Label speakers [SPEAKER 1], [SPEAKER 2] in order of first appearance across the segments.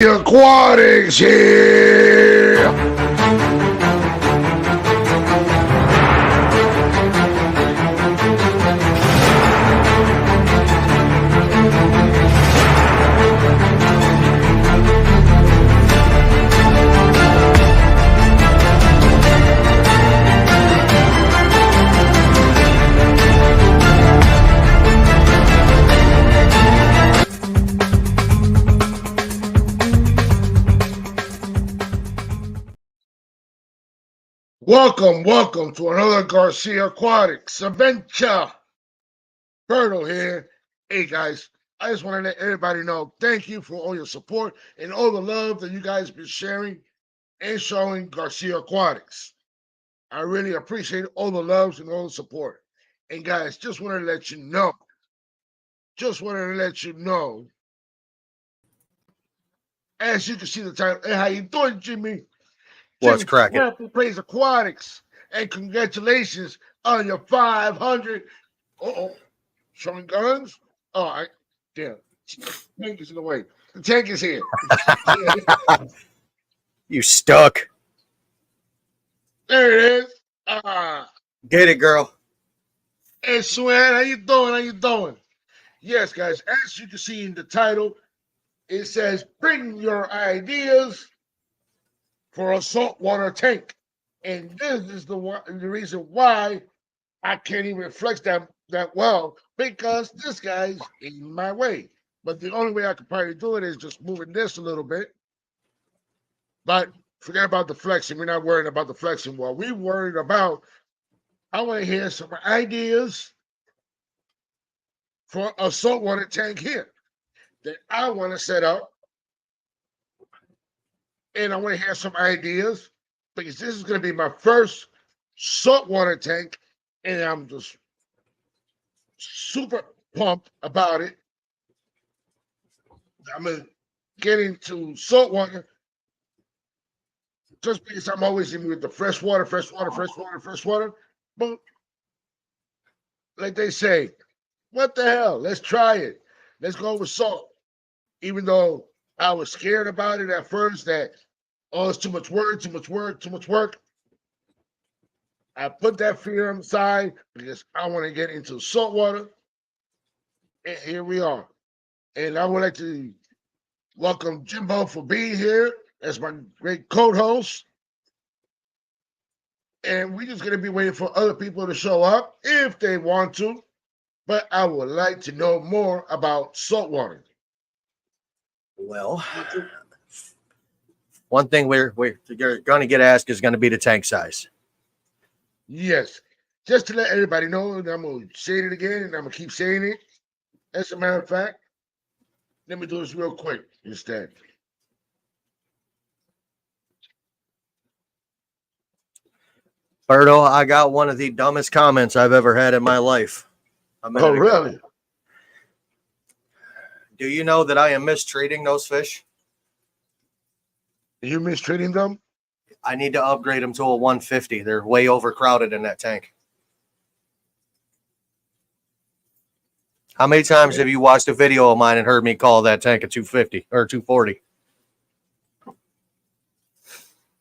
[SPEAKER 1] Aquatics here. Welcome to another Garcia Aquatics adventure. Berto here. Hey guys, I just want to let everybody know thank you for all your support and all the love that you guys have been sharing and showing Garcia Aquatics. I really appreciate all the loves and all the support. And guys, just wanted to let you know, as you can see the title, hey, how you doing, Jimmy?
[SPEAKER 2] What's cracking?
[SPEAKER 1] Happy Praise Aquatics, and congratulations on your 500. Showing guns. Oh, damn. The tank is in the way. The tank is here.
[SPEAKER 2] You stuck.
[SPEAKER 1] There it is.
[SPEAKER 2] Get it, girl.
[SPEAKER 1] Hey, Swan, how you doing? Yes, guys, as you can see in the title, it says, bring your ideas for a saltwater tank. And this is the reason why I can't even flex that well, because this guy's in my way. But the only way I could probably do it is just moving this a little bit. But forget about the flexing. We're not worried about the flexing. What we're worried about, I want to hear some ideas for a saltwater tank here that I want to set up. And I want to hear some ideas because this is going to be my first saltwater tank. And I'm just super pumped about it. I'm going to get into saltwater just because I'm always in with the fresh water. But like they say, what the hell? Let's try it. Let's go with salt. Even though I was scared about it at first that, oh, it's too much work. I put that fear aside because I want to get into saltwater. And here we are. And I would like to welcome Jimbo for being here as my great co-host. And we're just going to be waiting for other people to show up if they want to. But I would like to know more about saltwater.
[SPEAKER 2] Well, one thing we're going to get asked is going to be the tank size.
[SPEAKER 1] Yes. Just to let everybody know, and I'm going to say it again, and I'm going to keep saying it. As a matter of fact, let me do this real quick instead.
[SPEAKER 2] Berto, I got one of the dumbest comments I've ever had in my life.
[SPEAKER 1] Oh, really?
[SPEAKER 2] Do you know that I am mistreating those fish?
[SPEAKER 1] Are you mistreating them?
[SPEAKER 2] I need to upgrade them to a 150. They're way overcrowded in that tank. How many times have you watched a video of mine and heard me call that tank a 250 or 240?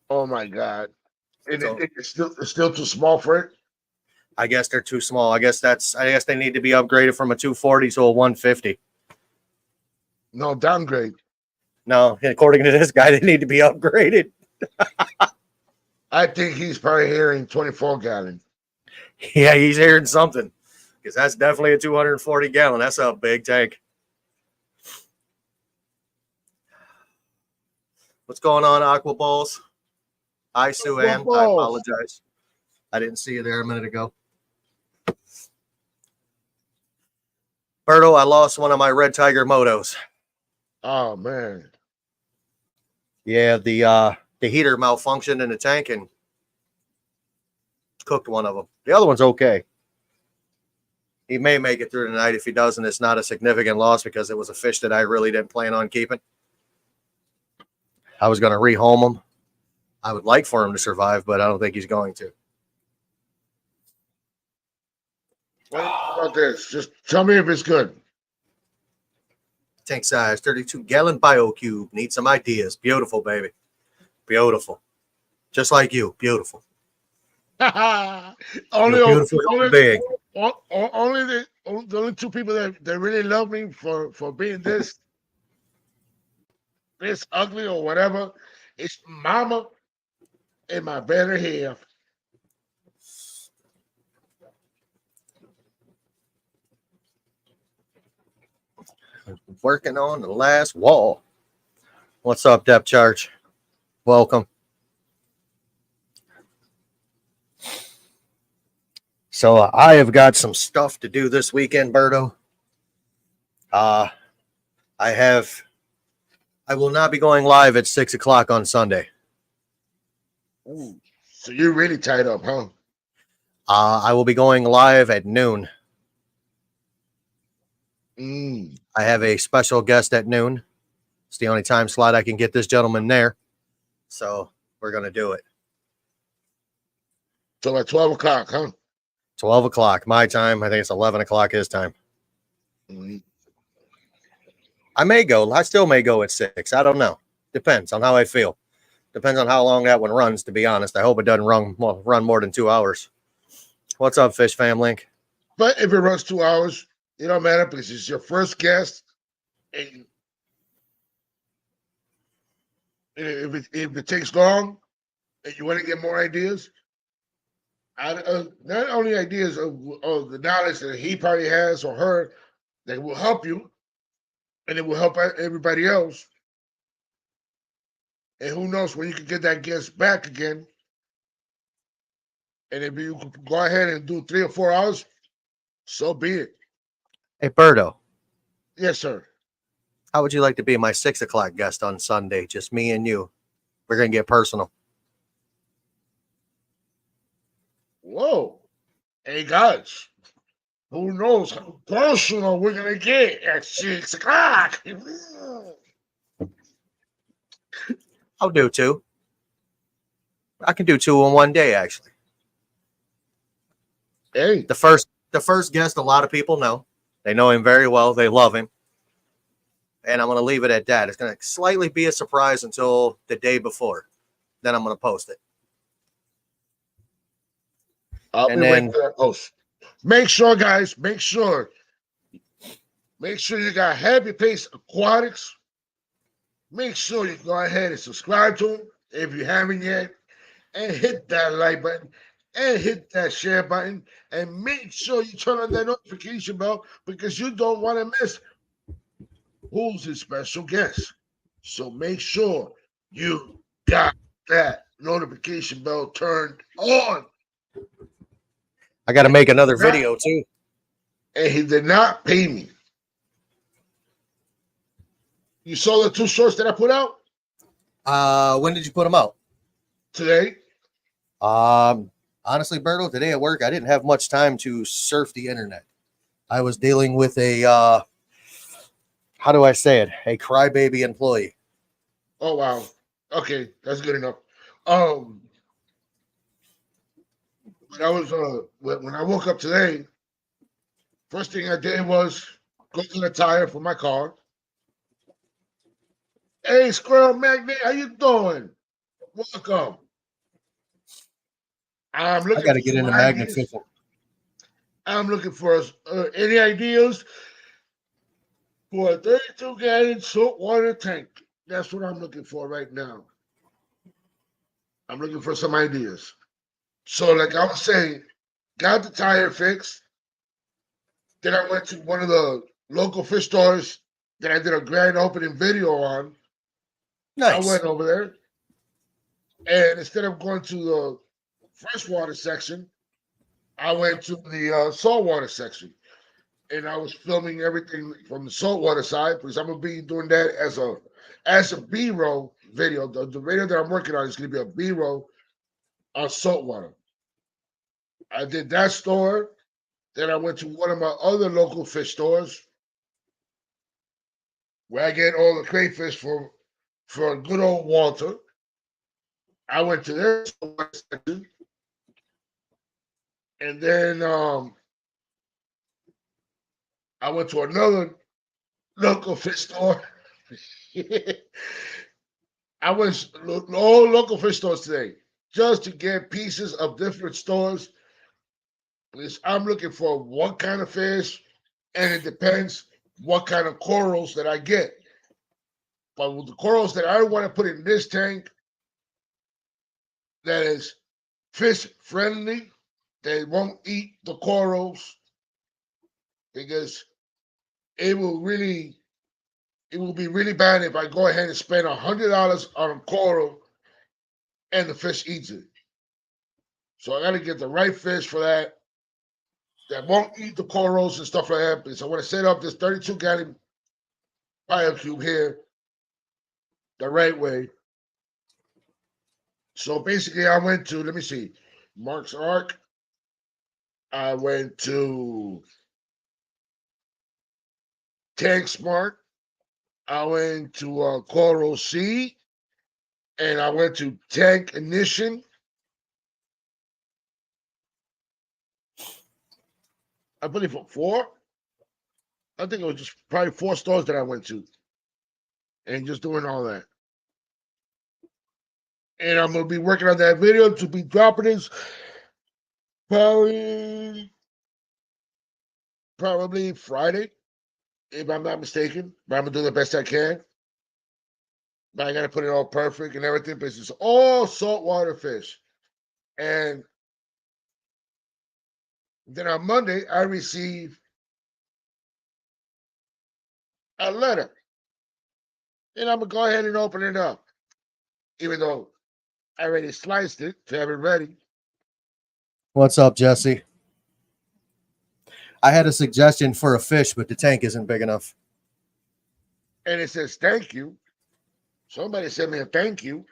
[SPEAKER 1] Oh my God! It's still too small for it.
[SPEAKER 2] I guess they're too small. I guess they need to be upgraded from a 240 to a 150.
[SPEAKER 1] No, downgrade.
[SPEAKER 2] No, according to this guy, they need to be upgraded.
[SPEAKER 1] I think he's probably hearing 24 gallon.
[SPEAKER 2] Yeah, he's hearing something. Because that's definitely a 240 gallon. That's a big tank. What's going on, Aqua Balls? Hi, Sue Ann. I apologize. I didn't see you there a minute ago. Berto, I lost one of my Red Tiger motos.
[SPEAKER 1] Oh, man.
[SPEAKER 2] Yeah, the heater malfunctioned in the tank and cooked one of them. The other one's okay. He may make it through the night. If he doesn't, it's not a significant loss because it was a fish that I really didn't plan on keeping. I was going to rehome him. I would like for him to survive, but I don't think he's going to.
[SPEAKER 1] What about this? Just tell me if it's good.
[SPEAKER 2] Tank size, 32-gallon BioCube. Need some ideas. Beautiful, baby. Beautiful. Just like you. Beautiful. You're
[SPEAKER 1] only,
[SPEAKER 2] a beautiful human
[SPEAKER 1] only,
[SPEAKER 2] being.
[SPEAKER 1] only the only two people that really love me for being this ugly or whatever is Mama and my better half.
[SPEAKER 2] Working on the last wall. What's up, Depth Charge? Welcome. So I have got some stuff to do this weekend, Berto. I will not be going live at 6 o'clock on Sunday.
[SPEAKER 1] Ooh, so you're really tied up, huh?
[SPEAKER 2] I will be going live at noon.
[SPEAKER 1] Mm.
[SPEAKER 2] I have a special guest at noon. It's the only time slot I can get this gentleman there. So we're going to do it.
[SPEAKER 1] So at 12 o'clock, huh?
[SPEAKER 2] 12 o'clock, my time. I think it's 11 o'clock his time.
[SPEAKER 1] Mm.
[SPEAKER 2] I may go. I still may go at 6. I don't know. Depends on how I feel. Depends on how long that one runs, to be honest. I hope it doesn't run more than 2 hours. What's up, Fish Fam Link?
[SPEAKER 1] But if it runs 2 hours, it don't matter because it's your first guest. And if it takes long and you want to get more ideas, not only ideas of the knowledge that he probably has or her that will help you and it will help everybody else. And who knows when you can get that guest back again. And if you could go ahead and do 3 or 4 hours, so be it.
[SPEAKER 2] Hey, Berto,
[SPEAKER 1] Yes, sir.
[SPEAKER 2] how would you like to be my 6 o'clock guest on Sunday? Just me and you. We're going to get personal.
[SPEAKER 1] Whoa. Hey, guys, who knows how personal we're going to get at 6 o'clock?
[SPEAKER 2] I'll do 2. I can do 2 in one day, actually.
[SPEAKER 1] Hey,
[SPEAKER 2] The first guest, a lot of people know. They know him very well. They love him. And I'm going to leave it at that. It's going to slightly be a surprise until the day before. Then I'm going to post it.
[SPEAKER 1] I'll
[SPEAKER 2] And
[SPEAKER 1] be waiting
[SPEAKER 2] then
[SPEAKER 1] for that post. Make sure, guys, make sure you got Happy Pace Aquatics. Make sure you go ahead and subscribe to them if you haven't yet. And hit that like button and hit that share button. And make sure you turn on that notification bell because you don't want to miss who's his special guest. So make sure you got that notification bell turned on.
[SPEAKER 2] I got to make another video too.
[SPEAKER 1] And he did not pay me. You saw the 2 shorts that I put out
[SPEAKER 2] When did you put them out?
[SPEAKER 1] today?
[SPEAKER 2] Honestly, Berto, today at work, I didn't have much time to surf the internet. I was dealing with a, how do I say it? A crybaby employee.
[SPEAKER 1] Oh wow. Okay, that's good enough. When I was when I woke up today, first thing I did was go to the tire for my car. Hey, Squirrel Magnet, how you doing? Welcome. I'm
[SPEAKER 2] I
[SPEAKER 1] looking
[SPEAKER 2] got
[SPEAKER 1] for
[SPEAKER 2] to get
[SPEAKER 1] some
[SPEAKER 2] into magnet
[SPEAKER 1] ideas.
[SPEAKER 2] fishing.
[SPEAKER 1] I'm looking for any ideas for a 32-gallon saltwater tank. That's what I'm looking for right now. I'm looking for some ideas. So, like I was saying, got the tire fixed. Then I went to one of the local fish stores that I did a grand opening video on. I
[SPEAKER 2] Nice.
[SPEAKER 1] went over there, and instead of going to the freshwater section, I went to the saltwater section, and I was filming everything from the saltwater side because I'm gonna be doing that as a B-roll video. The video that I'm working on is gonna be a B-roll on saltwater. I did that store. Then I went to one of my other local fish stores where I get all the crayfish for good old Walter. I went to their section, and then I went to another local fish store. I went all local fish stores today just to get pieces of different stores. Because I'm looking for what kind of fish, and it depends what kind of corals that I get. But with the corals that I want to put in this tank, that is fish friendly, they won't eat the corals because it will really it will be really bad if I go ahead and spend $100 on a coral and the fish eats it. So I got to get the right fish for that won't eat the corals and stuff like that. Because I want to set up this 32-gallon biocube here the right way. So basically, I went to, let me see, Mark's Ark. I went to Tank Smart. I went to Coral Sea. And I went to Tank Ignition. I believe for 4. I think it was just probably 4 stores that I went to. And just doing all that. And I'm going to be working on that video to be dropping this probably Friday, if I'm not mistaken. But I'm going to do the best I can. But I got to put it all perfect and everything. But it's all saltwater fish. And then on Monday, I received a letter. And I'm going to go ahead and open it up. Even though I already sliced it to have it ready.
[SPEAKER 2] What's up, Jesse? I had a suggestion for a fish, but the tank isn't big enough.
[SPEAKER 1] And it says, thank you. Somebody sent me a thank you.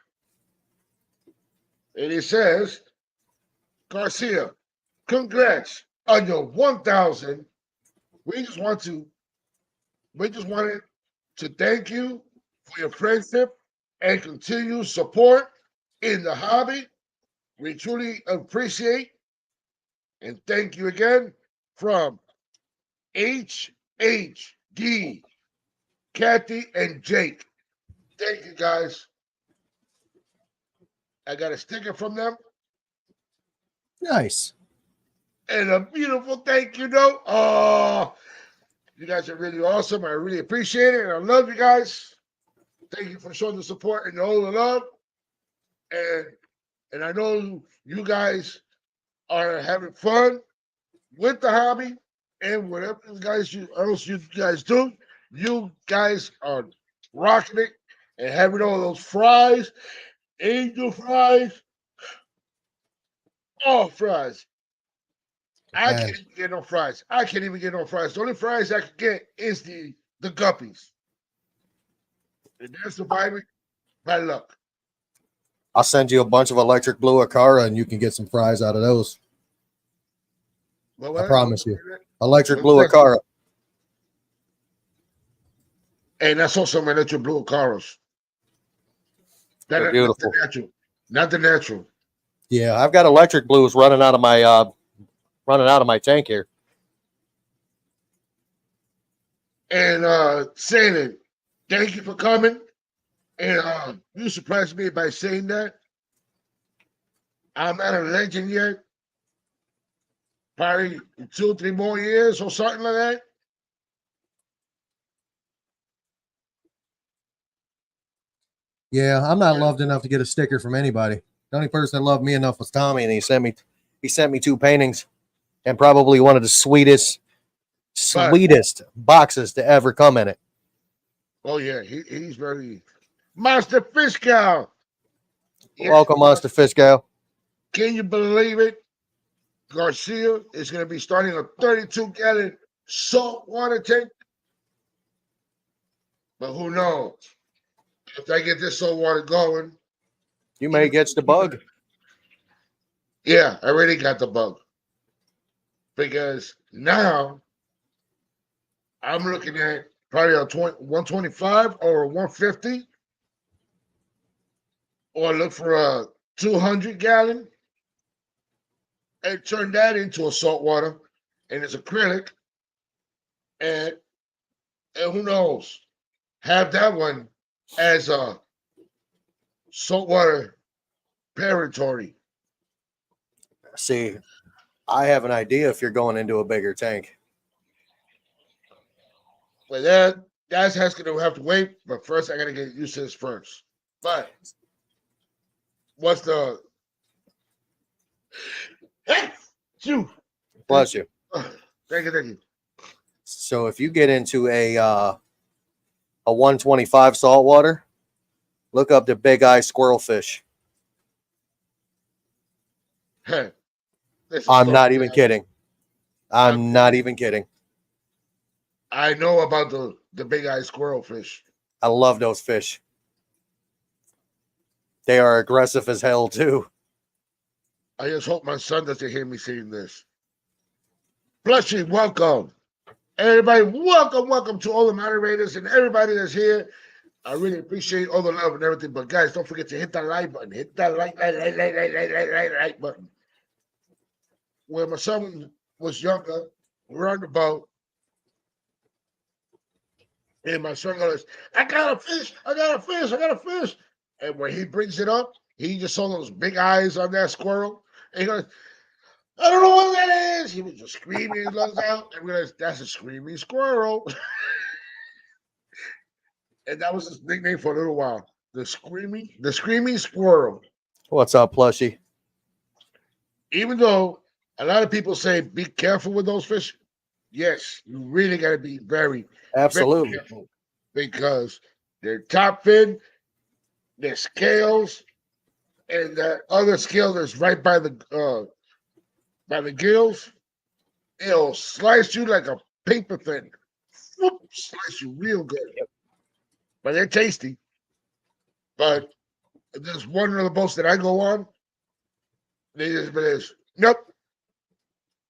[SPEAKER 1] And it says, Garcia, congrats on your 1,000. We just wanted to thank you for your friendship and continued support in the hobby. We truly appreciate and thank you again from HHD, Kathy, and Jake. Thank you, guys. I got a sticker from them
[SPEAKER 2] Nice.
[SPEAKER 1] and a beautiful thank you note. Oh, you guys are really awesome. I really appreciate it. And I love you guys. Thank you for showing the support and all the love. And I know you guys are having fun with the hobby and whatever else you guys do. You guys are rocking it and having all those fries, angel fries, all fries. I
[SPEAKER 2] Man,
[SPEAKER 1] can't even get no fries. I can't even get no fries. The only fries I can get is the guppies. And they're surviving by luck.
[SPEAKER 2] I'll send you a bunch of electric blue Acara and you can get some fries out of those. I promise you. Electric blue Acara.
[SPEAKER 1] And that's also my natural blue Caros.
[SPEAKER 2] They're
[SPEAKER 1] Not
[SPEAKER 2] beautiful.
[SPEAKER 1] the natural. Not the natural.
[SPEAKER 2] Yeah, I've got electric blues running out of my tank here.
[SPEAKER 1] And saying thank you for coming. And you surprised me by saying that. I'm not a legend yet. Probably 2 or 3 more years or something like that.
[SPEAKER 2] Yeah, I'm not loved enough to get a sticker from anybody. The only person that loved me enough was Tommy, and he sent me 2 paintings and probably one of the sweetest boxes to ever come in it.
[SPEAKER 1] Oh yeah, he's very Monster Fish Cow.
[SPEAKER 2] Yes. Welcome, Monster Fish Cow.
[SPEAKER 1] Can you believe it? Garcia is going to be starting a 32-gallon saltwater tank. But who knows? If I get this saltwater going,
[SPEAKER 2] you may get the bug.
[SPEAKER 1] Yeah, I already got the bug. Because now I'm looking at probably a 125 or a 150. Or look for a 200-gallon and turn that into a saltwater. And it's acrylic. And And who knows? Have that one as a saltwater territory.
[SPEAKER 2] See, I have an idea if you're going into a bigger tank.
[SPEAKER 1] But that's going to have to wait. But first, I got to get used to this first. But what's the? Hey, you.
[SPEAKER 2] Bless you.
[SPEAKER 1] Thank you, thank you.
[SPEAKER 2] So if you get into a 125 saltwater, look up the big eye squirrelfish.
[SPEAKER 1] Hey, this is
[SPEAKER 2] I'm not
[SPEAKER 1] story
[SPEAKER 2] even
[SPEAKER 1] time.
[SPEAKER 2] kidding.
[SPEAKER 1] I'm
[SPEAKER 2] I'm not even kidding.
[SPEAKER 1] I know about the big eye squirrelfish.
[SPEAKER 2] I love those fish. They are aggressive as hell too.
[SPEAKER 1] I just hope my son doesn't hear me saying this. Plushy, welcome. Everybody, welcome to all the moderators and everybody that's here. I really appreciate all the love and everything. But guys, don't forget to hit that like button. Hit that like button. When my son was younger, we were on the boat, and my son goes, I got a fish, I got a fish, I got a fish. And when he brings it up, he just saw those big eyes on that squirrel. And he goes, I don't know what that is. He was just screaming his lungs out. And we realized that's a screaming squirrel. And that was his nickname for a little while. The screaming squirrel.
[SPEAKER 2] What's up, Plushy?
[SPEAKER 1] Even though a lot of people say be careful with those fish, yes, you really got to be very, very
[SPEAKER 2] Absolutely.
[SPEAKER 1] careful because their top fin, their scales, and that other scale that's right by the gills, it'll slice you like a paper thin. Whoop, slice you real good. But they're tasty. But there's one of the boats that I go on. They just be this, nope.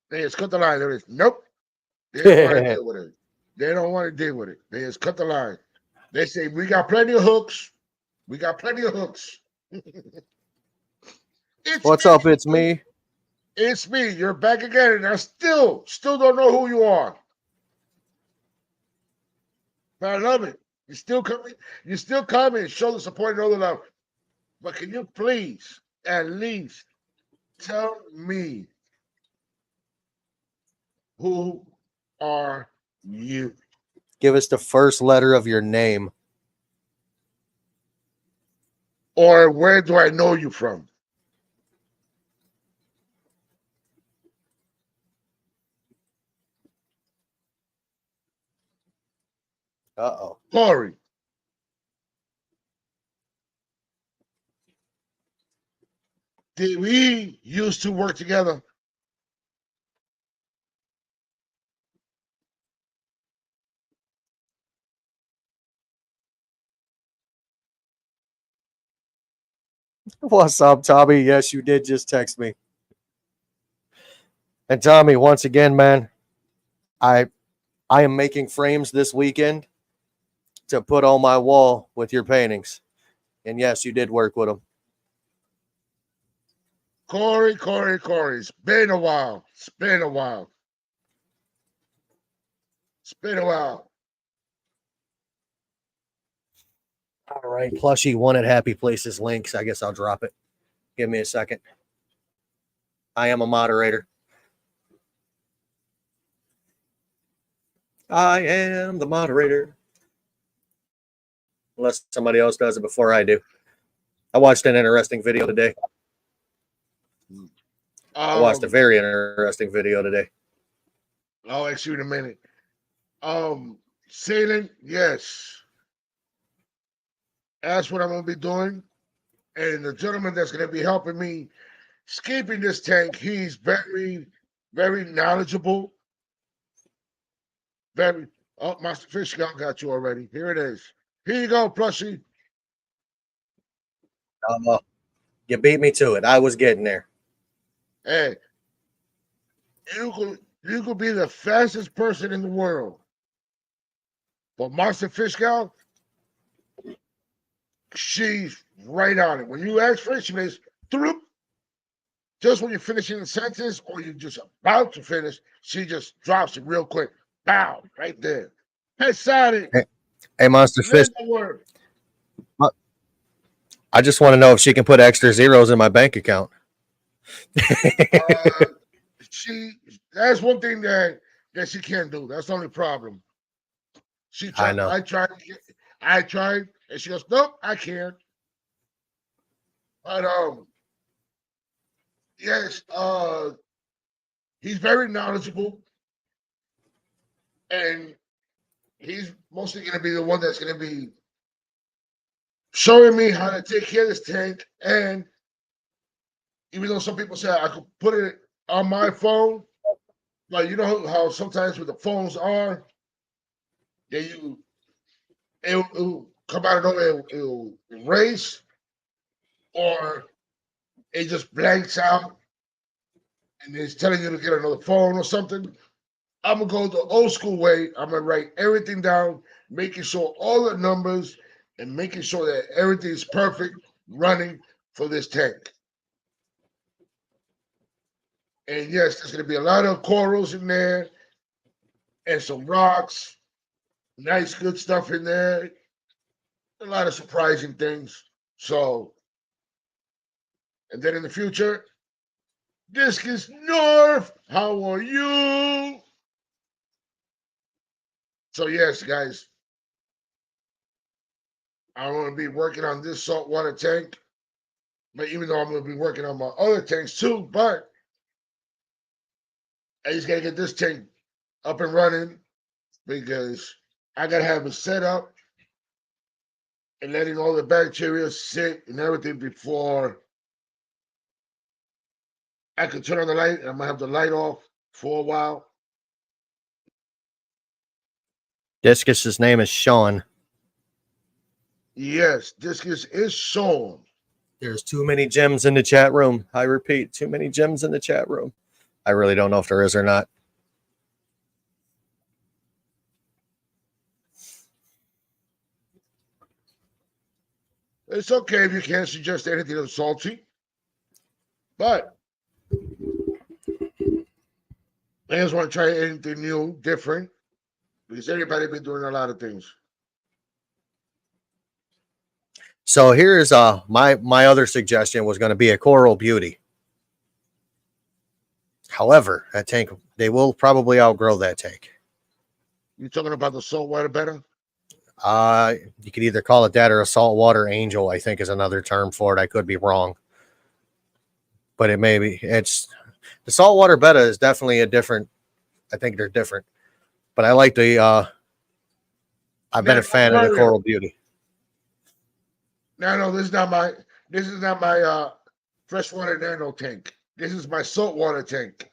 [SPEAKER 1] They just cut the line. There is nope. They don't want to deal with it. They don't want to deal with it. They just cut the line. They say we got plenty of hooks. We got plenty of hooks.
[SPEAKER 2] What's up? It's me.
[SPEAKER 1] It's me. You're back again, and I still don't know who you are. But I love it. You still come. You still come and show the support and all the love. But can you please at least tell me who are you?
[SPEAKER 2] Give us the first letter of your name.
[SPEAKER 1] Or where do I know you from?
[SPEAKER 2] Uh-oh.
[SPEAKER 1] Corey. Did we used to work together?
[SPEAKER 2] What's up, Tommy? Yes, you did just text me. And Tommy, once again, man, I I am making frames this weekend to put on my wall with your paintings. And yes, you did work with them.
[SPEAKER 1] Corey. It's been a while. It's been a while. It's been a while.
[SPEAKER 2] All right. Plushy one at Happy Places links. I guess I'll drop it. Give me a second. I am a moderator. I am the moderator. Unless somebody else does it before I do. I watched an interesting video today. I watched a very interesting video today.
[SPEAKER 1] I'll ask you in a minute. Sailing, yes. That's what I'm gonna be doing. And the gentleman that's gonna be helping me escaping this tank, he's very, very knowledgeable. Very Master Fish got you already. Here it is. Here you go, plushie.
[SPEAKER 2] You beat me to it. I was getting there.
[SPEAKER 1] Hey, you could be the fastest person in the world. But Master Fish Gal, she's right on it. When you ask for it, she makes throop. Just when you're finishing the sentence or you're just about to finish, she just drops it real quick. Bow, right there. Excited.
[SPEAKER 2] Hey, Monster Fish.
[SPEAKER 1] Linda word.
[SPEAKER 2] I just want to know if she can put extra zeros in my bank account.
[SPEAKER 1] Uh, she. That's one thing that she can't do. That's the only problem. She
[SPEAKER 2] I
[SPEAKER 1] tried.
[SPEAKER 2] know.
[SPEAKER 1] I tried, and she goes, "Nope, I can't." But yes. He's very knowledgeable, and he's mostly going to be the one that's going to be showing me how to take care of this tank. And even though some people say I could put it on my phone, like you know how sometimes with the phones are, that it'll come out of nowhere, it'll erase, or it just blanks out and it's telling you to get another phone or something. I'm gonna go the old school way. I'm gonna write everything down, making sure all the numbers and making sure that everything is perfect running for this tank. And yes, there's gonna be a lot of corals in there and some rocks, nice good stuff in there, a lot of surprising things. So, and then in the future, Discus North, how are you? So yes, guys, I'm gonna be working on this saltwater tank. But even though I'm gonna be working on my other tanks too, but I just gotta get this tank up and running because I gotta have it set up and letting all the bacteria sit and everything before I can turn on the light. I'm gonna have the light off for a while.
[SPEAKER 2] Discus's name is Sean.
[SPEAKER 1] Yes, Discus is shown.
[SPEAKER 2] There's too many gems in the chat room. I repeat, too many gems in the chat room. I really don't know if there is or not.
[SPEAKER 1] It's okay if you can't suggest anything that's salty, but I just want to try anything new, different, because everybody been doing a lot of things.
[SPEAKER 2] So here's my other suggestion was going to be a Coral Beauty. However, that tank, they will probably outgrow that tank.
[SPEAKER 1] You talking about the saltwater better?
[SPEAKER 2] You could either call it that or a saltwater angel, I think is another term for it. I could be wrong. But it may be. It's the saltwater betta is definitely a different. I think they're different. But I like the I've been
[SPEAKER 1] Now,
[SPEAKER 2] a fan of the
[SPEAKER 1] Mario.
[SPEAKER 2] Coral Beauty.
[SPEAKER 1] No, this is not my freshwater nano tank. This is my saltwater tank.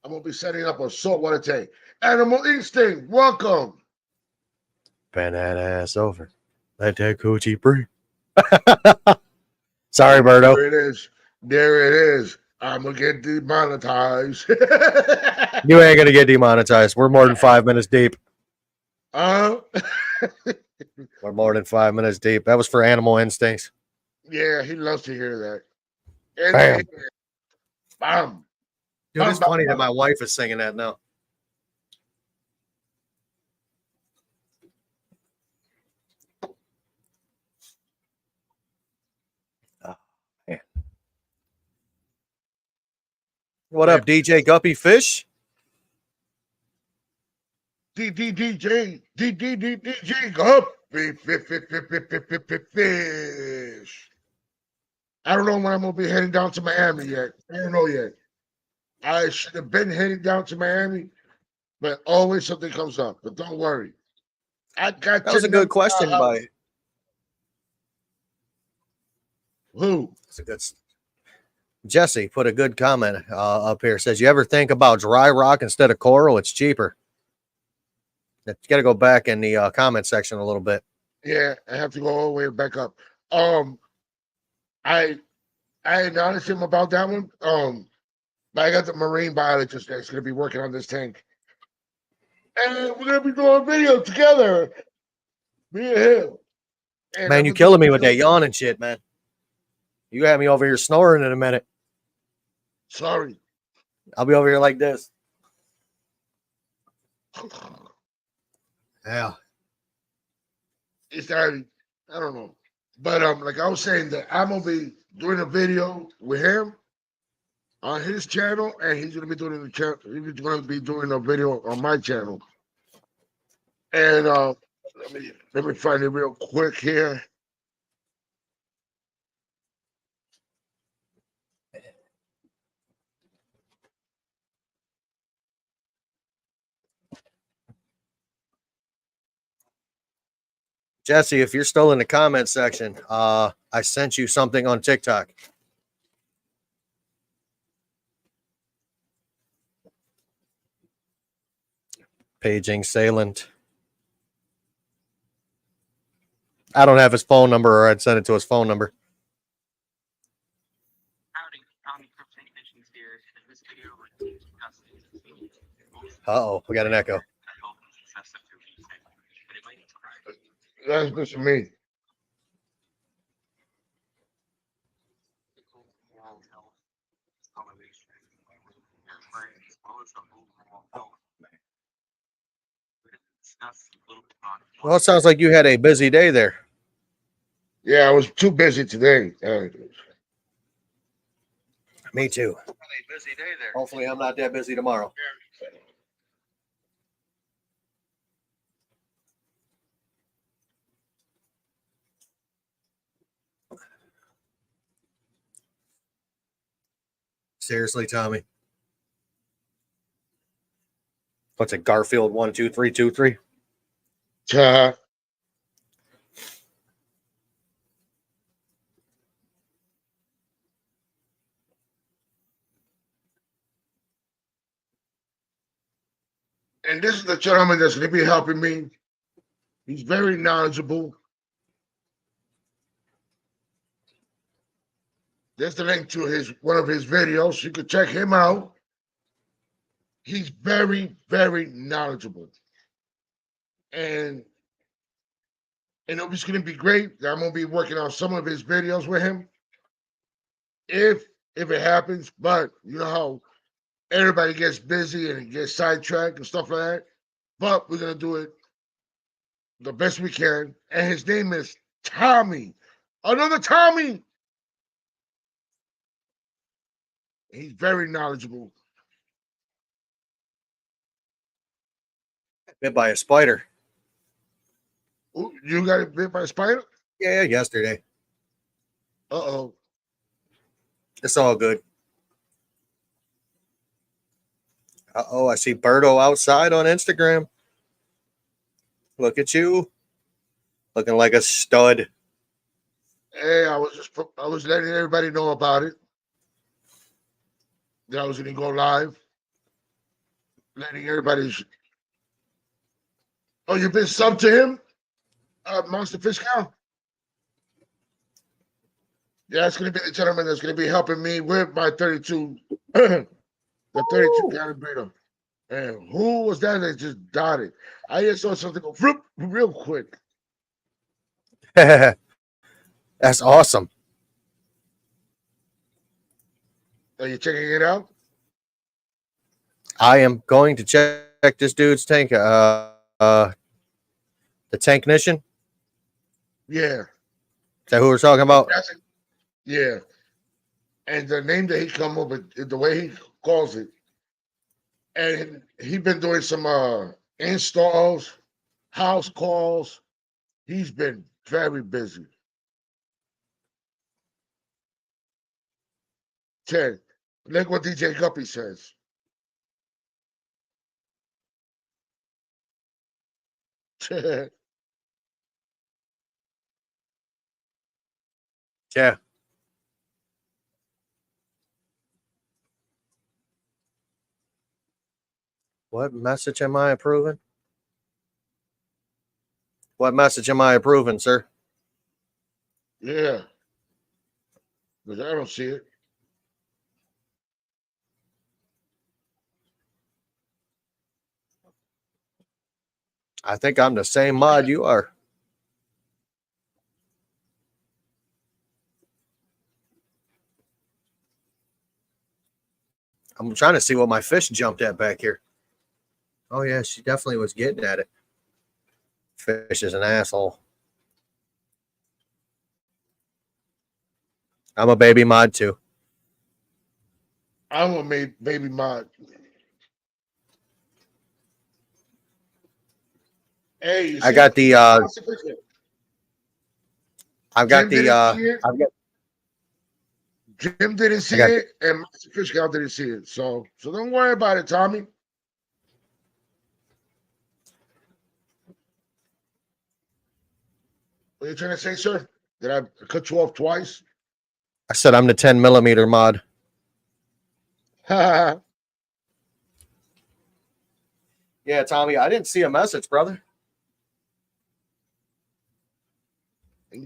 [SPEAKER 1] I'm gonna be setting up a saltwater tank. Animal Instinct, welcome.
[SPEAKER 2] Bend that ass over. Let that coochie breathe. Sorry, Berto.
[SPEAKER 1] There it is. There it is. I'm gonna get demonetized.
[SPEAKER 2] You ain't gonna get demonetized. We're more than 5 minutes deep.
[SPEAKER 1] uh,
[SPEAKER 2] We're more than 5 minutes deep. That was for Animal Instincts.
[SPEAKER 1] yeah, he loves to hear that. And
[SPEAKER 2] Bam.
[SPEAKER 1] bam.
[SPEAKER 2] Dude, it's funny that my wife is singing that now. Oh, man. What up, DJ Guppy Fish?
[SPEAKER 1] DJ Guppy Fish. I don't know when I'm gonna be heading down to Miami yet. I don't know yet. I should have been heading down to Miami, but always something comes up. But don't worry. I got
[SPEAKER 2] That was a good question by
[SPEAKER 1] who?
[SPEAKER 2] That's a good. Jesse put a good comment up here. Says, you ever think about dry rock instead of coral? It's cheaper. You got to go back in the comment section a little bit.
[SPEAKER 1] Yeah, I have to go all the way back up. I acknowledged him about that one. But I got the marine biologist that's gonna be working on this tank. And we're gonna be doing a video together. Me and him. And
[SPEAKER 2] Man, you killing me with that yawn and shit, man. You had me over here snoring in a minute.
[SPEAKER 1] Sorry.
[SPEAKER 2] I'll be over here like this. Yeah.
[SPEAKER 1] It's that I don't know. But like I was saying that I'm gonna be doing a video with him on his channel, and he's gonna be doing the channel. He's gonna be doing a video on my channel. And let me find it real quick here.
[SPEAKER 2] Jesse, if you're still in the comment section, I sent you something on TikTok. Paging Salient. I don't have his phone number, or I'd send it to his phone number. Uh-oh, we got an echo.
[SPEAKER 1] That's good to me.
[SPEAKER 2] Well, it sounds like you had a busy day there.
[SPEAKER 1] Yeah, I was too busy today.
[SPEAKER 2] Me too. Hopefully, I'm not that busy tomorrow. Seriously, Tommy. What's it? Garfield 12323.
[SPEAKER 1] And this is the gentleman that's going to be helping me. He's very knowledgeable. There's the link to one of his videos. You can check him out. He's very, very knowledgeable. And it's going to be great. I'm going to be working on some of his videos with him. If it happens, but you know how everybody gets busy and gets sidetracked and stuff like that. But we're going to do it the best we can. And his name is Tommy. Another Tommy. He's very knowledgeable.
[SPEAKER 2] Bit by a spider.
[SPEAKER 1] Ooh, you got bit by a spider?
[SPEAKER 2] Yeah, yesterday.
[SPEAKER 1] Uh-oh.
[SPEAKER 2] It's all good. Uh-oh, I see Birdo outside on Instagram. Look at you. Looking like a stud.
[SPEAKER 1] Hey, I was letting everybody know about it. That I was going to go live. Letting everybody. Oh, you've been sub to him? Monster Fish Cow? Yeah, it's going to be the gentleman that's going to be helping me with my 32, the 32 gallon burrito. And who was that just dotted? I just saw something go real quick.
[SPEAKER 2] That's awesome.
[SPEAKER 1] Are you checking it out?
[SPEAKER 2] I am going to check this dude's tank. The Tanknician.
[SPEAKER 1] Yeah.
[SPEAKER 2] Is that who we're talking about?
[SPEAKER 1] Yeah. And the name that he come up with, the way he calls it, and he been doing some installs, house calls. He's been very busy. Ted, look what DJ Guppy says.
[SPEAKER 2] Yeah. What message am I approving? What message am I approving, sir?
[SPEAKER 1] Yeah. Because I don't see it.
[SPEAKER 2] I think I'm the same mod you are. I'm trying to see what my fish jumped at back here. Oh, yeah, she definitely was getting at it. Fish is an asshole. I'm a baby mod too.
[SPEAKER 1] I'm a baby mod. Hey, you
[SPEAKER 2] I
[SPEAKER 1] see?
[SPEAKER 2] got the I've got
[SPEAKER 1] Jim
[SPEAKER 2] the
[SPEAKER 1] didn't see it.
[SPEAKER 2] I've got
[SPEAKER 1] Jim didn't
[SPEAKER 2] I
[SPEAKER 1] see
[SPEAKER 2] got
[SPEAKER 1] it, and Master Fish Cow didn't see it. So don't worry about it, Tommy. What are you trying to say, sir? Did I cut you off twice?
[SPEAKER 2] I said I'm the 10mm mod.
[SPEAKER 1] Guys,
[SPEAKER 2] Yeah, Tommy, I didn't see a message, brother.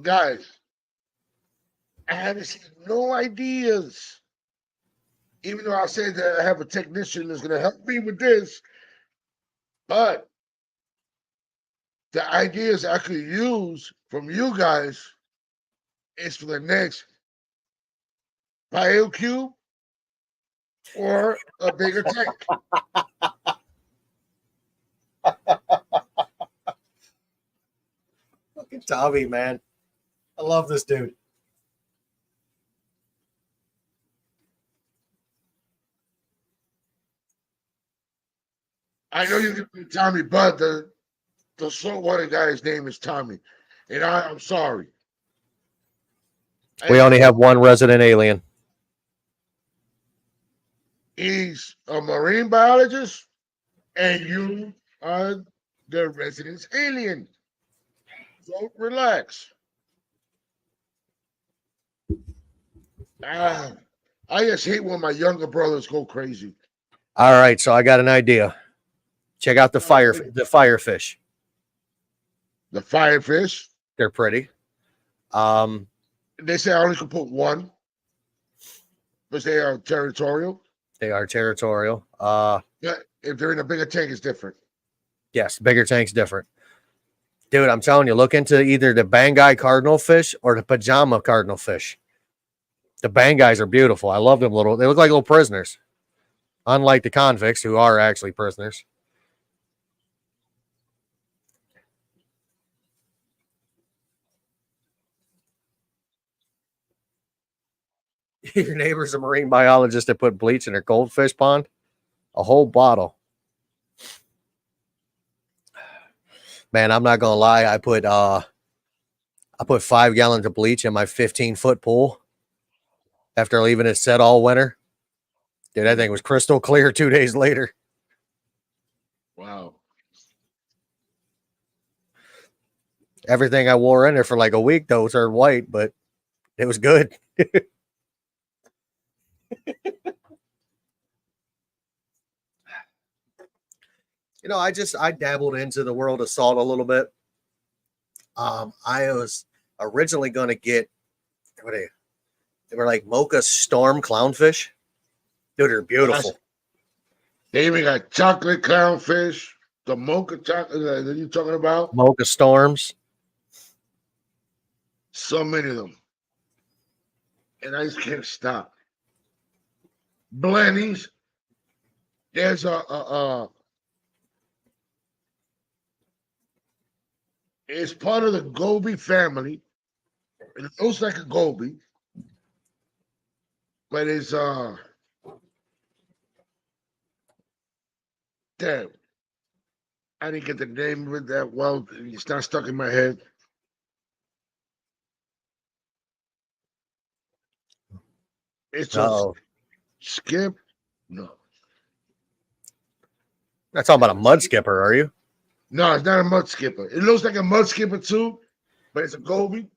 [SPEAKER 1] I haven't seen no ideas. Even though I said that I have a technician that's going to help me with this, but the ideas I could use from you guys is for the next bio cube or a bigger tank.
[SPEAKER 2] Fucking Tommy, man. I love this dude.
[SPEAKER 1] I know you can be Tommy, but the saltwater guy's name is Tommy, and I'm sorry.
[SPEAKER 2] We only have one resident alien.
[SPEAKER 1] He's a marine biologist, and you are the resident alien. So relax. I just hate when my younger brothers go crazy.
[SPEAKER 2] All right, so I got an idea. Check out the firefish.
[SPEAKER 1] The firefish.
[SPEAKER 2] They're pretty.
[SPEAKER 1] They say I only can put one because they are territorial.
[SPEAKER 2] They are territorial.
[SPEAKER 1] Yeah, if they're in a bigger tank, it's different.
[SPEAKER 2] Yes, bigger tank's different. Dude, I'm telling you, look into either the Bangai cardinal fish or the pajama cardinal fish. The Bangais are beautiful. I love them little. They look like little prisoners. Unlike the convicts, who are actually prisoners. Your neighbor's a marine biologist that put bleach in her goldfish pond. A whole bottle. Man, I'm not gonna lie. I put 5 gallons of bleach in my 15-foot pool after leaving it set all winter. Dude, that thing was crystal clear 2 days later.
[SPEAKER 1] Wow.
[SPEAKER 2] Everything I wore in there for like a week though turned white, but it was good. You know, I dabbled into the world of salt a little bit. I was originally going to get they were like mocha storm clownfish. Dude, they're beautiful.
[SPEAKER 1] They even got chocolate clownfish, the mocha chocolate that you talking about.
[SPEAKER 2] Mocha storms.
[SPEAKER 1] So many of them, and I just can't stop. Blennies. There's it's part of the goby family. It looks like a goby, but it's damn. I didn't get the name of it that well. It's not stuck in my head. It's a skip. No.
[SPEAKER 2] Not talking about a mud skipper, are you?
[SPEAKER 1] No, it's not a mud skipper. It looks like a mud skipper too, but it's a goby.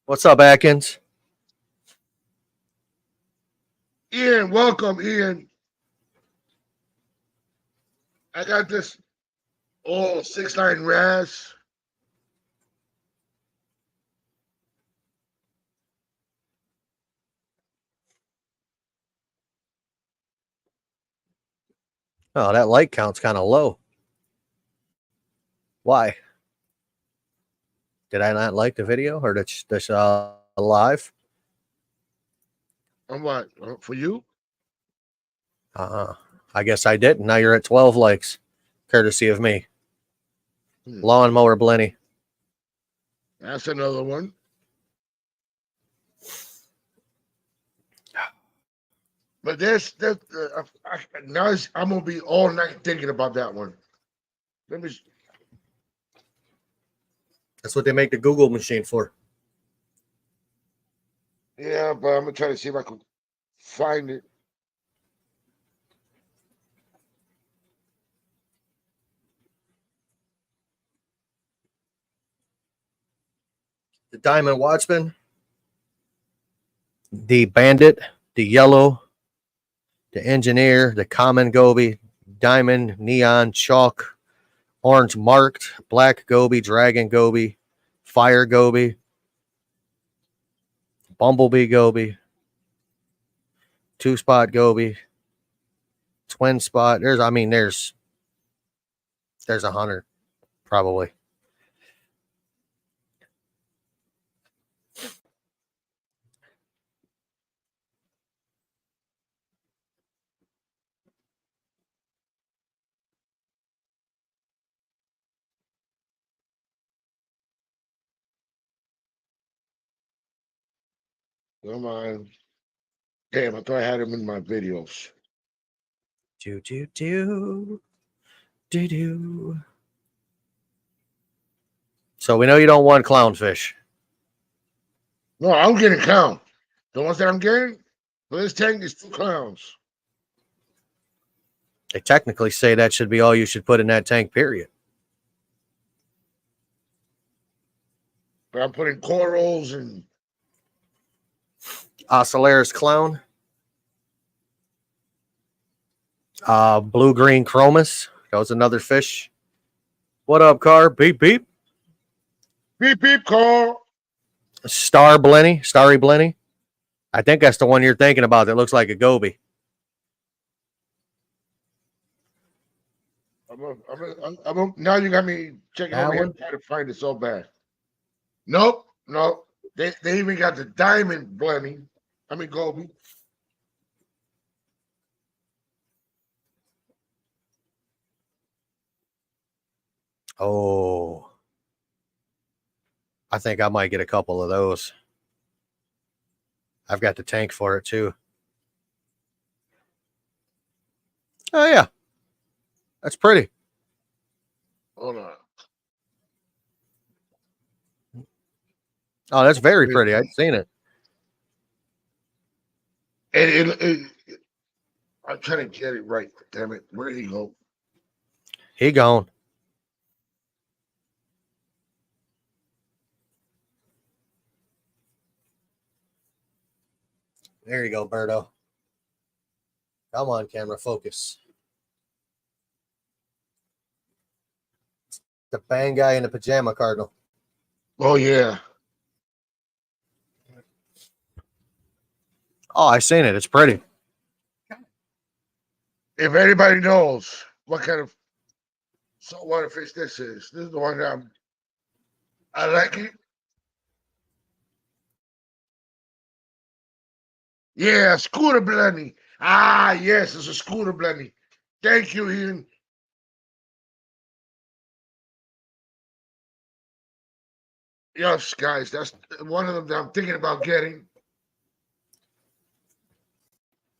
[SPEAKER 2] What's up, Atkins?
[SPEAKER 1] Ian, welcome, Ian. I got this 6'9" Raz.
[SPEAKER 2] Oh, that light count's kind of low. Why? Did I not like the video or this live?
[SPEAKER 1] On what? For you?
[SPEAKER 2] I guess I didn't. Now you're at 12 likes. courtesy of me.
[SPEAKER 1] Hmm.
[SPEAKER 2] Lawnmower Blenny.
[SPEAKER 1] That's another one. But now I'm gonna be all night thinking about that one. Let me.
[SPEAKER 2] That's what they make the Google machine for.
[SPEAKER 1] Yeah, but I'm gonna try to see if I can find it.
[SPEAKER 2] The Diamond Watchman, the Bandit, the Yellow, the Engineer, the Common Goby, Diamond, Neon, Chalk, Orange Marked, Black Goby, Dragon Goby, Fire Goby, Bumblebee Goby, Two Spot Goby, Twin Spot. There's 100 probably.
[SPEAKER 1] Come on. Damn, I thought I had them in my videos.
[SPEAKER 2] Do do do do do. So we know you don't want clownfish.
[SPEAKER 1] No, I'm getting clown. The ones that I'm getting for this tank is 2 clowns.
[SPEAKER 2] They technically say that should be all you should put in that tank, period.
[SPEAKER 1] But I'm putting corals and
[SPEAKER 2] Oscillaris Clown. Blue green chromis. That was another fish. What up, car? Beep beep.
[SPEAKER 1] beep beep call.
[SPEAKER 2] Starry Blenny. I think that's the one you're thinking about that looks like a goby.
[SPEAKER 1] Now you got me checking
[SPEAKER 2] That
[SPEAKER 1] over here
[SPEAKER 2] one?
[SPEAKER 1] trying to find it so bad. Nope. They even got the diamond blending. I mean Gobi.
[SPEAKER 2] Oh, I think I might get a couple of those. I've got the tank for it too. Oh yeah, that's pretty.
[SPEAKER 1] Hold on.
[SPEAKER 2] Oh, that's very pretty. I've seen it.
[SPEAKER 1] I'm trying to get it right. Damn it. Where did he go?
[SPEAKER 2] He gone. There you go, Berto. Come on, camera, focus. The bang guy in the pajama cardinal.
[SPEAKER 1] Oh yeah.
[SPEAKER 2] Oh, I seen it. It's pretty.
[SPEAKER 1] If anybody knows what kind of saltwater fish this is the one that I like it. Yeah, scooter blenny. Ah, yes, it's a scooter blenny. Thank you, Ian. Yes, guys, that's one of them that I'm thinking about getting.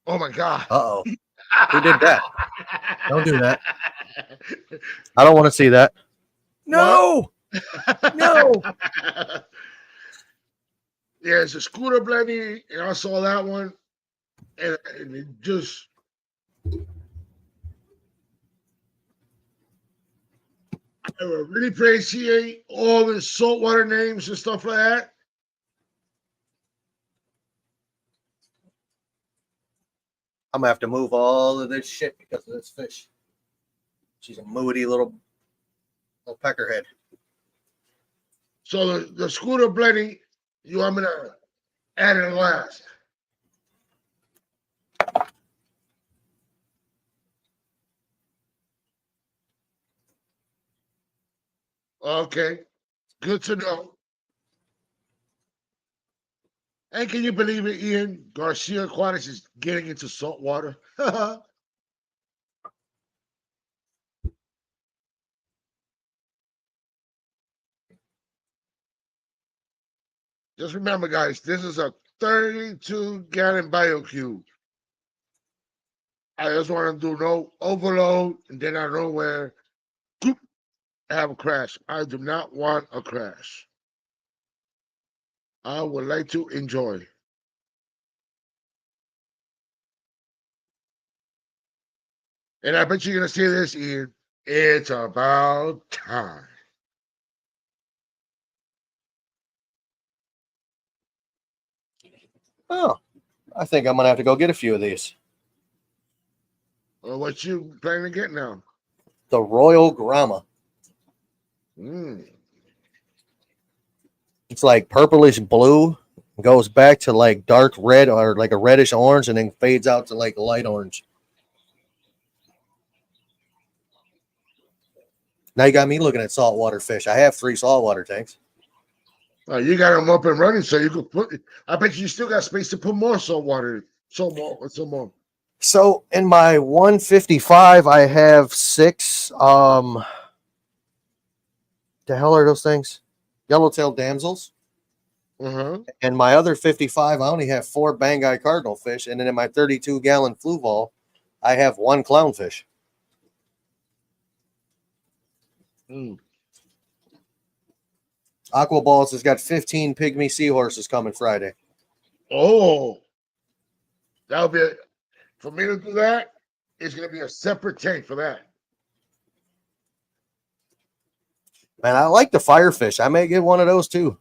[SPEAKER 1] Oh my god.
[SPEAKER 2] Uh oh. Who did that? Don't do that. I don't want to see that. No. No.
[SPEAKER 1] Yeah, it's a scooter blenny, and I saw that one, and it just. I really appreciate all the saltwater names and stuff like that.
[SPEAKER 2] I'm gonna have to move all of this shit because of this fish. She's a moody little peckerhead.
[SPEAKER 1] So the scooter blenny, I'm gonna add it last. Okay, good to know. And can you believe it, Ian? Garcia Aquatics is getting into saltwater. Just remember, guys, this is a 32-gallon BioCube. I just want to do no overload, and then I know where I have a crash. I do not want a crash. I would like to enjoy. And I bet you're going to see this, Ian. It's about time.
[SPEAKER 2] Oh, I think I'm gonna have to go get a few of these.
[SPEAKER 1] Well, what you planning to get now?
[SPEAKER 2] The Royal Grama. It's like purplish blue, goes back to like dark red or like a reddish orange, and then fades out to like light orange. Now you got me looking at saltwater fish. I have 3 saltwater tanks.
[SPEAKER 1] You got them up and running, so you could put. I bet you still got space to put more salt water. Some more.
[SPEAKER 2] So in my 155, I have 6. The hell are those things? Yellowtail damsels. And my other 55, I only have 4 Banggai cardinal fish, and then in my 32-gallon flu ball, I have 1 clownfish. Aqua Balls has got 15 pygmy seahorses coming Friday.
[SPEAKER 1] Oh, that'll be for me to do that. It's gonna be a separate tank for that.
[SPEAKER 2] Man, I like the firefish. I may get one of those too.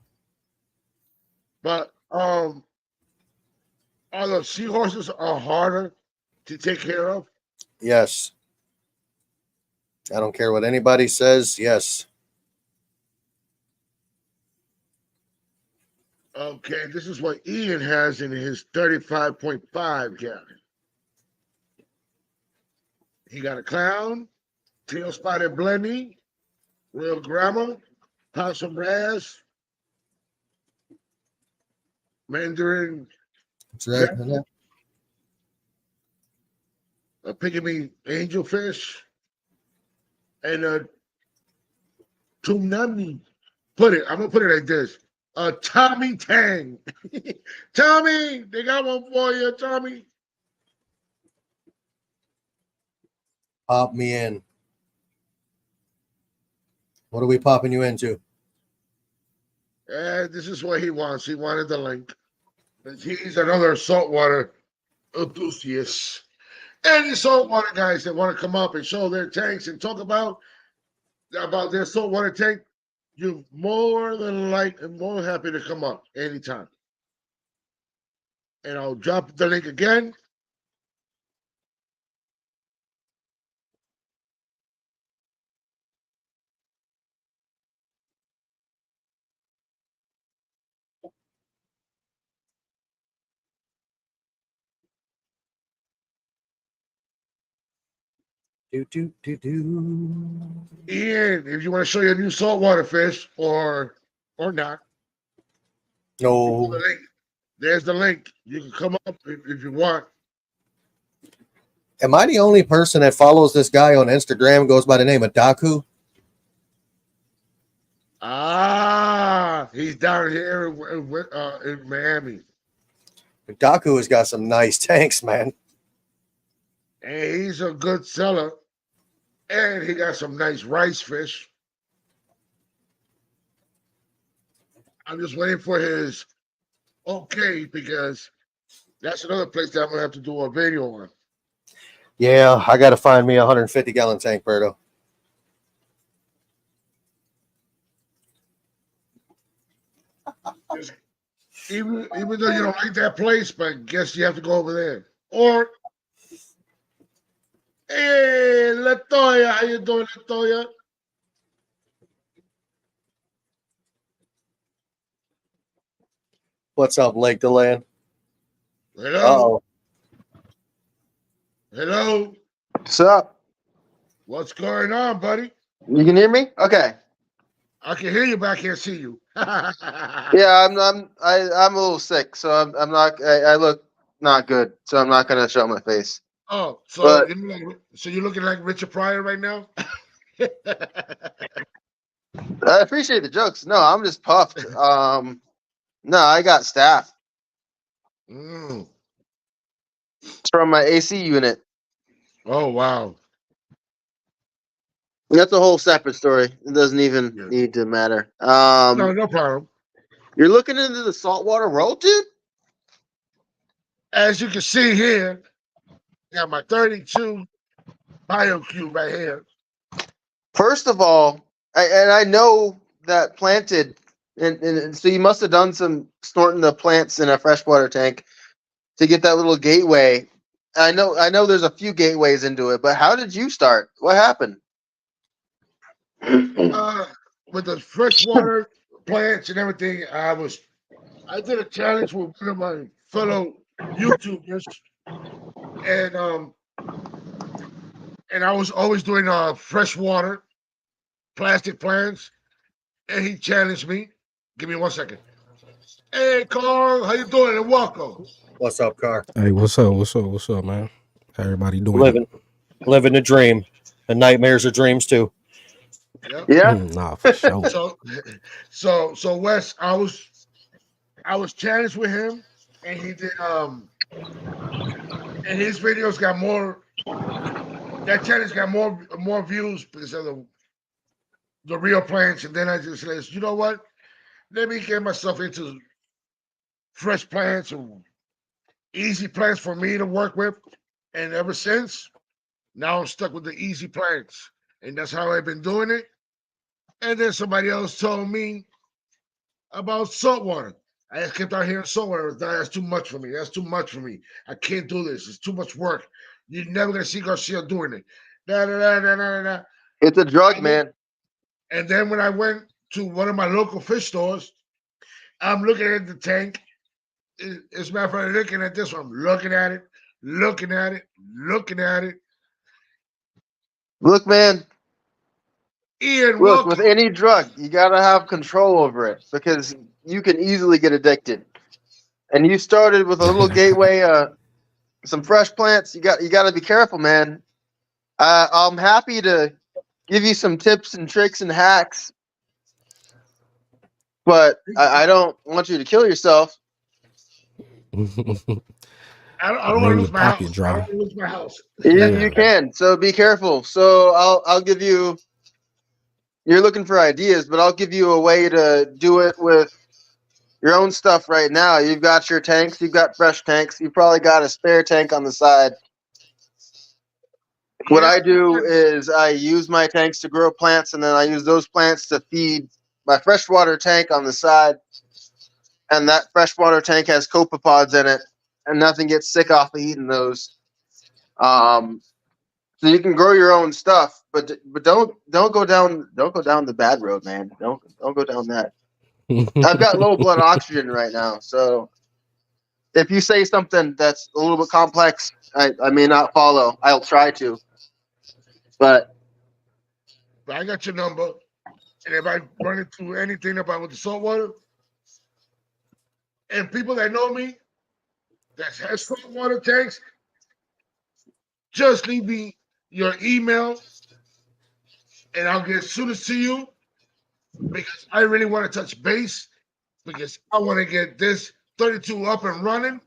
[SPEAKER 1] But are the seahorses are harder to take care of?
[SPEAKER 2] Yes. I don't care what anybody says. Yes.
[SPEAKER 1] Okay, this is what Ian has in his 35.5 gallon. He got a clown, tail spotted blenny, real grandma, possum ras, mandarin,
[SPEAKER 2] That's right.
[SPEAKER 1] a pygmy angelfish, and a tunami. I'm gonna put it like this. A Tommy Tang. Tommy, they got one for you, Tommy.
[SPEAKER 2] Pop me in. What are we popping you into?
[SPEAKER 1] This is what he wants. He wanted the link. He's another saltwater enthusiast. Any saltwater guys that want to come up and show their tanks and talk about their saltwater tank, you're more than more happy to come up anytime. And I'll drop the link again. Ian, if you want to show your new saltwater fish or not,
[SPEAKER 2] No.
[SPEAKER 1] there's the link. You can come up if you want.
[SPEAKER 2] Am I the only person that follows this guy on Instagram? Goes by the name of Daku.
[SPEAKER 1] He's down here in Miami.
[SPEAKER 2] Daku has got some nice tanks, man.
[SPEAKER 1] And he's a good seller. And he got some nice rice fish. I'm just waiting for his okay, because that's another place that I'm going to have to do a video on.
[SPEAKER 2] Yeah, I got to find me a 150-gallon tank, Berto.
[SPEAKER 1] Even though you don't like that place, but guess you have to go over there. Or, hey, Latoya, how you doing, Latoya?
[SPEAKER 2] What's up, Lake Deland?
[SPEAKER 1] Hello. Hello.
[SPEAKER 3] What's up?
[SPEAKER 1] What's going on, buddy?
[SPEAKER 3] You can hear me? Okay.
[SPEAKER 1] I can hear you, but I can't see you.
[SPEAKER 3] Yeah, I'm a little sick, so I'm not. I look not good, so I'm not gonna show my face.
[SPEAKER 1] Oh, so
[SPEAKER 3] But-
[SPEAKER 1] you're looking like Richard Pryor right now?
[SPEAKER 3] I appreciate the jokes. No, I'm just puffed. No, I got staff.
[SPEAKER 1] Mm.
[SPEAKER 3] It's from my AC unit.
[SPEAKER 1] Oh wow.
[SPEAKER 3] That's a whole separate story. It doesn't even
[SPEAKER 1] Yeah.
[SPEAKER 3] need to matter.
[SPEAKER 1] No, no problem.
[SPEAKER 3] You're looking into the saltwater world, dude?
[SPEAKER 1] As you can see here, got my 32 BioCube right here.
[SPEAKER 3] First of all, I know that planted, and so you must have done some snorting the plants in a freshwater tank to get that little gateway. I know there's a few gateways into it, but how did you start? What happened?
[SPEAKER 1] Uh, with the freshwater plants and everything, I did a challenge with one of my fellow YouTubers, and um, and I was always doing freshwater plastic plants, and he challenged me. Give me 1 second. Hey, Carl, how you doing? And welcome.
[SPEAKER 2] What's up, Car?
[SPEAKER 4] Hey, what's up? What's up? What's up, man? How everybody doing?
[SPEAKER 2] Living the dream, and nightmares are dreams too.
[SPEAKER 1] Yep.
[SPEAKER 3] Yeah,
[SPEAKER 4] Nah, for sure.
[SPEAKER 1] So, so Wes, I was challenged with him, and he did and his videos got more. That challenge got more views because of the real plants, and then I just said, you know what? Let me get myself into fresh plants and easy plants for me to work with. And ever since, now I'm stuck with the easy plants, and that's how I've been doing it. And then somebody else told me about saltwater. I just kept out hearing saltwater. That's too much for me. That's too much for me. I can't do this. It's too much work. You're never gonna see Garcia doing it. Da, da, da, da, da, da.
[SPEAKER 3] it's a drug,
[SPEAKER 1] And then,
[SPEAKER 3] man.
[SPEAKER 1] and then when I went to one of my local fish stores, I'm looking at the tank. As a matter of fact, looking at this one, I'm looking at it, looking at it, looking at it.
[SPEAKER 3] Look, man.
[SPEAKER 1] Ian,
[SPEAKER 3] Look, with
[SPEAKER 1] welcome.
[SPEAKER 3] any drug, you gotta have control over it because you can easily get addicted. And you started with a little gateway, some fresh plants. You got to be careful, man. I'm happy to give you some tips and tricks and hacks, but I don't want you to kill yourself.
[SPEAKER 1] I don't want to
[SPEAKER 4] Run
[SPEAKER 1] lose
[SPEAKER 4] your
[SPEAKER 1] my
[SPEAKER 4] pocket
[SPEAKER 1] house. I don't
[SPEAKER 4] dry.
[SPEAKER 1] want to lose my house.
[SPEAKER 3] You
[SPEAKER 4] Yeah.
[SPEAKER 3] can, so be careful. So I'll give you. You're looking for ideas, but I'll give you a way to do it with your own stuff right now. You've got your tanks. You've got fresh tanks. You probably got a spare tank on the side. What
[SPEAKER 1] Yeah,
[SPEAKER 3] I do is I use my tanks to grow plants, and then I use those plants to feed my freshwater tank on the side. And that freshwater tank has copepods in it, and nothing gets sick off of eating those. Um, so you can grow your own stuff, but don't go down the bad road, man. Don't go down that. I've got low blood oxygen right now, so if you say something that's a little bit complex, I may not follow. I'll try to, but
[SPEAKER 1] but I got your number. And if I run into anything about with the saltwater, and people that know me that has saltwater tanks, just leave me your email and I'll get suited to you because I really want to touch base because I want to get this 32 up and running.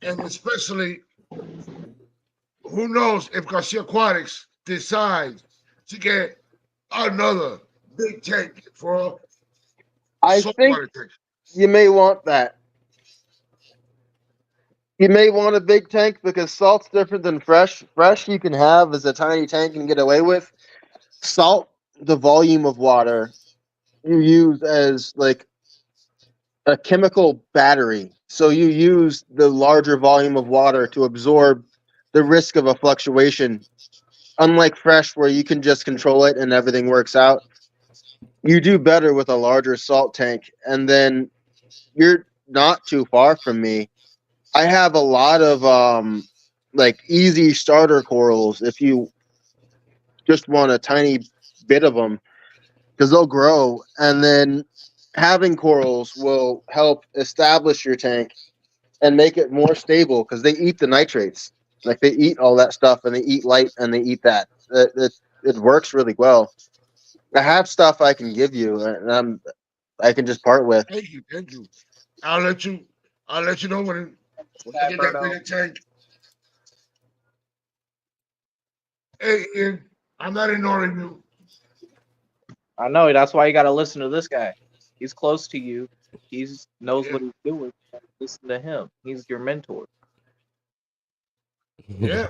[SPEAKER 1] And especially, who knows if Garcia Aquatics decides to get another big tank for
[SPEAKER 3] I think
[SPEAKER 1] saltwater tank.
[SPEAKER 3] you may want that. You may want a big tank because salt's different than fresh. Fresh you can have as a tiny tank and get away with. Salt, the volume of water you use as like a chemical battery. So you use the larger volume of water to absorb the risk of a fluctuation. Unlike fresh, where you can just control it and everything works out, you do better with a larger salt tank. And then you're not too far from me. I have a lot of like easy starter corals if you just want a tiny bit of them because they'll grow, and then having corals will help establish your tank and make it more stable because they eat the nitrates. Like they eat all that stuff and they eat light and they eat that. It works really well. I have stuff I can give you and I can just part with.
[SPEAKER 1] Thank you, thank you. I'll let you know when I get that bigger tank. Hey, Ian, I'm not ignoring you.
[SPEAKER 5] I know that's why you got to listen to this guy. He's close to you. He knows
[SPEAKER 1] Yeah.
[SPEAKER 5] what he's doing. Listen to him. He's your mentor.
[SPEAKER 1] Yeah.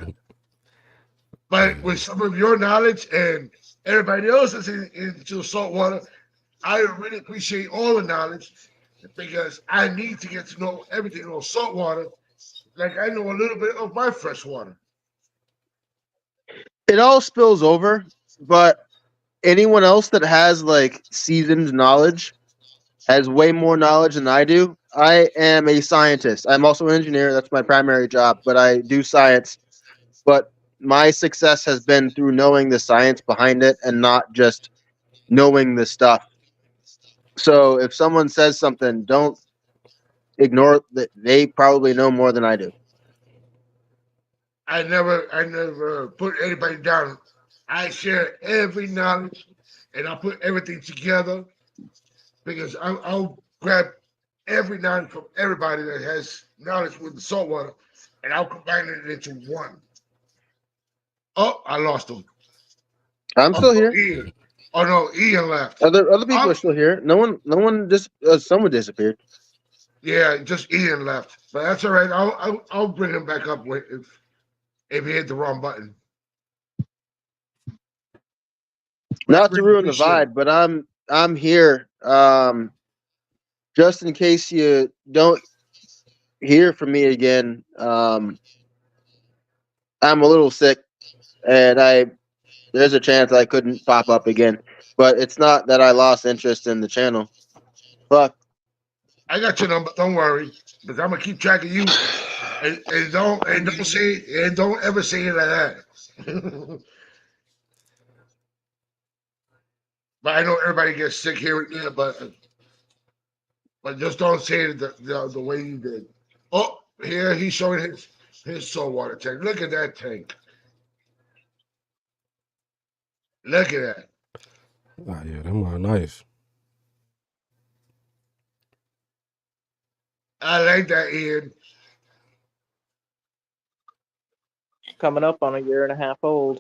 [SPEAKER 1] But with some of your knowledge and everybody else that's into saltwater, I really appreciate all the knowledge because I need to get to know everything on saltwater, like I know a little bit of my freshwater.
[SPEAKER 3] It all spills over, but anyone else that has like seasoned knowledge has way more knowledge than I do. I am a scientist. I'm also an engineer. That's my primary job, but I do science. But my success has been through knowing the science behind it and not just knowing the stuff. So if someone says something, don't ignore that they probably know more than I do.
[SPEAKER 1] I never put anybody down. I share every knowledge and I put everything together because I'll grab every knowledge from everybody that has knowledge with the saltwater and I'll combine it into one. Oh, I lost him.
[SPEAKER 3] I'm
[SPEAKER 1] Oh,
[SPEAKER 3] still here.
[SPEAKER 1] Ian. Oh no, Ian left.
[SPEAKER 3] Other people are still here. No one just someone disappeared.
[SPEAKER 1] Yeah, just Ian left, but that's all right. I'll bring him back up if he hit the wrong button. But I
[SPEAKER 3] Not to
[SPEAKER 1] really
[SPEAKER 3] ruin the
[SPEAKER 1] appreciate it.
[SPEAKER 3] vibe, but I'm here. Just in case you don't hear from me again. I'm a little sick, and there's a chance I couldn't pop up again. But it's not that I lost interest in the channel. Fuck.
[SPEAKER 1] I got your number. Don't worry, because I'm gonna keep track of you. And don't ever say it like that. But I know everybody gets sick here and there, but just don't say it the way you did. Oh, here he's showing his saltwater tank. Look at that tank. Look at that.
[SPEAKER 4] Oh, yeah, them are nice.
[SPEAKER 1] I like that, Ian.
[SPEAKER 5] Coming up on a year and a half old.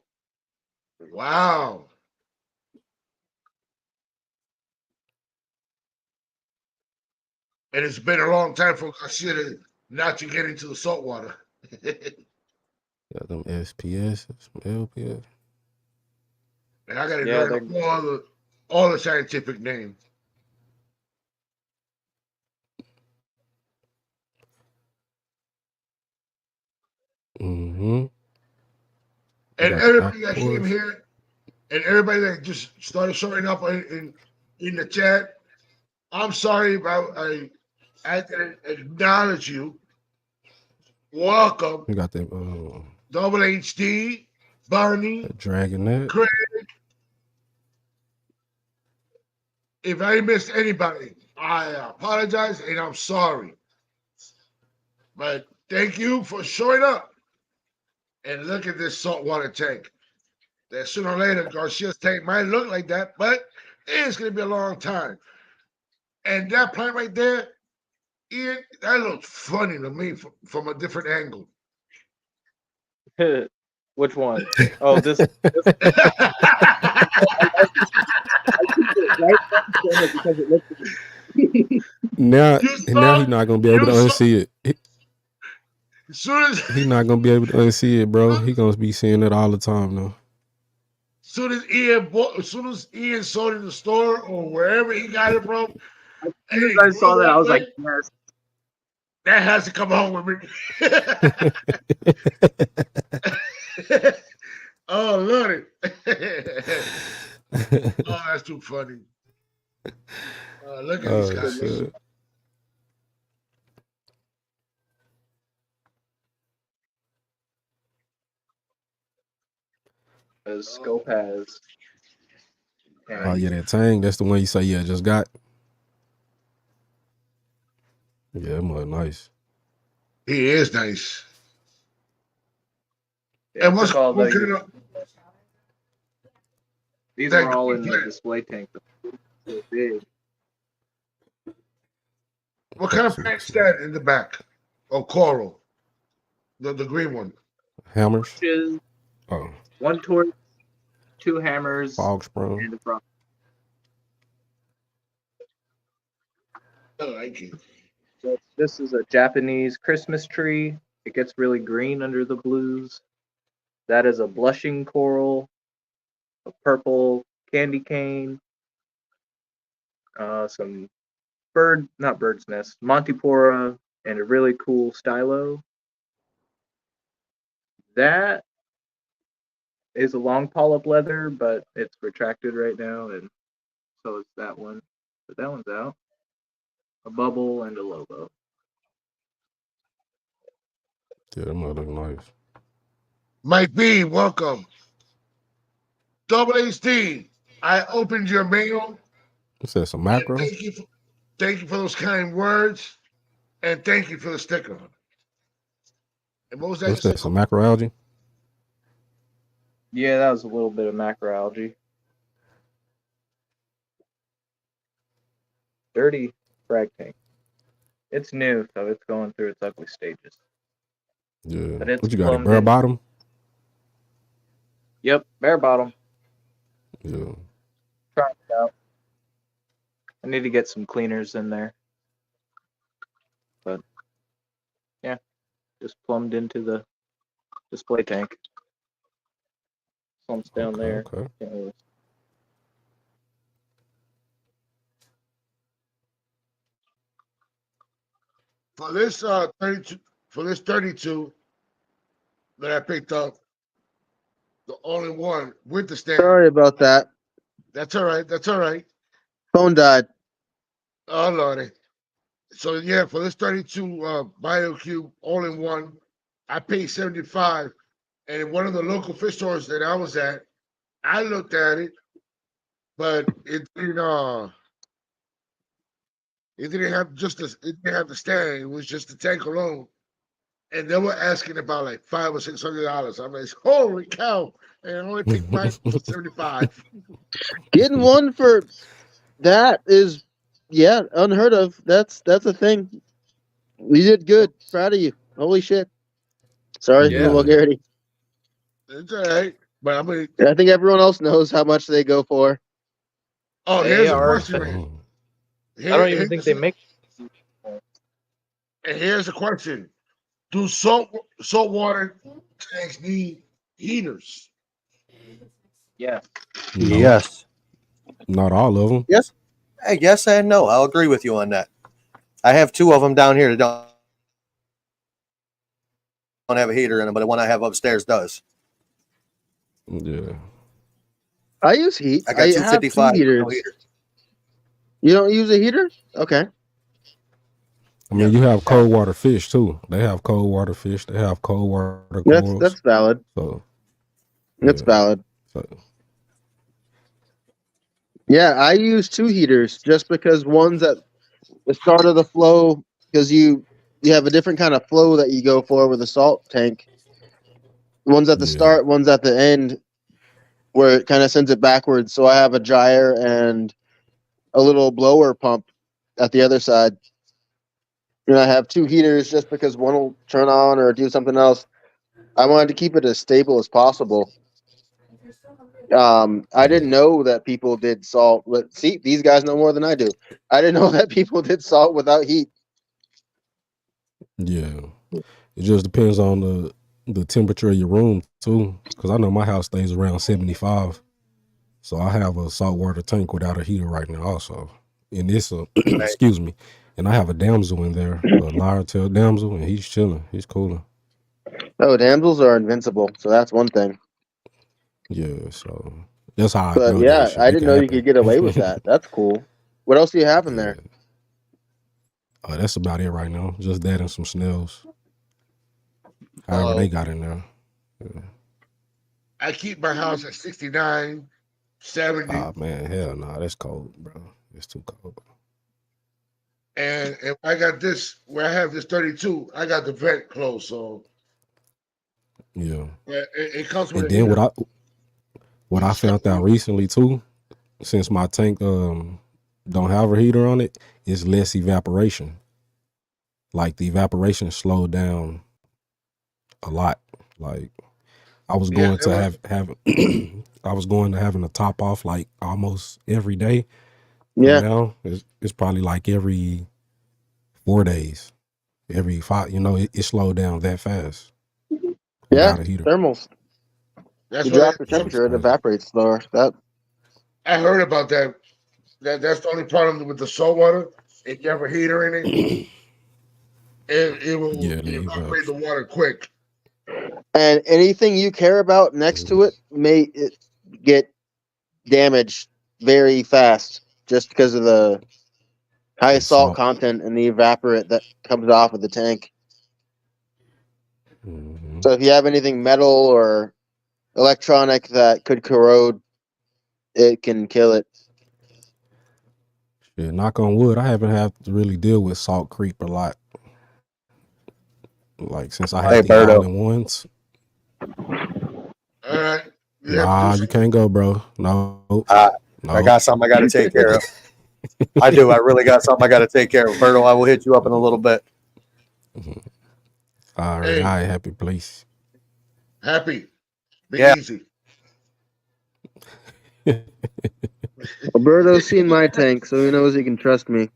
[SPEAKER 1] Wow. And it's been a long time for Garcia not to get into the saltwater.
[SPEAKER 4] Got them SPS, some LPS.
[SPEAKER 1] And I got to
[SPEAKER 5] Yeah,
[SPEAKER 1] learn all the scientific names.
[SPEAKER 4] Mm-hmm.
[SPEAKER 1] And
[SPEAKER 4] Got the
[SPEAKER 1] everybody that came
[SPEAKER 4] aquaports.
[SPEAKER 1] here, and everybody that just started showing up in the chat, I'm sorry about I didn't acknowledge you. Welcome,
[SPEAKER 4] We got them
[SPEAKER 1] Double HD, Barney,
[SPEAKER 4] Dragonet.
[SPEAKER 1] Craig. If I missed anybody, I apologize and I'm sorry. But thank you for showing up. And look at this saltwater tank. That sooner or later, Garcia's tank might look like that, but it's going to be a long time. And that plant right there, Ian, that looks funny to me from a different angle.
[SPEAKER 5] Which one? Oh, this. Right because it looks.
[SPEAKER 4] Now
[SPEAKER 1] you
[SPEAKER 4] he's
[SPEAKER 1] saw,
[SPEAKER 4] not gonna be able to
[SPEAKER 1] you saw,
[SPEAKER 4] unsee it.
[SPEAKER 1] as soon as,
[SPEAKER 4] He's not gonna be able to unsee it, bro. He gonna be seeing it all the time now.
[SPEAKER 1] as soon as Ian sold it in the store or wherever he got it from,
[SPEAKER 5] As
[SPEAKER 1] and
[SPEAKER 5] soon
[SPEAKER 1] it
[SPEAKER 5] as I
[SPEAKER 1] grew
[SPEAKER 5] saw that, I
[SPEAKER 1] that
[SPEAKER 5] was
[SPEAKER 1] way,
[SPEAKER 5] like, yes.
[SPEAKER 1] that has to come home with me. Oh, Lordy. Oh, that's too funny. Look at these
[SPEAKER 4] Oh
[SPEAKER 1] guys.
[SPEAKER 4] shit.
[SPEAKER 5] As Scope has.
[SPEAKER 4] Oh yeah, that Tang. That's the one you say. Yeah, just got. Yeah, that was nice.
[SPEAKER 1] He is nice.
[SPEAKER 5] Yeah,
[SPEAKER 1] And what's
[SPEAKER 5] all
[SPEAKER 1] what
[SPEAKER 5] the,
[SPEAKER 1] kind of
[SPEAKER 5] these
[SPEAKER 1] that
[SPEAKER 5] are all
[SPEAKER 1] green
[SPEAKER 5] in the
[SPEAKER 1] plant?
[SPEAKER 5] display tank. They're big.
[SPEAKER 1] What What kind of plant is that in the back? Oh, coral. The green one.
[SPEAKER 4] Hammers.
[SPEAKER 5] Torches,
[SPEAKER 4] Oh,
[SPEAKER 5] 1 torch, 2 hammers,
[SPEAKER 4] fog sprung.
[SPEAKER 5] and a frog.
[SPEAKER 1] I like it.
[SPEAKER 5] So this is a Japanese Christmas tree. It gets really green under the blues. That is a blushing coral, a purple candy cane, some not bird's nest, Montipora, and a really cool stylo. That is a long polyp leather, but it's retracted right now, and so is that one. But that one's out. A bubble and a logo.
[SPEAKER 4] Yeah, that might look nice.
[SPEAKER 1] Mike B, welcome. Double HD, I opened your mail.
[SPEAKER 4] It says some
[SPEAKER 1] And
[SPEAKER 4] macro.
[SPEAKER 1] thank you for those kind words, and thank you for the sticker. And what was that?
[SPEAKER 4] What's that? Some macroalgae?
[SPEAKER 5] Yeah, that was a little bit of macroalgae. Dirty frag tank. It's new, so it's going through its ugly stages.
[SPEAKER 4] Yeah.
[SPEAKER 5] But it's
[SPEAKER 4] What you got? A
[SPEAKER 5] plumbed
[SPEAKER 4] bare
[SPEAKER 5] in.
[SPEAKER 4] bottom?
[SPEAKER 5] Yep, bare bottom.
[SPEAKER 4] Yeah.
[SPEAKER 5] Trying it out. I need to get some cleaners in there. But yeah, just plumbed into the display tank. Something's down
[SPEAKER 4] Okay,
[SPEAKER 5] there.
[SPEAKER 4] okay.
[SPEAKER 5] Can't really-
[SPEAKER 1] For this 32 that I picked up, the only one with the stand.
[SPEAKER 3] Sorry about that.
[SPEAKER 1] That's all right. That's all right.
[SPEAKER 3] Phone died.
[SPEAKER 1] Oh lordy. So yeah, for this 32 BioCube all-in-one, I paid 75. And in one of the local fish stores that I was at, I looked at it, but it didn't have it didn't have the stand. It was just the tank alone. And they were asking about like $500 or $600. I'm like, holy cow! And I only picked mine for 75.
[SPEAKER 3] Getting one for that is, yeah, unheard of. That's a thing. You did good. Proud of you. Holy shit. Sorry for
[SPEAKER 5] Yeah.
[SPEAKER 3] the vulgarity.
[SPEAKER 1] It's all right. But I mean,
[SPEAKER 3] I think everyone else knows how much they go for.
[SPEAKER 1] oh,
[SPEAKER 5] They
[SPEAKER 1] here's a
[SPEAKER 5] are-
[SPEAKER 1] question.
[SPEAKER 4] Oh,
[SPEAKER 5] I don't even think they make.
[SPEAKER 1] And here's a question: do saltwater tanks need heaters?
[SPEAKER 5] Yeah.
[SPEAKER 4] no,
[SPEAKER 2] Yes.
[SPEAKER 4] Not all of them.
[SPEAKER 2] Yes. Yes and no. I'll agree with you on that. I have 2 of them down here that don't have a heater in them, but the one I have upstairs does.
[SPEAKER 4] Yeah.
[SPEAKER 3] I use heat.
[SPEAKER 2] I got
[SPEAKER 3] have
[SPEAKER 2] 255.
[SPEAKER 3] 2 heaters.
[SPEAKER 2] No heater.
[SPEAKER 3] You don't use a heater? Okay.
[SPEAKER 4] I mean, you have cold water fish too. They have cold water fish. They have cold water corals.
[SPEAKER 3] That's valid.
[SPEAKER 4] So
[SPEAKER 3] That's
[SPEAKER 4] yeah.
[SPEAKER 3] valid.
[SPEAKER 4] So,
[SPEAKER 3] Yeah, I use 2 heaters just because one's at the start of the flow because you have a different kind of flow that you go for with a salt tank. One's at the
[SPEAKER 4] Yeah.
[SPEAKER 3] start, one's at the end, where it kind of sends it backwards. So I have a dryer and a little blower pump at the other side. And I have 2 heaters just because one will turn on or do something else. I wanted to keep it as stable as possible. I didn't know that people did salt. But see, these guys know more than I do. I didn't know that people did salt without heat.
[SPEAKER 4] yeah. It just depends on the temperature of your room too. Because I know my house stays around 75. So I have a saltwater tank without a heater right now also. And it's a excuse me. And I have a damsel in there, a lyre-tailed damsel, and he's chilling. He's cooling.
[SPEAKER 3] Oh, damsels are invincible, so that's one thing.
[SPEAKER 4] Yeah, so that's how I
[SPEAKER 3] But
[SPEAKER 4] know
[SPEAKER 3] yeah,
[SPEAKER 4] that shit.
[SPEAKER 3] I
[SPEAKER 4] It
[SPEAKER 3] didn't
[SPEAKER 4] can
[SPEAKER 3] know you
[SPEAKER 4] happen.
[SPEAKER 3] could get away with that. That's cool. What else do you have in there?
[SPEAKER 4] Yeah. That's about it right now. Just that and some snails. However they got in there. Yeah.
[SPEAKER 1] I keep my house at 69, 70,
[SPEAKER 4] Ah man, hell no, that's cold, bro. It's too cold.
[SPEAKER 1] and I got this where I have this 32. I got the vent closed, so
[SPEAKER 4] Yeah.
[SPEAKER 1] it comes with
[SPEAKER 4] And
[SPEAKER 1] a
[SPEAKER 4] then
[SPEAKER 1] heater.
[SPEAKER 4] what I found out recently too, since my tank don't have a heater on it, is less evaporation. like the evaporation slowed down a lot. Like I was
[SPEAKER 1] Yeah,
[SPEAKER 4] going
[SPEAKER 1] it
[SPEAKER 4] to
[SPEAKER 1] was.
[SPEAKER 4] have I was going to having a top off like almost every day, and
[SPEAKER 3] Yeah,
[SPEAKER 4] now it's probably like every 4 days, every five. It slowed down that fast
[SPEAKER 3] yeah.
[SPEAKER 4] without a heater.
[SPEAKER 3] Thermals.
[SPEAKER 1] That's
[SPEAKER 3] You
[SPEAKER 1] what
[SPEAKER 3] drop
[SPEAKER 1] it,
[SPEAKER 3] the
[SPEAKER 4] Yeah, it's
[SPEAKER 3] temperature, it
[SPEAKER 4] crazy.
[SPEAKER 3] evaporates slower. That
[SPEAKER 1] I heard about that. That's the only problem with the salt water. If you have a heater in it, it will
[SPEAKER 4] Yeah, the
[SPEAKER 1] evaporate the
[SPEAKER 4] evap's.
[SPEAKER 1] water quick.
[SPEAKER 3] and anything you care about next to it may get damaged very fast just because of the high
[SPEAKER 4] The
[SPEAKER 3] salt
[SPEAKER 4] salt.
[SPEAKER 3] content and the evaporate that comes off of the tank.
[SPEAKER 4] Hmm.
[SPEAKER 3] So if you have anything metal or electronic that could corrode, it can kill it.
[SPEAKER 4] Yeah, knock on wood. I haven't had to really deal with salt creep a lot. Like since I
[SPEAKER 2] Hey,
[SPEAKER 4] had the all
[SPEAKER 2] Berto.
[SPEAKER 4] in ones.
[SPEAKER 1] All right, you have to do
[SPEAKER 4] Nah, you
[SPEAKER 1] something.
[SPEAKER 4] can't go, bro. No,
[SPEAKER 2] Uh, I
[SPEAKER 4] no.
[SPEAKER 2] got something I got to take care of. I do. I really got something I got to take care of. Berto, I will hit you up in a little bit.
[SPEAKER 4] All right,
[SPEAKER 1] Hey,
[SPEAKER 4] I happy place.
[SPEAKER 1] happy, be
[SPEAKER 2] Yeah.
[SPEAKER 1] easy.
[SPEAKER 3] Alberto's seen my tank, so he knows he can trust me.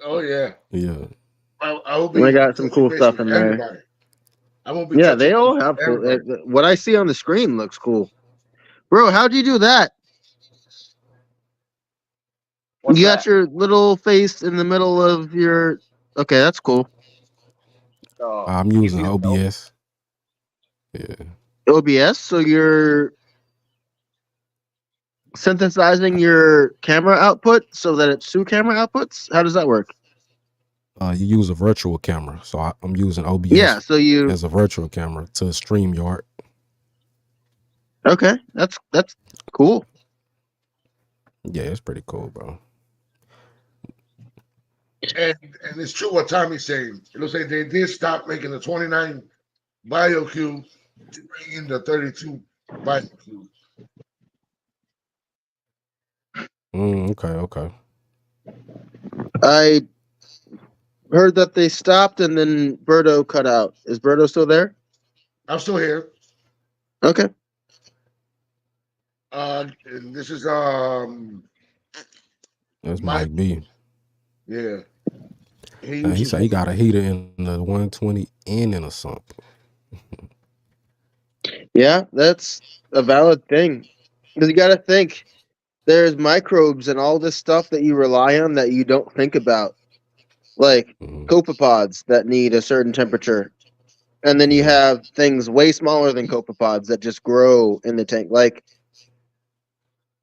[SPEAKER 1] Oh yeah,
[SPEAKER 4] Yeah.
[SPEAKER 1] I will
[SPEAKER 3] I
[SPEAKER 1] be
[SPEAKER 3] got some
[SPEAKER 1] touching
[SPEAKER 3] cool
[SPEAKER 1] base
[SPEAKER 3] stuff
[SPEAKER 1] with
[SPEAKER 3] in there.
[SPEAKER 1] everybody. I won't be
[SPEAKER 3] Yeah, they
[SPEAKER 1] touching base
[SPEAKER 3] all
[SPEAKER 1] with
[SPEAKER 3] have cool.
[SPEAKER 1] everybody.
[SPEAKER 3] What I see on the screen looks cool, bro. How'd you do that?
[SPEAKER 5] What's
[SPEAKER 3] You got
[SPEAKER 5] that?
[SPEAKER 3] your little face in the middle of your. Okay, that's cool.
[SPEAKER 4] I'm
[SPEAKER 5] He's
[SPEAKER 4] using
[SPEAKER 5] using OB.
[SPEAKER 4] OBS. Yeah.
[SPEAKER 3] OBS, so you're synthesizing your camera output so that it's two camera outputs. How does that work?
[SPEAKER 4] You use a virtual camera. So I'm using
[SPEAKER 3] Yeah,
[SPEAKER 4] OBS
[SPEAKER 3] so you.
[SPEAKER 4] as a virtual camera to StreamYard.
[SPEAKER 3] Okay, that's cool.
[SPEAKER 4] Yeah, it's pretty cool, bro.
[SPEAKER 1] And it's true what Tommy's saying. It looks like they did stop making the 29 BioQ to bring in the 32 BioQ.
[SPEAKER 4] Okay, okay.
[SPEAKER 3] I heard that they stopped and then Berto cut out. Is Berto still there?
[SPEAKER 1] I'm still here.
[SPEAKER 3] Okay.
[SPEAKER 1] And this is
[SPEAKER 4] That's
[SPEAKER 1] my
[SPEAKER 4] Mike B.
[SPEAKER 1] yeah. He
[SPEAKER 4] He
[SPEAKER 1] uses
[SPEAKER 4] said he
[SPEAKER 1] one.
[SPEAKER 4] got a heater in the 120 and in a sump.
[SPEAKER 3] Yeah, that's a valid thing. Because you got to think there's microbes and all this stuff that you rely on that you don't think about, like
[SPEAKER 4] Mhm.
[SPEAKER 3] copepods that need a certain temperature. And then you
[SPEAKER 4] Yeah.
[SPEAKER 3] have things way smaller than copepods that just grow in the tank, like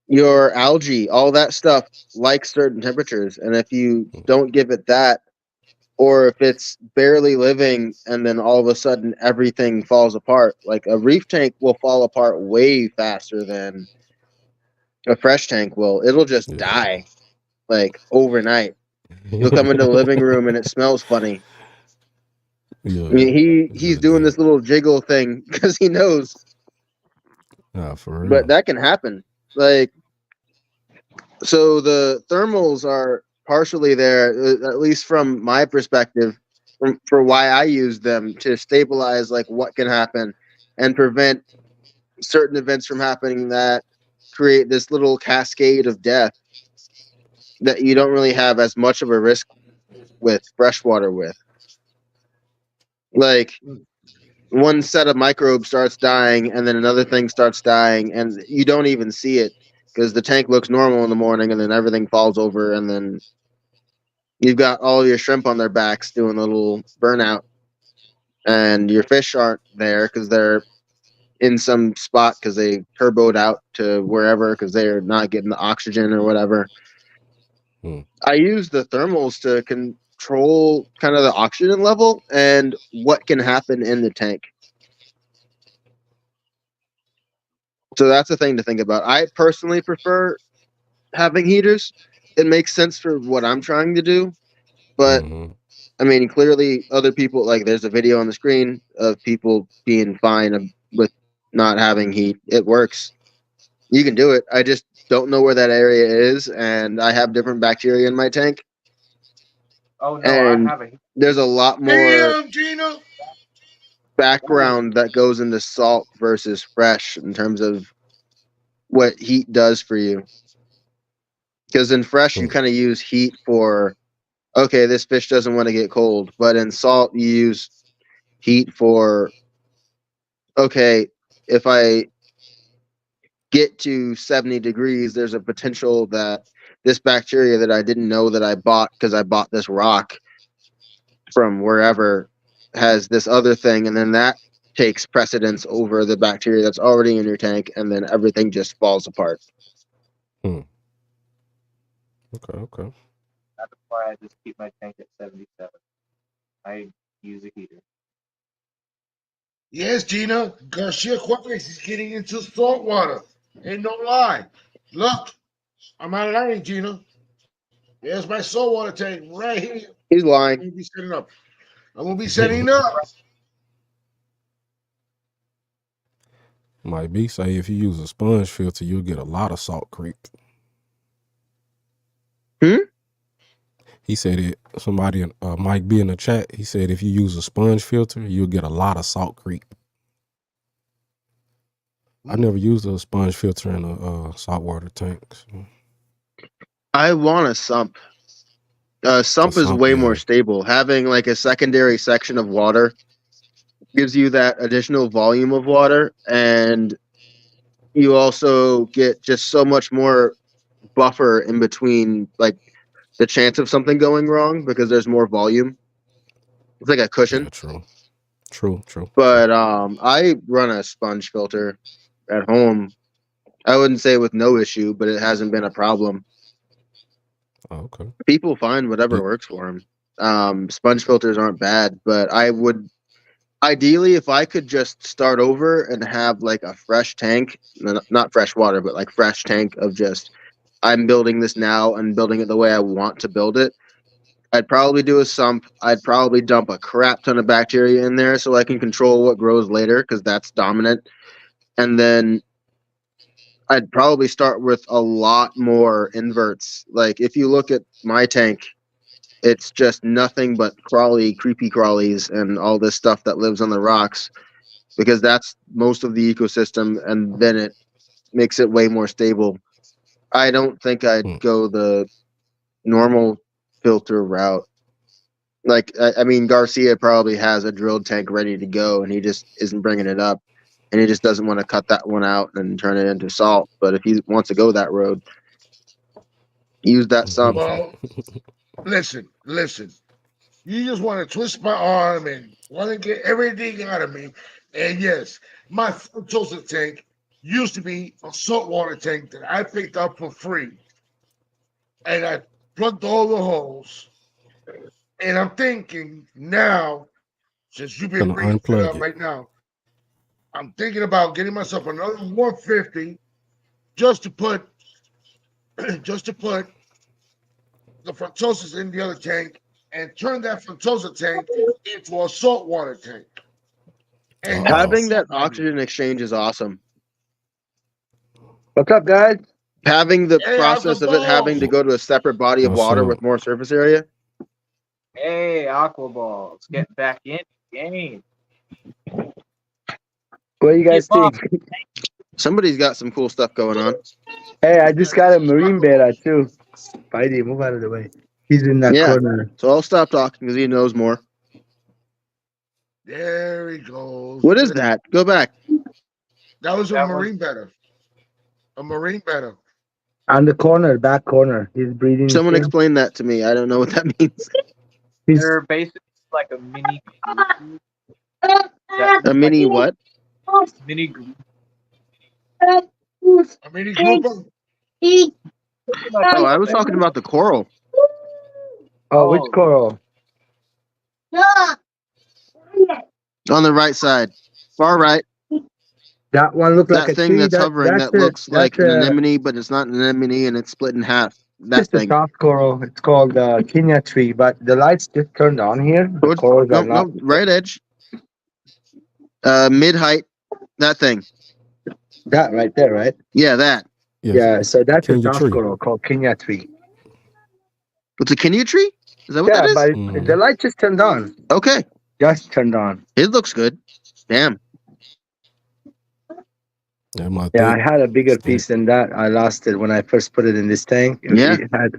[SPEAKER 3] your algae, all that stuff likes certain temperatures. And if you don't give it that, or if it's barely living and then all of a sudden everything falls apart, like a reef tank will fall apart way faster than a fresh tank will. It'll just
[SPEAKER 4] Yeah.
[SPEAKER 3] die like overnight. You'll come into the living room and it smells funny. I
[SPEAKER 4] Yeah.
[SPEAKER 3] mean, he's
[SPEAKER 4] Yeah,
[SPEAKER 3] doing
[SPEAKER 4] dude.
[SPEAKER 3] this little jiggle thing because he knows,
[SPEAKER 4] Nah, for
[SPEAKER 3] but
[SPEAKER 4] real.
[SPEAKER 3] that can happen. Like, so the thermals are partially there, at least from my perspective, for why I use them to stabilize like what can happen and prevent certain events from happening that create this little cascade of death that you don't really have as much of a risk with freshwater with. Like one set of microbes starts dying and then another thing starts dying and you don't even see it because the tank looks normal in the morning and then everything falls over and then you've got all your shrimp on their backs doing a little burnout and your fish aren't there because they're in some spot because they turboed out to wherever because they're not getting the oxygen or whatever.
[SPEAKER 4] Hmm.
[SPEAKER 3] I use the thermals to control kind of the oxygen level and what can happen in the tank. So that's a thing to think about. I personally prefer having heaters. It makes sense for what I'm trying to do, but
[SPEAKER 4] Hmm.
[SPEAKER 3] I mean, clearly other people like there's a video on the screen of people being fine with not having heat. It works. You can do it. I just don't know where that area is, and I have different bacteria in my tank.
[SPEAKER 5] Oh no, I
[SPEAKER 3] And
[SPEAKER 5] have a
[SPEAKER 3] there's a lot more
[SPEAKER 1] Damn, Gina.
[SPEAKER 3] there's a lot more
[SPEAKER 1] Damn, Gina.
[SPEAKER 3] background that goes into salt versus fresh in terms of what heat does for you. Because in fresh, you
[SPEAKER 4] Hmm.
[SPEAKER 3] kind of use heat for, okay, this fish doesn't want to get cold. But in salt, you use heat for, okay, if I get to 70 degrees, there's a potential that this bacteria that I didn't know that I bought because I bought this rock from wherever has this other thing. And then that takes precedence over the bacteria that's already in your tank. And then everything just falls apart.
[SPEAKER 4] Hmm. Okay.
[SPEAKER 5] That's why I just keep my tank at 77. I use a heater.
[SPEAKER 1] Yes, Gina. Garcia Juarez is getting into saltwater. Ain't no lie. Look, I'm not lying, Gina. There's my saltwater tank right here.
[SPEAKER 3] He's
[SPEAKER 1] I'm
[SPEAKER 3] lying.
[SPEAKER 1] gonna be setting up. I'm gonna be setting up.
[SPEAKER 4] Might be say if you use a sponge filter, you'll get a lot of salt creep. He said it. Somebody, Mike B in the chat. He said if you use a sponge filter, you'll get a lot of salt creep. I never used a sponge filter in a saltwater tank. So.
[SPEAKER 3] I want a sump. Sump is
[SPEAKER 4] Sump,
[SPEAKER 3] way more
[SPEAKER 4] yeah.
[SPEAKER 3] stable. Having like a secondary section of water gives you that additional volume of water, and you also get just so much more buffer in between, like the chance of something going wrong because there's more volume. It's like a cushion.
[SPEAKER 4] Yeah, true.
[SPEAKER 3] But I run a sponge filter at home. I wouldn't say with no issue, but it hasn't been a problem.
[SPEAKER 4] Oh, okay.
[SPEAKER 3] People find whatever works for them. Sponge filters aren't bad, but I would ideally, if I could just start over and have like a fresh tank, not fresh water, but like fresh tank of just I'm building this now and building it the way I want to build it. I'd probably do a sump. I'd probably dump a crap ton of bacteria in there so I can control what grows later because that's dominant. And then I'd probably start with a lot more inverts. Like if you look at my tank, it's just nothing but creepy crawlies, and all this stuff that lives on the rocks because that's most of the ecosystem, and then it makes it way more stable. I don't think I'd go the normal filter route. Like, I mean, Garcia probably has a drilled tank ready to go, and he just isn't bringing it up, and he just doesn't want to cut that one out and turn it into salt. But if he wants to go that road, use that sump.
[SPEAKER 1] Well, listen. You just want to twist my arm and want to get everything out of me. And yes, my filter tank used to be a saltwater tank that I picked up for free. And I plugged all the holes. And I'm thinking now, since you've been
[SPEAKER 4] Gonna
[SPEAKER 1] bringing it
[SPEAKER 4] unplug
[SPEAKER 1] up
[SPEAKER 4] it.
[SPEAKER 1] right now, I'm thinking about getting myself another 150 just to put the fructosis in the other tank and turn that fructosa tank into a saltwater tank. And
[SPEAKER 3] Having that oxygen exchange is awesome.
[SPEAKER 6] What's up, guys?
[SPEAKER 3] Having the
[SPEAKER 1] Hey,
[SPEAKER 3] process of it having to go to a separate body of
[SPEAKER 4] What's
[SPEAKER 3] water
[SPEAKER 4] up?
[SPEAKER 3] with more surface area.
[SPEAKER 5] Hey, Aqua Balls, get back in the game.
[SPEAKER 6] What do you guys
[SPEAKER 5] Get off.
[SPEAKER 6] think?
[SPEAKER 3] Somebody's got some cool stuff going on.
[SPEAKER 6] Hey, I just got a marine beta too. Spidey, move out of the way. He's in that
[SPEAKER 3] Yeah.
[SPEAKER 6] corner.
[SPEAKER 3] So I'll stop talking because he knows more.
[SPEAKER 1] There he goes.
[SPEAKER 3] What is that? Go back.
[SPEAKER 1] That was a
[SPEAKER 5] That
[SPEAKER 1] marine beta. A marine beta.
[SPEAKER 6] On the corner, back corner. He's breathing.
[SPEAKER 3] Someone
[SPEAKER 6] in.
[SPEAKER 3] explain that to me. I don't know what that means.
[SPEAKER 6] He's
[SPEAKER 5] They're basically like a mini glue.
[SPEAKER 3] A mini what?
[SPEAKER 5] Mini glue.
[SPEAKER 1] A mini grouper.
[SPEAKER 3] Oh, I was talking about the coral.
[SPEAKER 6] oh, which coral?
[SPEAKER 3] On the right side. Far right.
[SPEAKER 6] That one looked like
[SPEAKER 3] That
[SPEAKER 6] a
[SPEAKER 3] thing
[SPEAKER 6] tree.
[SPEAKER 3] that's hovering that looks like an
[SPEAKER 6] a,
[SPEAKER 3] anemone, but it's not an anemone and it's split in half. That
[SPEAKER 6] just a
[SPEAKER 3] thing.
[SPEAKER 6] soft coral. It's called Kenya tree, but the lights just turned on here. The corals
[SPEAKER 3] No,
[SPEAKER 6] are not.
[SPEAKER 3] no, right edge. Mid height. That thing.
[SPEAKER 6] That right there, right?
[SPEAKER 3] Yeah, that.
[SPEAKER 6] Yeah. So that's a
[SPEAKER 4] Kenya
[SPEAKER 6] soft
[SPEAKER 4] tree.
[SPEAKER 6] coral called Kenya tree.
[SPEAKER 3] It's a Kenya tree? Is that what that
[SPEAKER 6] Yeah,
[SPEAKER 3] is?
[SPEAKER 6] but
[SPEAKER 4] Mhm.
[SPEAKER 6] the light just turned on.
[SPEAKER 3] Okay.
[SPEAKER 6] Just turned on.
[SPEAKER 3] It looks good. Damn.
[SPEAKER 4] That my
[SPEAKER 6] Yeah, I
[SPEAKER 4] thick
[SPEAKER 6] had a bigger
[SPEAKER 4] stick.
[SPEAKER 6] piece than that. I lost it when I first put it in this tank.
[SPEAKER 3] Yeah.
[SPEAKER 6] It had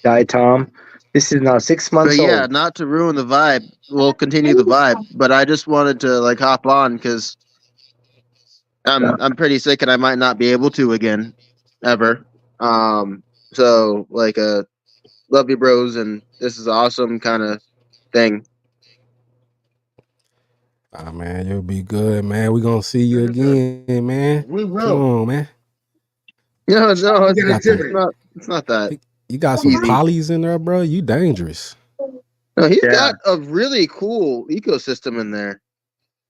[SPEAKER 6] diatom. This is now 6
[SPEAKER 3] But
[SPEAKER 6] months
[SPEAKER 3] yeah,
[SPEAKER 6] old.
[SPEAKER 3] not to ruin the vibe. We'll continue the vibe, but I just wanted to like hop on because I'm pretty sick and I might not be able to again, ever. So like love you, bros, and this is awesome kind of thing.
[SPEAKER 4] Ah, man, you'll be good, man. We gonna see you again, man.
[SPEAKER 1] We
[SPEAKER 4] Come
[SPEAKER 1] will.
[SPEAKER 4] on, man.
[SPEAKER 3] No,
[SPEAKER 4] You got them.
[SPEAKER 3] it's not that
[SPEAKER 4] You got some
[SPEAKER 3] easy.
[SPEAKER 4] polys in there, bro. You dangerous.
[SPEAKER 3] No, he's
[SPEAKER 6] Yeah.
[SPEAKER 3] got a really cool ecosystem in there.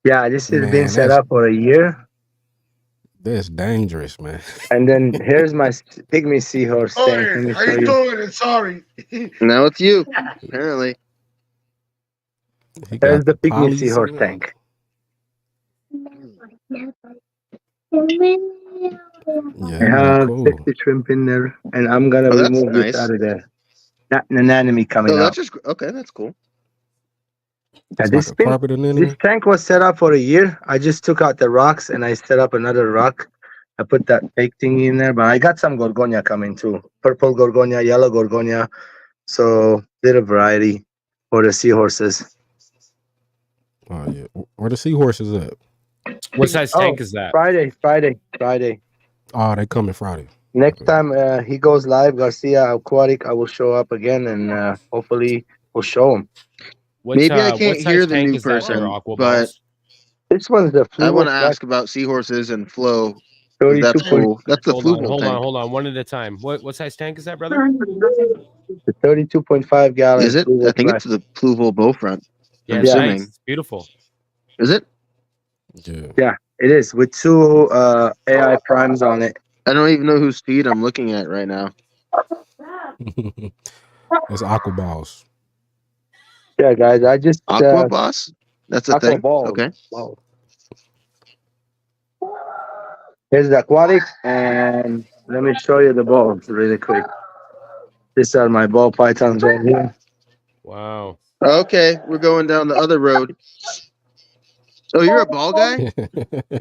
[SPEAKER 6] Yeah, this has been
[SPEAKER 4] Man,
[SPEAKER 6] set up for a year.
[SPEAKER 4] that's dangerous, man.
[SPEAKER 6] And then here's my pygmy seahorse
[SPEAKER 1] Oh,
[SPEAKER 6] tank. Let me
[SPEAKER 1] how
[SPEAKER 6] show
[SPEAKER 1] you
[SPEAKER 6] you.
[SPEAKER 1] doing? And sorry.
[SPEAKER 3] Now it's you, apparently.
[SPEAKER 4] He
[SPEAKER 6] There's
[SPEAKER 4] got
[SPEAKER 6] the
[SPEAKER 4] the
[SPEAKER 6] pygmy
[SPEAKER 4] polys
[SPEAKER 6] seahorse
[SPEAKER 4] in there.
[SPEAKER 6] tank.
[SPEAKER 4] Yeah,
[SPEAKER 6] I
[SPEAKER 4] he look
[SPEAKER 6] have
[SPEAKER 4] cool.
[SPEAKER 6] 60 shrimp in there, and I'm gonna
[SPEAKER 3] Oh, that's
[SPEAKER 6] remove this
[SPEAKER 3] nice.
[SPEAKER 6] out of there. That an anemone coming
[SPEAKER 3] Oh,
[SPEAKER 6] out.
[SPEAKER 3] that's just okay. That's cool.
[SPEAKER 6] Yeah,
[SPEAKER 4] It's like a carpet
[SPEAKER 6] this
[SPEAKER 4] anemone.
[SPEAKER 6] tank was set up for a year. I just took out the rocks and I set up another rock. I put that fake thing in there, but I got some gorgonia coming too. Purple gorgonia, yellow gorgonia. So bit of variety for the seahorses.
[SPEAKER 4] Oh yeah. Where the seahorses at?
[SPEAKER 7] What size tank is that?
[SPEAKER 6] Friday.
[SPEAKER 4] Oh, they coming Friday.
[SPEAKER 6] Next
[SPEAKER 4] Okay.
[SPEAKER 6] time he goes live, Garcia Aquatic, I will show up again and hopefully we'll show him.
[SPEAKER 3] Maybe I can't
[SPEAKER 7] what
[SPEAKER 3] hear
[SPEAKER 7] size
[SPEAKER 3] the
[SPEAKER 7] tank
[SPEAKER 3] new
[SPEAKER 7] is that there,
[SPEAKER 3] person,
[SPEAKER 7] Aqua
[SPEAKER 3] but
[SPEAKER 7] Balls?
[SPEAKER 6] This one's the
[SPEAKER 3] I want
[SPEAKER 6] fluval
[SPEAKER 3] to ask about seahorses and flow.
[SPEAKER 6] 32
[SPEAKER 3] That's cool. That's the
[SPEAKER 7] Hold on,
[SPEAKER 3] fluval tank.
[SPEAKER 7] hold on. One at a time. What size tank is that, brother?
[SPEAKER 6] The 32.5 gallon
[SPEAKER 3] Is it?
[SPEAKER 6] fluval
[SPEAKER 3] I think
[SPEAKER 6] flash.
[SPEAKER 3] it's the fluval bowfront.
[SPEAKER 7] Yeah,
[SPEAKER 3] I'm
[SPEAKER 7] it's
[SPEAKER 3] assuming.
[SPEAKER 7] nice. It's beautiful.
[SPEAKER 3] Is it?
[SPEAKER 4] Yeah.
[SPEAKER 6] Yeah, it is with two AI primes on it.
[SPEAKER 3] I don't even know whose feed I'm looking at right now.
[SPEAKER 4] It's aqua balls.
[SPEAKER 6] Yeah, guys, I just
[SPEAKER 3] Aqua Boss? That's a
[SPEAKER 6] aqua
[SPEAKER 3] thing?
[SPEAKER 6] balls.
[SPEAKER 3] Okay.
[SPEAKER 6] Balls. Here's the aquatic, and let me show you the balls really quick. These are my ball pythons right here.
[SPEAKER 7] Wow.
[SPEAKER 3] Okay, we're going down the other road. Oh, you're a ball guy?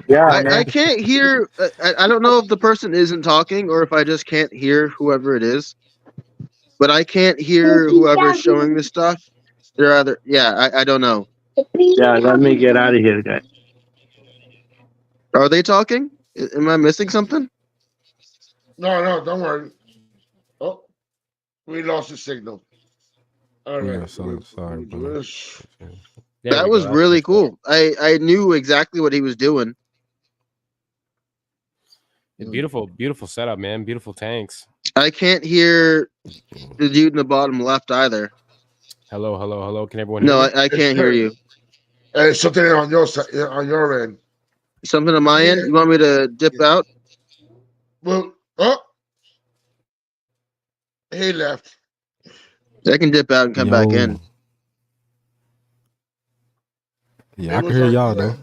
[SPEAKER 6] Yeah,
[SPEAKER 3] I
[SPEAKER 6] man.
[SPEAKER 3] can't hear. I don't know if the person isn't talking or if I just can't hear whoever it is. But I can't hear whoever's showing this stuff. They're either, yeah, I don't know.
[SPEAKER 6] Yeah, let me get out of here, guys.
[SPEAKER 3] Are they talking? Am I missing something?
[SPEAKER 1] No, don't worry. Oh, we lost the signal. All right.
[SPEAKER 4] Yeah, sorry,
[SPEAKER 1] let me do
[SPEAKER 4] brother.
[SPEAKER 1] this.
[SPEAKER 7] There
[SPEAKER 3] That
[SPEAKER 7] we
[SPEAKER 3] was
[SPEAKER 7] go. That's
[SPEAKER 3] really
[SPEAKER 7] what's up.
[SPEAKER 3] cool. I knew exactly what he was doing.
[SPEAKER 7] Beautiful setup, man. Beautiful tanks.
[SPEAKER 3] I can't hear the dude in the bottom left either.
[SPEAKER 7] Hello. Can everyone
[SPEAKER 3] No,
[SPEAKER 7] hear me?
[SPEAKER 3] I can't hear you.
[SPEAKER 1] Something on your side, on your end.
[SPEAKER 3] Something on my end? You want me to dip out?
[SPEAKER 1] Well, he left.
[SPEAKER 3] I can dip out and come back in.
[SPEAKER 4] Yeah, I can hear y'all though.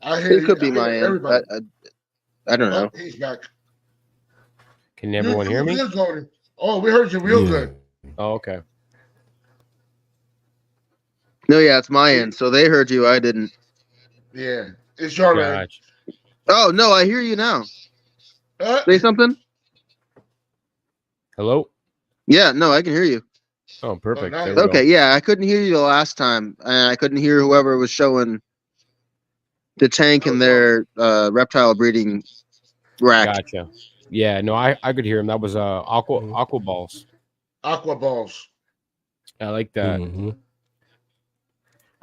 [SPEAKER 1] I hear
[SPEAKER 3] It could be
[SPEAKER 1] I hear
[SPEAKER 3] my end.
[SPEAKER 1] everybody.
[SPEAKER 3] I don't know.
[SPEAKER 1] He's back.
[SPEAKER 7] Can everyone hear me?
[SPEAKER 1] Good, Cody. Oh, we heard you real good.
[SPEAKER 7] Oh, okay.
[SPEAKER 3] No, yeah, it's my end. So they heard you. I didn't.
[SPEAKER 1] Yeah, it's your end.
[SPEAKER 7] Gotcha.
[SPEAKER 3] Oh, no, I hear you now.
[SPEAKER 1] Uh,
[SPEAKER 3] Say something?
[SPEAKER 7] Hello?
[SPEAKER 3] Yeah, no, I can hear you.
[SPEAKER 7] Oh, perfect.
[SPEAKER 1] nice.
[SPEAKER 7] There we
[SPEAKER 3] Okay,
[SPEAKER 7] go.
[SPEAKER 3] yeah, I couldn't hear you the last time. And I couldn't hear whoever was showing the tank in their reptile breeding rack.
[SPEAKER 7] Gotcha. Yeah, no, I could hear him. That was aqua balls.
[SPEAKER 1] Aqua balls.
[SPEAKER 7] I like that.
[SPEAKER 4] Mm-hmm.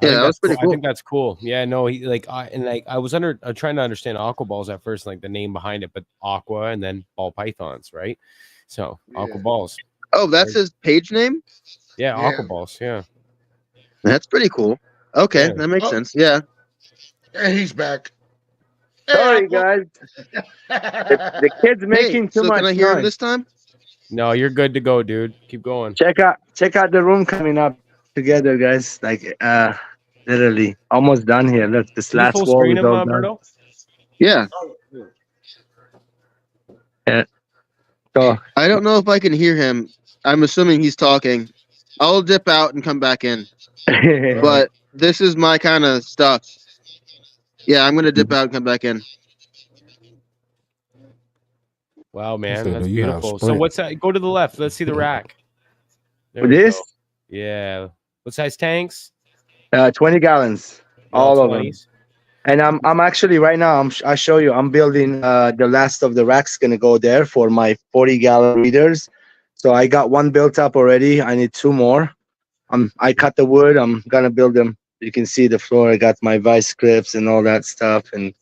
[SPEAKER 3] Yeah, that was pretty
[SPEAKER 7] I
[SPEAKER 3] cool.
[SPEAKER 7] think that's cool. Yeah, no, he I was trying to understand aqua balls at first, like the name behind it, but aqua and then ball pythons, right? So aqua balls.
[SPEAKER 3] Oh, that's his page name?
[SPEAKER 7] Yeah, aqua balls. Yeah.
[SPEAKER 3] That's pretty cool. Okay,
[SPEAKER 7] Yeah.
[SPEAKER 3] that makes sense. Yeah.
[SPEAKER 1] And he's back.
[SPEAKER 6] Sorry, guys. The kid's making too
[SPEAKER 3] so
[SPEAKER 6] much
[SPEAKER 3] can I hear him
[SPEAKER 6] noise.
[SPEAKER 3] this time?
[SPEAKER 7] No, you're good to go, dude. Keep going.
[SPEAKER 6] Check out the room coming up together, guys. Like literally almost done here. Look, this
[SPEAKER 7] Can you
[SPEAKER 6] last
[SPEAKER 7] full
[SPEAKER 6] wall
[SPEAKER 7] screen
[SPEAKER 6] is
[SPEAKER 7] him,
[SPEAKER 6] all done.
[SPEAKER 7] Berto?
[SPEAKER 3] Yeah.
[SPEAKER 6] Yeah. So
[SPEAKER 3] I don't know if I can hear him. I'm assuming he's talking. I'll dip out and come back in.
[SPEAKER 1] All right.
[SPEAKER 3] But this is my kind of stuff. Yeah, I'm gonna dip out and come back in.
[SPEAKER 7] Wow,
[SPEAKER 4] He
[SPEAKER 7] man,
[SPEAKER 4] said, "Do
[SPEAKER 7] that's
[SPEAKER 4] you have
[SPEAKER 7] beautiful. So
[SPEAKER 4] Sprint?"
[SPEAKER 7] what's that? Go to the left. Let's see the rack. There we
[SPEAKER 6] This
[SPEAKER 7] go. Yeah. What size tanks?
[SPEAKER 6] 20 gallons,
[SPEAKER 7] They're all
[SPEAKER 6] all of them.
[SPEAKER 7] 20s.
[SPEAKER 6] And I'm actually right now. I show you. I'm building. The last of the racks gonna go there for my 40-gallon readers. So I got one built up already. I need two more. I cut the wood. I'm gonna build them. You can see the floor. I got my vice grips and all that stuff and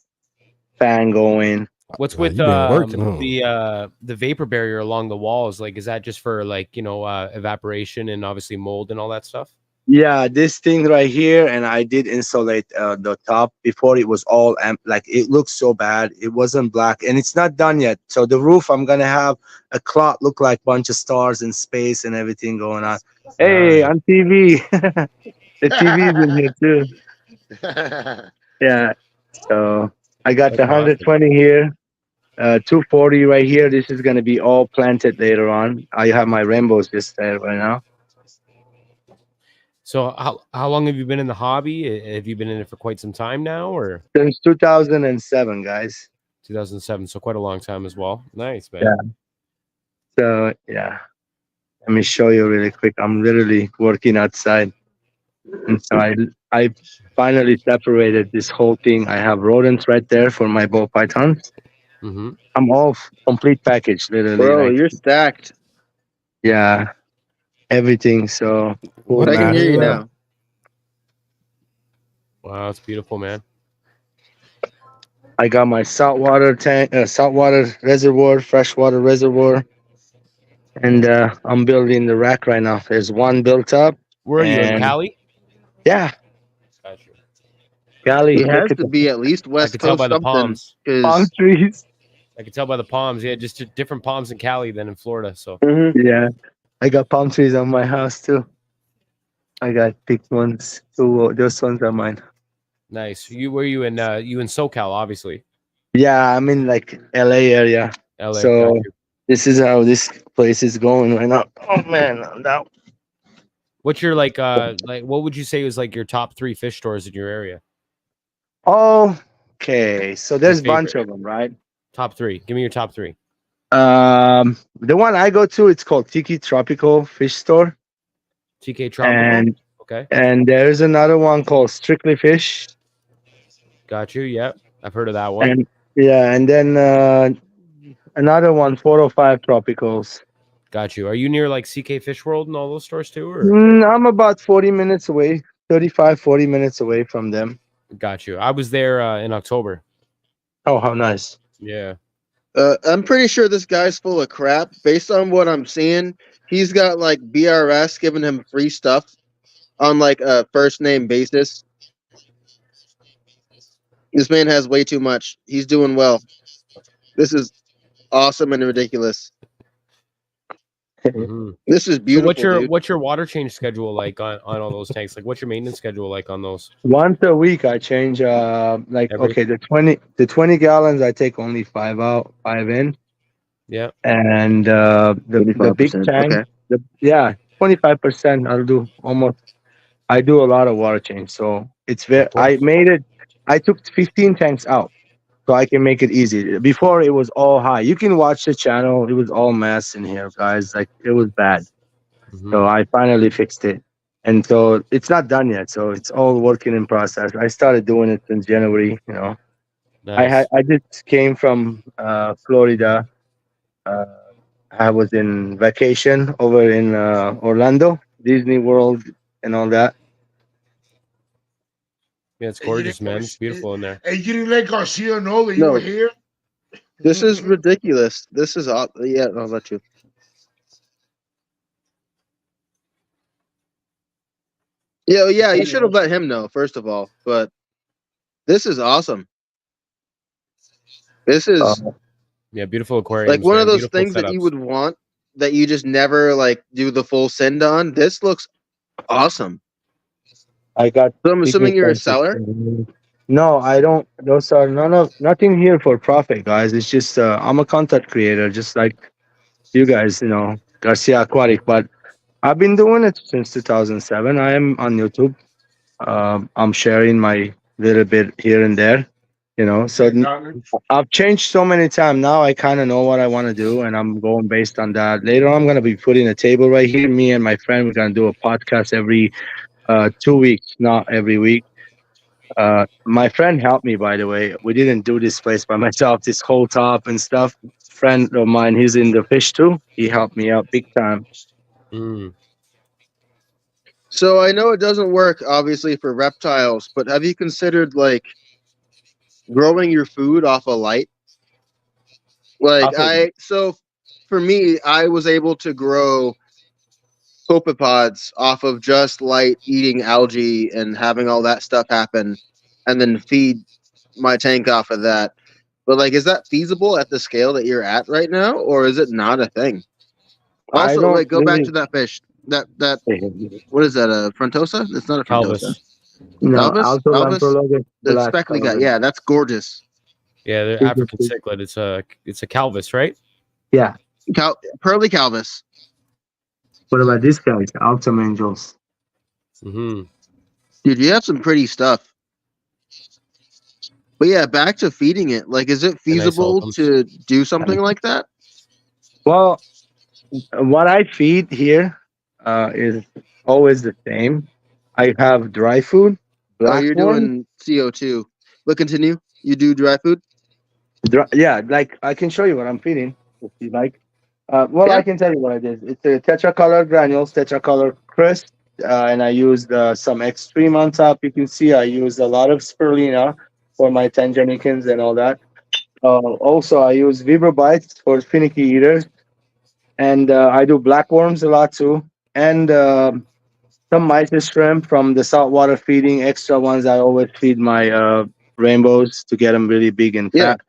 [SPEAKER 6] fan going.
[SPEAKER 7] What's
[SPEAKER 4] Wow,
[SPEAKER 7] with
[SPEAKER 4] you been working, huh?
[SPEAKER 7] the vapor barrier along the walls? Like, is that just for like evaporation and obviously mold and all that stuff?
[SPEAKER 6] Yeah, this thing right here, and I did insulate the top before. It was all like it looks so bad. It wasn't black, and it's not done yet. So the roof, I'm gonna have a cloth look like bunch of stars in space and everything going on. Hey,
[SPEAKER 7] Nice.
[SPEAKER 6] on TV, the TV's in here too. Yeah. So I got the
[SPEAKER 7] That's awesome.
[SPEAKER 6] 120 here, 240 right here. This is gonna be all planted later on. I have my rainbows just there right now.
[SPEAKER 7] So how long have you been in the hobby? Have you been in it for quite some time now, or
[SPEAKER 6] Since 2007, guys.
[SPEAKER 7] 2007? So quite a long time as well. Nice, man.
[SPEAKER 6] Yeah. So yeah. Let me show you really quick. I'm literally working outside, and so I finally separated this whole thing. I have rodents right there for my ball pythons.
[SPEAKER 7] Mm-hmm.
[SPEAKER 6] I'm all complete package, literally.
[SPEAKER 3] Bro,
[SPEAKER 6] Like
[SPEAKER 3] you're stacked.
[SPEAKER 6] yeah, everything. So cool,
[SPEAKER 4] What
[SPEAKER 3] I
[SPEAKER 4] the
[SPEAKER 3] can
[SPEAKER 6] man.
[SPEAKER 3] hear you
[SPEAKER 4] hell?
[SPEAKER 3] now.
[SPEAKER 7] Wow, it's beautiful, man.
[SPEAKER 6] I got my saltwater tank, saltwater reservoir, freshwater reservoir, and I'm building the rack right now. There's one built up,
[SPEAKER 7] Where are you in
[SPEAKER 6] and
[SPEAKER 7] Cali?
[SPEAKER 6] yeah,
[SPEAKER 7] Gotcha.
[SPEAKER 6] golly,
[SPEAKER 3] It
[SPEAKER 6] look
[SPEAKER 3] has
[SPEAKER 6] at
[SPEAKER 3] to
[SPEAKER 6] the
[SPEAKER 3] be at least
[SPEAKER 7] I
[SPEAKER 3] West
[SPEAKER 7] could tell by
[SPEAKER 3] Coast
[SPEAKER 7] the
[SPEAKER 3] something.
[SPEAKER 7] palms.
[SPEAKER 6] palm
[SPEAKER 3] Because
[SPEAKER 6] trees.
[SPEAKER 7] I could tell by the palms. Yeah, just different palms in Cali than in Florida. So
[SPEAKER 6] Yeah, I got palm trees on my house too. I got big ones. Two, those ones are mine.
[SPEAKER 7] nice. You were you in SoCal, obviously.
[SPEAKER 6] Yeah, I'm in like LA area.
[SPEAKER 7] LA. Got
[SPEAKER 6] So
[SPEAKER 7] you.
[SPEAKER 6] this is how this place is going right now. Oh man, now.
[SPEAKER 7] What's your like what would you say was like your top 3 fish stores in your area?
[SPEAKER 6] Oh, okay. So
[SPEAKER 7] Your
[SPEAKER 6] there's a bunch
[SPEAKER 7] favorite.
[SPEAKER 6] of them, right?
[SPEAKER 7] Top 3. Give me your top 3.
[SPEAKER 6] The one I go to, it's called Tiki Tropical Fish Store,
[SPEAKER 7] TK Tropical.
[SPEAKER 6] and
[SPEAKER 7] Okay.
[SPEAKER 6] there's another one called Strictly Fish,
[SPEAKER 7] Got you. Yep. I've heard of that one.
[SPEAKER 6] and yeah, and then another one, 405 Tropicals.
[SPEAKER 7] Got you. Are you near like CK Fish World and all those stores too, or?
[SPEAKER 6] I'm about 40 minutes away, 35, 40 minutes away from them.
[SPEAKER 7] Got you. I was there in October.
[SPEAKER 6] Oh, how nice.
[SPEAKER 7] Yeah.
[SPEAKER 3] I'm pretty sure this guy's full of crap. Based on what I'm seeing, he's got like BRS giving him free stuff on like a first name basis. This man has way too much. He's doing well. This is awesome and ridiculous.
[SPEAKER 7] Mhm.
[SPEAKER 3] This is
[SPEAKER 7] So
[SPEAKER 3] beautiful, dude.
[SPEAKER 7] what's your water change schedule like on all those tanks? Like, what's your maintenance schedule like on those?
[SPEAKER 6] Once a week I change like
[SPEAKER 7] Every
[SPEAKER 6] okay, the 20 gallons I take only 5 out, 5 in.
[SPEAKER 7] Yeah.
[SPEAKER 6] And the big
[SPEAKER 3] 25%.
[SPEAKER 6] tank,
[SPEAKER 3] Okay.
[SPEAKER 6] yeah, 25% I'll do almost. I do a lot of water change. So it's very
[SPEAKER 7] Of course.
[SPEAKER 6] I took 15 tanks out so I can make it easy. Before it was all high. You can watch the channel. It was all mess in here, guys. Like it was bad.
[SPEAKER 7] Mhm.
[SPEAKER 6] So I finally fixed it. And so it's not done yet. So it's all working in process. I started doing it in January, you know.
[SPEAKER 7] Nice.
[SPEAKER 6] I just came from Florida. Uh, I was in vacation over in Orlando, Disney World, and all that.
[SPEAKER 7] Yeah, it's
[SPEAKER 1] And you
[SPEAKER 7] gorgeous,
[SPEAKER 1] didn't,
[SPEAKER 7] man. It's beautiful in there.
[SPEAKER 1] and you didn't let Garcia know that you
[SPEAKER 3] No.
[SPEAKER 1] were here.
[SPEAKER 3] This is ridiculous. This is yeah, I'll let you. Yeah, yeah, you should have let him know, first of all. But this is awesome. This is
[SPEAKER 7] Yeah, beautiful aquariums.
[SPEAKER 3] like one
[SPEAKER 7] man.
[SPEAKER 3] of those
[SPEAKER 7] Beautiful
[SPEAKER 3] things that you
[SPEAKER 7] setups.
[SPEAKER 3] would want that you just never like do the full send on. This looks awesome.
[SPEAKER 6] I got.
[SPEAKER 3] So I'm assuming you're a
[SPEAKER 6] picnic
[SPEAKER 3] seller.
[SPEAKER 6] benches. No, I don't. Those are nothing here for profit, guys. It's just I'm a content creator, just like you guys, you know, Garcia Aquatic. But I've been doing it since 2007. I am on YouTube. I'm sharing my little bit here and there, you know. So I've changed so many times now. I kind of know what I want to do, and I'm going based on that. Later on, I'm gonna be putting a table right here. Me and my friend, we're gonna do a podcast every 2 weeks, not every week. My friend helped me, by the way. We didn't do this place by myself. This whole top and stuff. Friend of mine, he's in the fish too. He helped me out big time.
[SPEAKER 7] Mm.
[SPEAKER 3] So I know it doesn't work obviously for reptiles, but have you considered like growing your food off a light? Like so for me, I was able to grow copepods off of just light eating algae and having all that stuff happen and then feed my tank off of that. But like is that feasible at the scale that you're at right now or is it not a thing?
[SPEAKER 6] I
[SPEAKER 3] Also,
[SPEAKER 6] don't
[SPEAKER 3] like go back to
[SPEAKER 6] really.
[SPEAKER 3] that fish. That what is that? A frontosa? It's not a frontosa.
[SPEAKER 7] Calvis.
[SPEAKER 6] No,
[SPEAKER 3] Calvis?
[SPEAKER 6] Alto
[SPEAKER 3] Calvis?
[SPEAKER 6] Lamprologus
[SPEAKER 3] The
[SPEAKER 6] black
[SPEAKER 3] speckly guy.
[SPEAKER 6] colored.
[SPEAKER 3] Yeah, that's gorgeous.
[SPEAKER 7] Yeah, the African cichlid. It's a Calvis, right?
[SPEAKER 6] Yeah.
[SPEAKER 3] Pearly Calvis.
[SPEAKER 6] What about these guys? Alto Angels.
[SPEAKER 7] Mm-hmm.
[SPEAKER 3] Dude, you have some pretty stuff. But yeah, back to feeding it. Like, is it
[SPEAKER 7] nice
[SPEAKER 3] feasible
[SPEAKER 7] Holcombs.
[SPEAKER 3] to do something like that?
[SPEAKER 6] Well, what I feed here is always the same. I have dry food,
[SPEAKER 3] Oh, you're
[SPEAKER 6] blackworm.
[SPEAKER 3] doing CO2. But continue. You do dry food?
[SPEAKER 6] Yeah, like I can show you what I'm feeding if you like. Well, I
[SPEAKER 3] Yeah.
[SPEAKER 6] can tell you what it is. It's a tetracolor granules, tetracolor crisp, and I used some extreme on top. You can see I used a lot of spirulina for my tangericans and all that. Also, I use Vibro bites for finicky eaters, and I do blackworms a lot too, and some mysis shrimp from the saltwater feeding. Extra ones I always feed my rainbows to get them really big and
[SPEAKER 3] Yeah.
[SPEAKER 6] fat.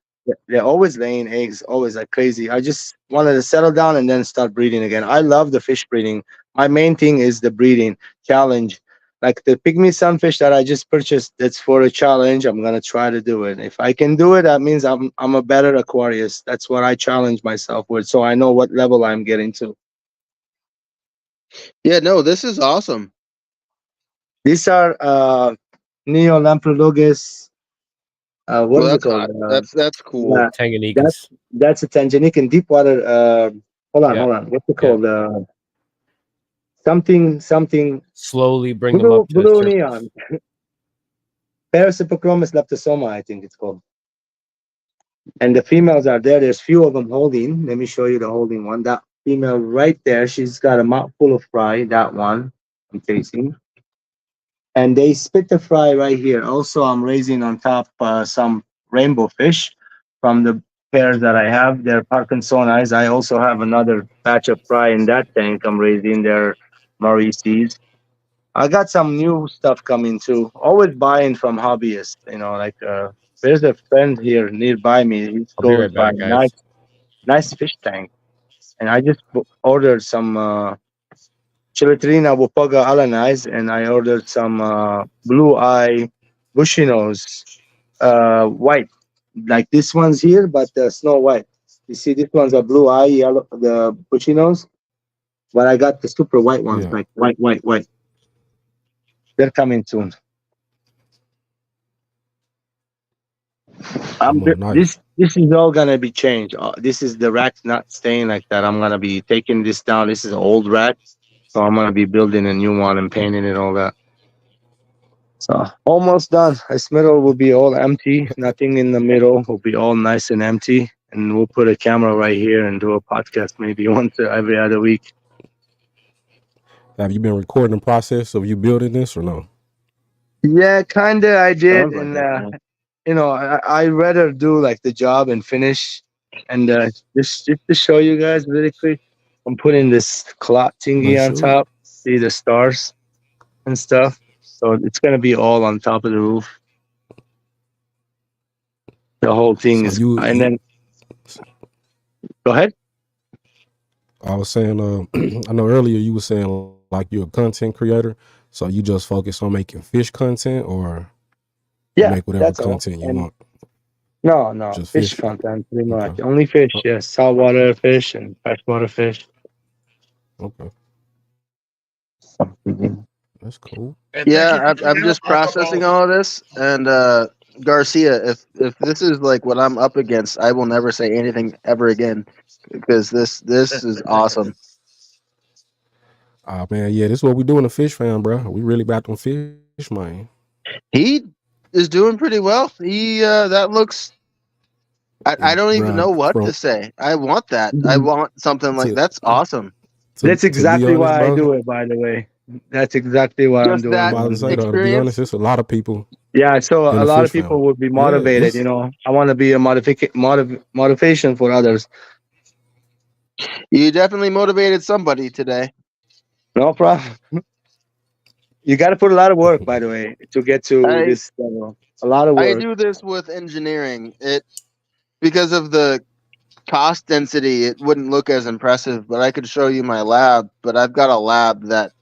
[SPEAKER 6] They're always laying eggs, always like crazy. I just wanted to settle down and then start breeding again. I love the fish breeding. My main thing is the breeding challenge. Like the pygmy sunfish that I just purchased, that's for a challenge. I'm gonna try to do it. If I can do it, that means I'm a better Aquarius. That's what I challenge myself with, so I know what level I'm getting to.
[SPEAKER 3] Yeah, no, this is awesome.
[SPEAKER 6] These are Neolamprologus. What
[SPEAKER 3] Well,
[SPEAKER 6] is it
[SPEAKER 3] that's
[SPEAKER 6] called?
[SPEAKER 3] hot. That's cool.
[SPEAKER 6] Yeah, that's
[SPEAKER 7] Tanganicus.
[SPEAKER 6] that's a Tanganic in deep water.
[SPEAKER 7] Yeah.
[SPEAKER 6] Hold on. What's it
[SPEAKER 7] Yeah.
[SPEAKER 6] called? Something
[SPEAKER 7] Slowly bring them up to the
[SPEAKER 6] blue
[SPEAKER 7] surface.
[SPEAKER 6] neon. Parasipochromis leptosoma, I think it's called. And the females are there. There's few of them holding. Let me show you the holding one. That female right there. She's got a mouth full of fry. That one I'm tasting. And they spit the fry right here. Also, I'm raising on top some rainbow fish from the pairs that I have. They're Parkinsonized. I also have another batch of fry in that tank. I'm raising their Maurices. I got some new stuff coming too. Always buying from hobbyists. You know, like there's a friend here nearby me. He
[SPEAKER 7] I'll be
[SPEAKER 6] goes
[SPEAKER 7] right
[SPEAKER 6] by
[SPEAKER 7] back, guys.
[SPEAKER 6] nice fish tank, and I just ordered some. Chilitrina Wupoga Alanize, and I ordered some blue eye bushy nose white, like this one's here, but snow white. You see, this one's a blue eye yellow, the bushy nose, but I got the super white ones,
[SPEAKER 4] Yeah.
[SPEAKER 6] like white. They're coming soon.
[SPEAKER 4] More nice.
[SPEAKER 6] This is all gonna be changed. This is the rack not staying like that. I'm gonna be taking this down. This is an old rack, so I'm gonna be building a new one and painting it all that. So almost done. This middle will be all empty. Nothing in the middle will be all nice and empty. And we'll put a camera right here and do a podcast maybe once every other week.
[SPEAKER 4] Have you been recording the process of you building this or no?
[SPEAKER 6] Yeah, kinda. I did,
[SPEAKER 3] Sounds like
[SPEAKER 6] and
[SPEAKER 3] it. Yeah.
[SPEAKER 6] you know, I rather do like the job and finish. And just to show you guys really quick, I'm putting this cloth thingy
[SPEAKER 4] Let's
[SPEAKER 6] on
[SPEAKER 4] show it.
[SPEAKER 6] top. See the stars and stuff. So it's gonna be all on top of the roof. The whole thing
[SPEAKER 4] So
[SPEAKER 6] is, and
[SPEAKER 4] you
[SPEAKER 6] then go ahead.
[SPEAKER 4] I was saying, I know earlier you were saying like you're a content creator, so you just focus on making fish content, or you
[SPEAKER 6] Yeah,
[SPEAKER 4] make whatever
[SPEAKER 6] that's all.
[SPEAKER 4] content you
[SPEAKER 6] And
[SPEAKER 4] want,
[SPEAKER 6] no,
[SPEAKER 4] just
[SPEAKER 6] fish
[SPEAKER 4] fish.
[SPEAKER 6] content pretty much.
[SPEAKER 4] Okay,
[SPEAKER 6] Only fish,
[SPEAKER 4] O-
[SPEAKER 6] yes. Saltwater fish and freshwater fish.
[SPEAKER 4] okay. That's cool.
[SPEAKER 1] And thank you for
[SPEAKER 3] I'm
[SPEAKER 1] your help,
[SPEAKER 3] just processing all of this. And Garcia, if this is like what I'm up against, I will never say anything ever again because this is awesome.
[SPEAKER 4] Oh man, yeah, this is what we do in the fish fam, bro. We really about them fish, man.
[SPEAKER 3] He is doing pretty well. He that looks. I don't even
[SPEAKER 4] Bro,
[SPEAKER 3] know what
[SPEAKER 4] from
[SPEAKER 3] to say. I want that. I want something like
[SPEAKER 4] to
[SPEAKER 3] that's awesome.
[SPEAKER 6] That's
[SPEAKER 4] to be
[SPEAKER 6] exactly
[SPEAKER 4] honest,
[SPEAKER 6] why I
[SPEAKER 4] bro.
[SPEAKER 6] do it. By the way, that's exactly why I'm
[SPEAKER 3] Just
[SPEAKER 6] doing
[SPEAKER 4] I'm
[SPEAKER 3] that
[SPEAKER 6] what
[SPEAKER 4] about to
[SPEAKER 6] I'm
[SPEAKER 4] say
[SPEAKER 6] doing.
[SPEAKER 4] though, to be honest,
[SPEAKER 3] experience.
[SPEAKER 4] it's a lot of people
[SPEAKER 6] Yeah, so
[SPEAKER 4] in
[SPEAKER 6] a
[SPEAKER 4] the
[SPEAKER 6] lot
[SPEAKER 4] fish
[SPEAKER 6] of people
[SPEAKER 4] fam.
[SPEAKER 6] would be
[SPEAKER 4] Yeah,
[SPEAKER 6] motivated.
[SPEAKER 4] it's
[SPEAKER 6] I want to be a motivation for others.
[SPEAKER 3] You definitely motivated somebody today.
[SPEAKER 6] No problem. You got to put a lot of work, by the way, to get to
[SPEAKER 3] I
[SPEAKER 6] this level. A lot of
[SPEAKER 3] I
[SPEAKER 6] work.
[SPEAKER 3] do this with engineering. It because of the cost density, it wouldn't look as impressive. But I could show you my lab. But I've got a lab that,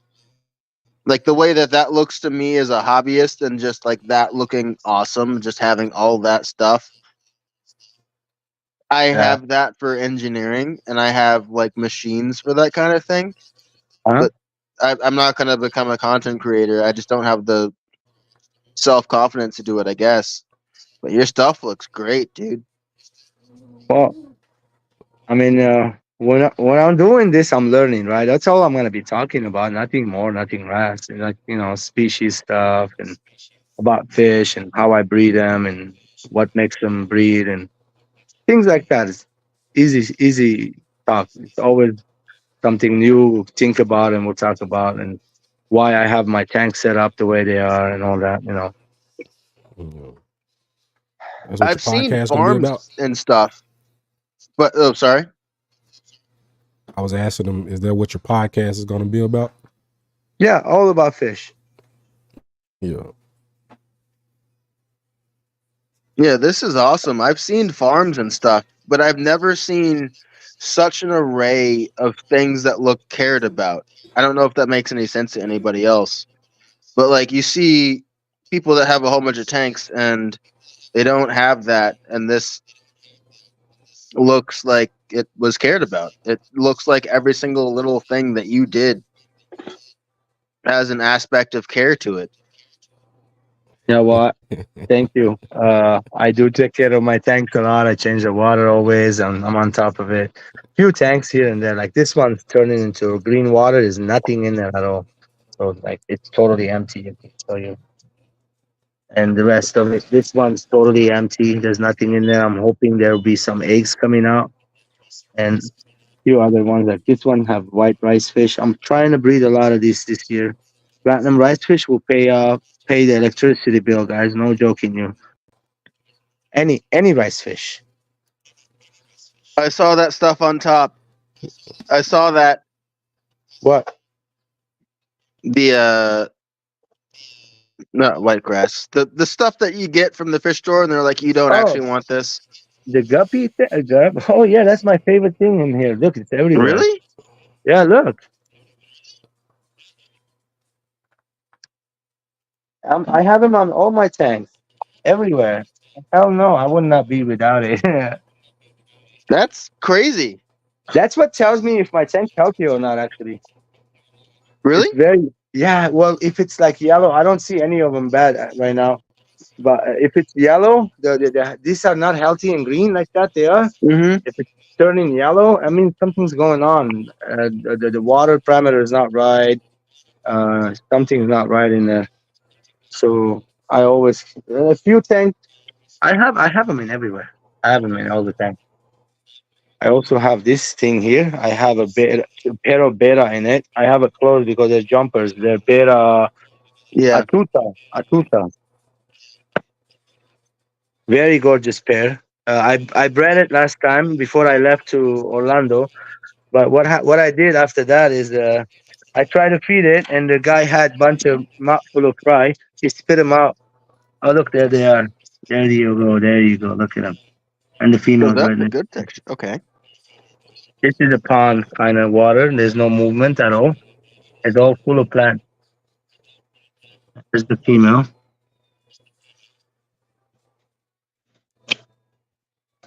[SPEAKER 3] like the way that that looks to me as a hobbyist, and just like that looking awesome, just having all that stuff. I
[SPEAKER 6] Yeah.
[SPEAKER 3] have that for engineering, and I have like machines for that kind of thing.
[SPEAKER 6] Uh-huh.
[SPEAKER 3] But I'm not going to become a content creator. I just don't have the self confidence to do it, I guess. But your stuff looks great, dude.
[SPEAKER 6] Well, I mean, when I'm doing this, I'm learning, right? That's all I'm gonna be talking about. Nothing more, nothing less. And like species stuff and about fish and how I breed them and what makes them breed and things like that. It's easy talk. It's always something new we'll think about and we'll talk about and why I have my tank set up the way they are and all that.
[SPEAKER 4] you know, that's what your
[SPEAKER 3] I've seen
[SPEAKER 4] podcast gonna be
[SPEAKER 3] farms
[SPEAKER 4] about.
[SPEAKER 3] and stuff, but oh, sorry.
[SPEAKER 4] I was asking them, is that what your podcast is gonna be about?
[SPEAKER 6] Yeah, all about fish.
[SPEAKER 4] Yeah.
[SPEAKER 3] Yeah, this is awesome. I've seen farms and stuff, but I've never seen such an array of things that look cared about. I don't know if that makes any sense to anybody else, but like you see people that have a whole bunch of tanks and they don't have that, and this looks like it was cared about. It looks like every single little thing that you did has an aspect of care to it.
[SPEAKER 6] Yeah, well, thank you. I do take care of my tanks a lot. I change the water always, and I'm on top of it. Few tanks here and there, like this one's turning into green water. There's nothing in there at all, so like it's totally empty. I can tell you. And the rest of it, this one's totally empty. There's nothing in there. I'm hoping there'll be some eggs coming out, and few other ones like this one have white rice fish. I'm trying to breed a lot of these this year. Platinum rice fish will pay the electricity bill, guys. No joking you. Any rice fish.
[SPEAKER 3] I saw that stuff on top. I saw that
[SPEAKER 6] What?
[SPEAKER 3] the not white grass. The stuff that you get from the fish store and they're like you don't
[SPEAKER 6] Oh,
[SPEAKER 3] actually want this.
[SPEAKER 6] the guppy Oh yeah, that's my favorite thing in here. Look, it's everywhere.
[SPEAKER 3] Really?
[SPEAKER 6] Yeah, look. I have them on all my tanks. Everywhere. Hell no, I would not be without it.
[SPEAKER 3] That's crazy.
[SPEAKER 6] That's what tells me if my tank's healthy or not, actually.
[SPEAKER 3] Really?
[SPEAKER 6] It's very, yeah, well, if it's like yellow, I don't see any of them bad right now. But if it's yellow, these are not healthy and green like that. They are.
[SPEAKER 3] Mm-hmm.
[SPEAKER 6] If it's turning yellow, I mean something's going on. The water parameter is not right. Something's not right in there. So I always a few tanks. I have them in everywhere. I have them in all the time. I also have this thing here. I have a pair of beta in it. I have it closed because they're jumpers. They're beta
[SPEAKER 3] Yeah.
[SPEAKER 6] atuta. Very gorgeous pair. I bred it last time before I left to Orlando. But what I did after that is I tried to feed it, and the guy had bunch of mouth full of fry. He spit them out. Oh look, there they are. There you go. There you go. Look at them. And the
[SPEAKER 3] So
[SPEAKER 6] female's
[SPEAKER 3] that's
[SPEAKER 6] right
[SPEAKER 3] a
[SPEAKER 6] there.
[SPEAKER 3] good texture. Okay.
[SPEAKER 6] This is a pond kind of water. There's no movement at all. It's all full of plants. There's the female.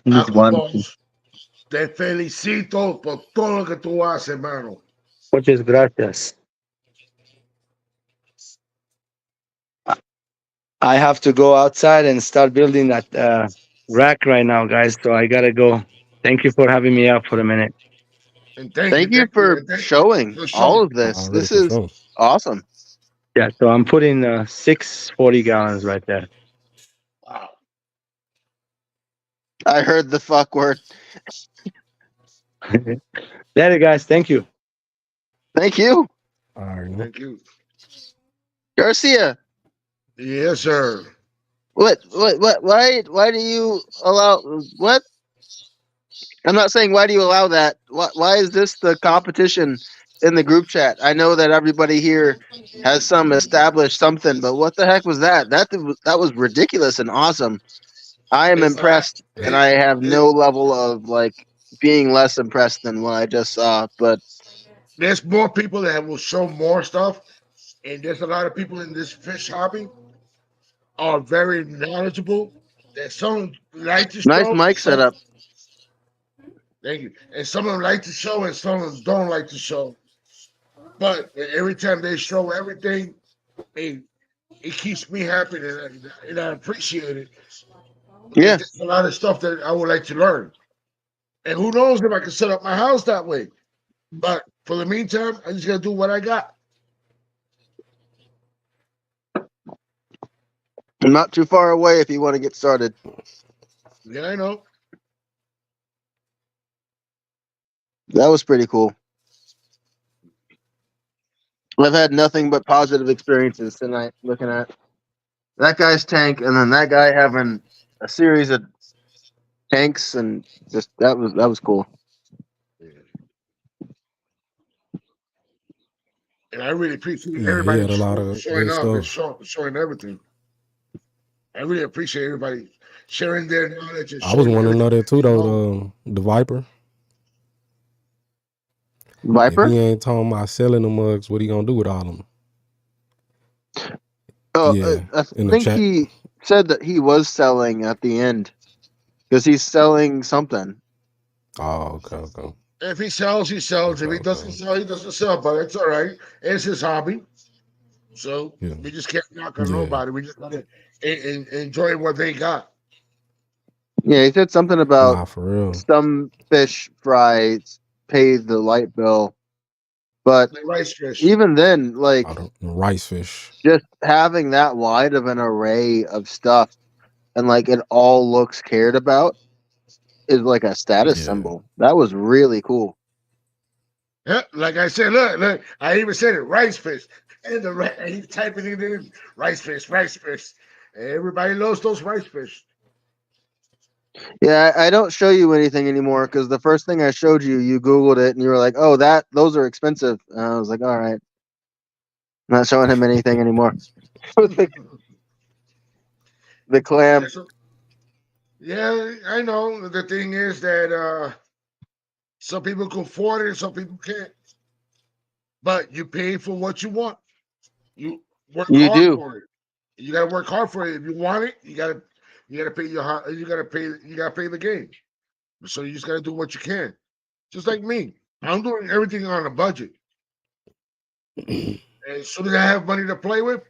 [SPEAKER 6] And this one,
[SPEAKER 1] Aquaballs, te felicito por todo lo que tú haces, hermano.
[SPEAKER 6] muchas gracias. I have to go outside and start building that rack right now, guys. So I gotta go. Thank you for having me out for a minute.
[SPEAKER 1] And
[SPEAKER 3] Thank you
[SPEAKER 1] thank you,
[SPEAKER 3] for
[SPEAKER 1] and thank you
[SPEAKER 3] showing
[SPEAKER 1] for
[SPEAKER 3] all
[SPEAKER 1] showing.
[SPEAKER 3] of this.
[SPEAKER 4] Already
[SPEAKER 3] This
[SPEAKER 4] for
[SPEAKER 3] is
[SPEAKER 4] sure.
[SPEAKER 3] awesome.
[SPEAKER 6] Yeah, so I'm putting 6 40 gallons right there.
[SPEAKER 1] Wow.
[SPEAKER 3] I heard the fuck word.
[SPEAKER 6] Later, guys. Thank you.
[SPEAKER 3] Thank you,
[SPEAKER 4] All right.
[SPEAKER 1] Thank you.
[SPEAKER 3] Garcia.
[SPEAKER 1] Yes, sir.
[SPEAKER 3] What? Why do you allow? What? I'm not saying why do you allow that. Why is this the competition in the group chat? I know that everybody here has some established something, but what the heck was that? That was ridiculous and awesome. I am
[SPEAKER 1] It's not.
[SPEAKER 3] impressed, and I have no level of like being less impressed than what I just saw. But
[SPEAKER 1] There's more people that will show more stuff, and there's a lot of people in this fish hobby are very knowledgeable. That some like to
[SPEAKER 3] nice
[SPEAKER 1] show,
[SPEAKER 3] mic setup.
[SPEAKER 1] thank you, and some of them like to show, and some of them don't like to show. But every time they show everything, it, it keeps me happy, and I appreciate it because
[SPEAKER 3] Yeah,
[SPEAKER 1] there's a lot of stuff that I would like to learn. And who knows if I can set up my house that way. But for the meantime, I just gotta do what I got.
[SPEAKER 3] I'm not too far away if you want to get started.
[SPEAKER 1] Yeah, I know.
[SPEAKER 3] That was pretty cool. I've had nothing but positive experiences tonight looking at that guy's tank and then that guy having a series of tanks and just that was cool.
[SPEAKER 1] Yeah. And I really appreciate
[SPEAKER 4] Yeah, he
[SPEAKER 1] everybody
[SPEAKER 4] had a lot of
[SPEAKER 1] showing
[SPEAKER 4] good
[SPEAKER 1] up and
[SPEAKER 4] stuff.
[SPEAKER 1] showing everything. I really appreciate everybody sharing their knowledge and
[SPEAKER 4] I was
[SPEAKER 1] showing
[SPEAKER 4] wanting to know
[SPEAKER 1] everything
[SPEAKER 4] that too,
[SPEAKER 1] they know.
[SPEAKER 4] though. The Viper. If
[SPEAKER 3] Viper?
[SPEAKER 4] he ain't talking about selling the mugs, what he gonna do with all of them?
[SPEAKER 3] Oh,
[SPEAKER 4] Yeah,
[SPEAKER 3] I
[SPEAKER 4] in the
[SPEAKER 3] think
[SPEAKER 4] chat.
[SPEAKER 3] he said that he was selling at the end because he's selling something.
[SPEAKER 4] Oh, okay.
[SPEAKER 1] If he sells, he sells. If he doesn't
[SPEAKER 4] Okay.
[SPEAKER 1] sell, he doesn't sell. But it's all right. It's his hobby. So
[SPEAKER 4] Yeah,
[SPEAKER 1] we just can't knock on
[SPEAKER 4] yeah.
[SPEAKER 1] nobody. We just gotta enjoy what they got.
[SPEAKER 3] Yeah, he said something about
[SPEAKER 4] Nah, for real.
[SPEAKER 3] some fish fries pay the light bill, but
[SPEAKER 1] Like rice fish.
[SPEAKER 3] even then,
[SPEAKER 4] I
[SPEAKER 3] like
[SPEAKER 4] don't rice fish.
[SPEAKER 3] just having that wide of an array of stuff and like it all looks cared about is like a status
[SPEAKER 4] Yeah.
[SPEAKER 3] symbol. That was really cool.
[SPEAKER 1] Yeah, like I said, look. I even said it, rice fish. And he's typing it in, rice fish, rice fish. Everybody loves those rice fish.
[SPEAKER 3] Yeah, I don't show you anything anymore because the first thing I showed you, you Googled it and you were like, "Oh, those are expensive." And I was like, "All right, I'm not showing him anything anymore." the, the
[SPEAKER 1] Yeah,
[SPEAKER 3] clam,
[SPEAKER 1] yeah, I know. The thing is that some people can afford it, and some people can't. But you pay for what you want. You work
[SPEAKER 3] you
[SPEAKER 1] hard
[SPEAKER 3] do.
[SPEAKER 1] for it. You gotta work hard for it. If you want it, you gotta pay you gotta pay the game. So you just gotta do what you can. Just like me. I'm doing everything on a budget. And as soon as I have money to play with,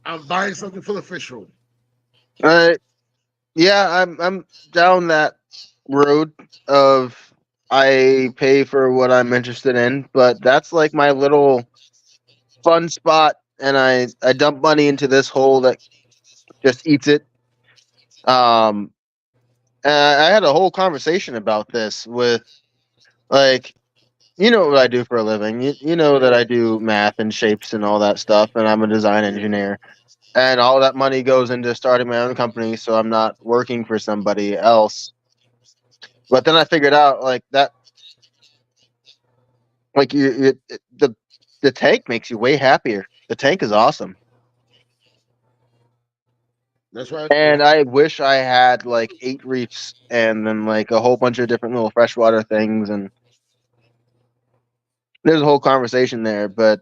[SPEAKER 1] I'm buying something for the fish room.
[SPEAKER 3] Uh, yeah, I'm down that road of I pay for what I'm interested in, but that's like my little fun spot, and I dump money into this hole that just eats it. Um, I had a whole conversation about this with like you know what I do for a living. You know that
[SPEAKER 1] Yeah,
[SPEAKER 3] I do math and shapes and all that stuff, and I'm a design
[SPEAKER 1] yeah.
[SPEAKER 3] engineer. And all that money goes into starting my own company, so I'm not working for somebody else. But then I figured out like that, like the tank makes you way happier. The tank is awesome,
[SPEAKER 1] That's why
[SPEAKER 3] and I wish I had like 8 reefs and then like a whole bunch of different little freshwater things. And there's a whole conversation there, but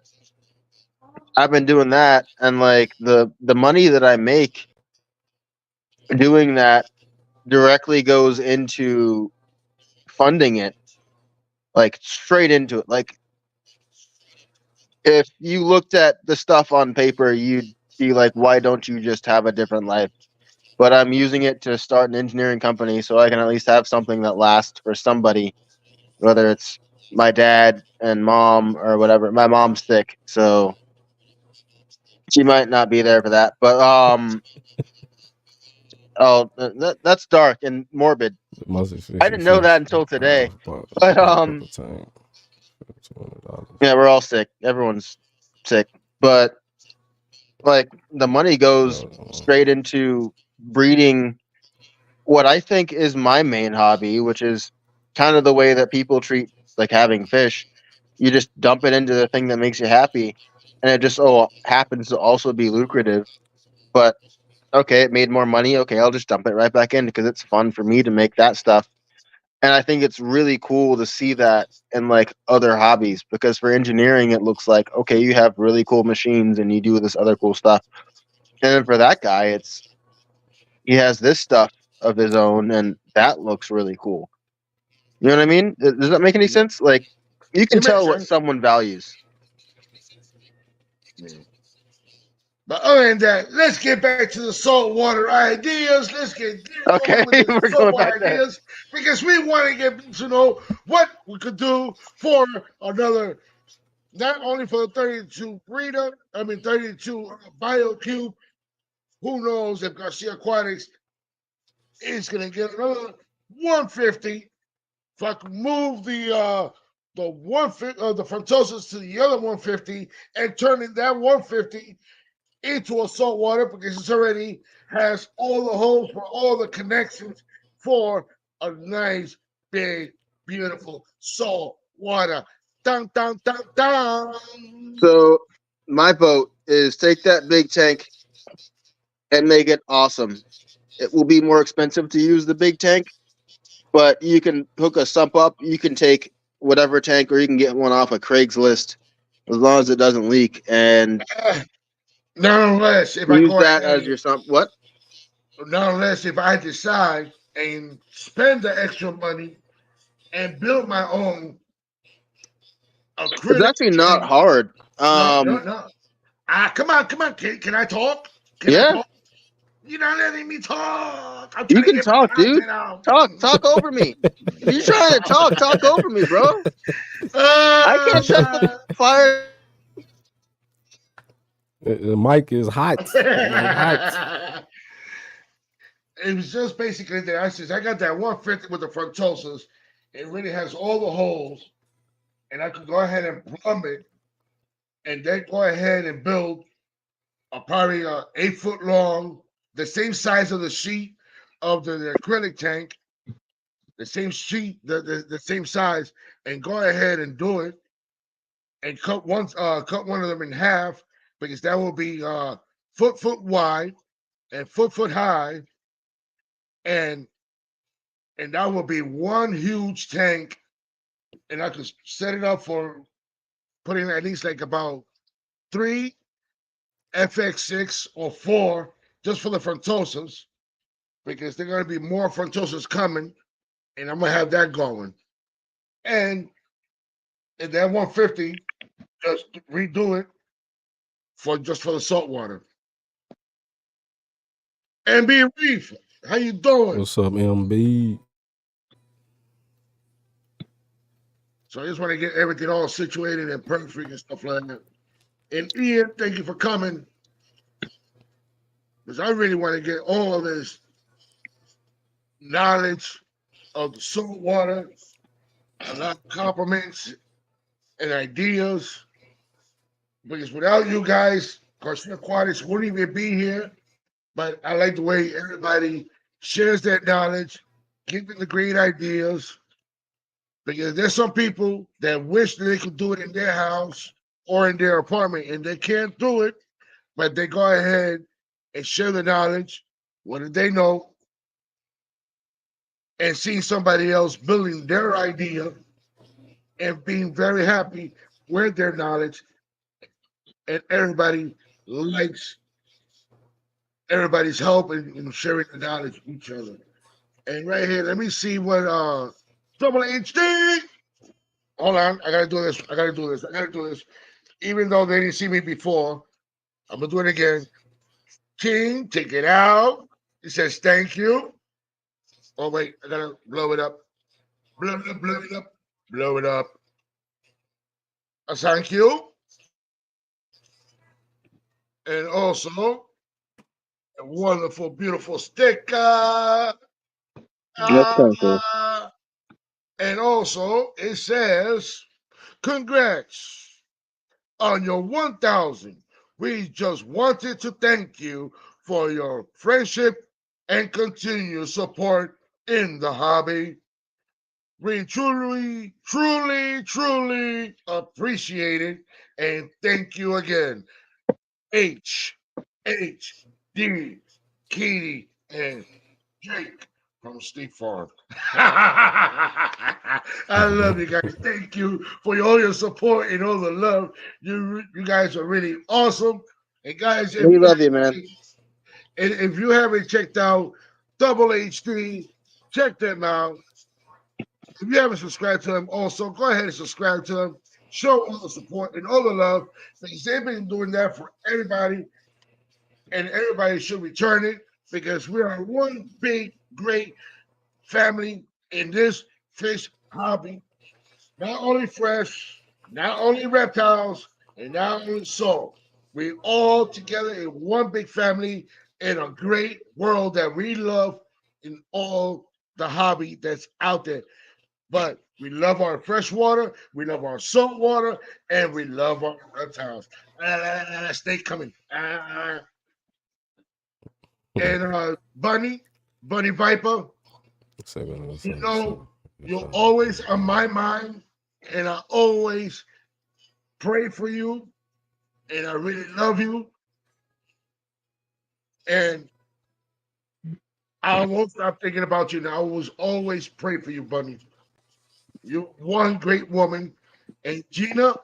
[SPEAKER 3] I've been doing that, and like the money that I make doing that directly goes into funding it, like straight into it. Like if you looked at the stuff on paper, you'd be like, why don't you just have a different life? But I'm using it to start an engineering company so I can at least have something that lasts for somebody, whether it's my dad and mom or whatever. My mom's sick, so she might not be there for that. But that's dark and morbid.
[SPEAKER 4] Most
[SPEAKER 3] I
[SPEAKER 4] expensive
[SPEAKER 3] didn't know
[SPEAKER 4] fish.
[SPEAKER 3] that until today.
[SPEAKER 4] But
[SPEAKER 3] But
[SPEAKER 4] pepper tank, $200.
[SPEAKER 3] yeah, we're all sick. Everyone's sick. But like the money goes straight into breeding what I think is my main hobby, which is kind of the way that people treat like having fish. You just dump it into the thing that makes you happy, and it just happens to also be lucrative. But okay, it made more money. Okay, I'll just dump it right back in because it's fun for me to make that stuff. And I think it's really cool to see that in like other hobbies because for engineering it looks like okay, you have really cool machines and you do this other cool stuff. And then for that guy, it's he has this stuff of his own and that looks really cool. You know what I mean? Does that make any sense? Like you can
[SPEAKER 1] It makes
[SPEAKER 3] tell what
[SPEAKER 1] sense.
[SPEAKER 3] someone values.
[SPEAKER 1] Yeah. But other than that, let's get back to the saltwater ideas. Let's get
[SPEAKER 3] Okay,
[SPEAKER 1] going with the
[SPEAKER 3] we're going
[SPEAKER 1] saltwater
[SPEAKER 3] back there.
[SPEAKER 1] ideas because we want to get to know what we could do for another, not only for the 32 breeder, 32 BioCube. Who knows if Garcia Aquatics is going to get another 150. If I can move the 150 the Frontosas to the other 150 and turning that 150 into a saltwater because it already has all the holes for all the connections for a nice, big, beautiful salt water. Dun, dun, dun, dun.
[SPEAKER 3] So my vote is take that big tank and make it awesome. It will be more expensive to use the big tank, but you can hook a sump up. You can take whatever tank, or you can get one off of Craigslist as long as it doesn't leak, and
[SPEAKER 1] Nonetheless, if I
[SPEAKER 3] use
[SPEAKER 1] go
[SPEAKER 3] that as
[SPEAKER 1] ahead,
[SPEAKER 3] your sump. What?
[SPEAKER 1] nonetheless, if I decide and spend the extra money and build my own
[SPEAKER 3] It's
[SPEAKER 1] acrylic
[SPEAKER 3] actually not
[SPEAKER 1] tank,
[SPEAKER 3] hard.
[SPEAKER 1] no. Come on. Can I talk? Can I
[SPEAKER 3] Yeah,
[SPEAKER 1] talk? You're not letting me talk. I'm
[SPEAKER 3] you
[SPEAKER 1] trying to
[SPEAKER 3] can
[SPEAKER 1] get my
[SPEAKER 3] talk, dude.
[SPEAKER 1] content out.
[SPEAKER 3] Talk over me. If you're trying to talk over me, bro. I can't set the fire.
[SPEAKER 4] The mic is hot. The mic hot.
[SPEAKER 1] It was just basically that I got that 150 with the frontosas. It really has all the holes, and I could go ahead and plumb it, and then go ahead and build probably 8 foot long, the same size of the sheet of the acrylic tank, the same sheet, the same size, and go ahead and do it, and cut one of them in half because that will be foot wide and foot high, and that will be one huge tank, and I could set it up for putting at least like about 3 FX6 or 4 just for the frontosas because there are going to be more frontosas coming, and I'm gonna have that going. And that 150, just redo it for the saltwater. MB Reef, how you doing?
[SPEAKER 4] What's up, MB?
[SPEAKER 1] So I just want to get everything all situated and perfect and stuff like that. And Ian, thank you for coming. Because I really want to get all of this knowledge of the salt water, a lot of compliments and ideas. Because without you guys, Garcia Aquatics wouldn't even be here. But I like the way everybody shares that knowledge, giving the great ideas. Because there's some people that wish that they could do it in their house or in their apartment, and they can't do it, but they go ahead and share the knowledge, what did they know, and seeing somebody else building their idea and being very happy with their knowledge, and everybody likes everybody's help and sharing the knowledge with each other. And right here, let me see what Double HD. Hold on, I gotta do this. I gotta do this. Even though they didn't see me before, I'm gonna do it again. King, take it out. He says thank you. Oh wait, I gotta blow it up. Blow it up, blow it up, blow it up. Thank you. And also a wonderful, beautiful sticker.
[SPEAKER 3] That's kind of cool.
[SPEAKER 1] And also it says, congrats on your 1,000. We just wanted to thank you for your friendship and continued support in the hobby. We truly, truly, truly appreciate it. And thank you again. H, D, Katie, and Jake from State Farm. I love you guys. Thank you for all your support and all the love. You guys are really awesome. And guys,
[SPEAKER 3] We love you, man.
[SPEAKER 1] if you haven't checked out Double HD, check them out. If you haven't subscribed to them, also go ahead and subscribe to them. Show all the support and all the love because they've been doing that for everybody, and everybody should return it because we are one big, great family in this fish hobby. Not only fresh, not only reptiles, and not only salt. We all together in one big family in a great world that we love in all the hobby that's out there. But we love our fresh water, we love our salt water, and we love our reptiles. Stay coming. And Bunny Viper, you know, you're always on my mind, and I always pray for you, and I really love you, and I won't stop thinking about you. And I will always pray for you, Bunny. You're one great woman, and Gina.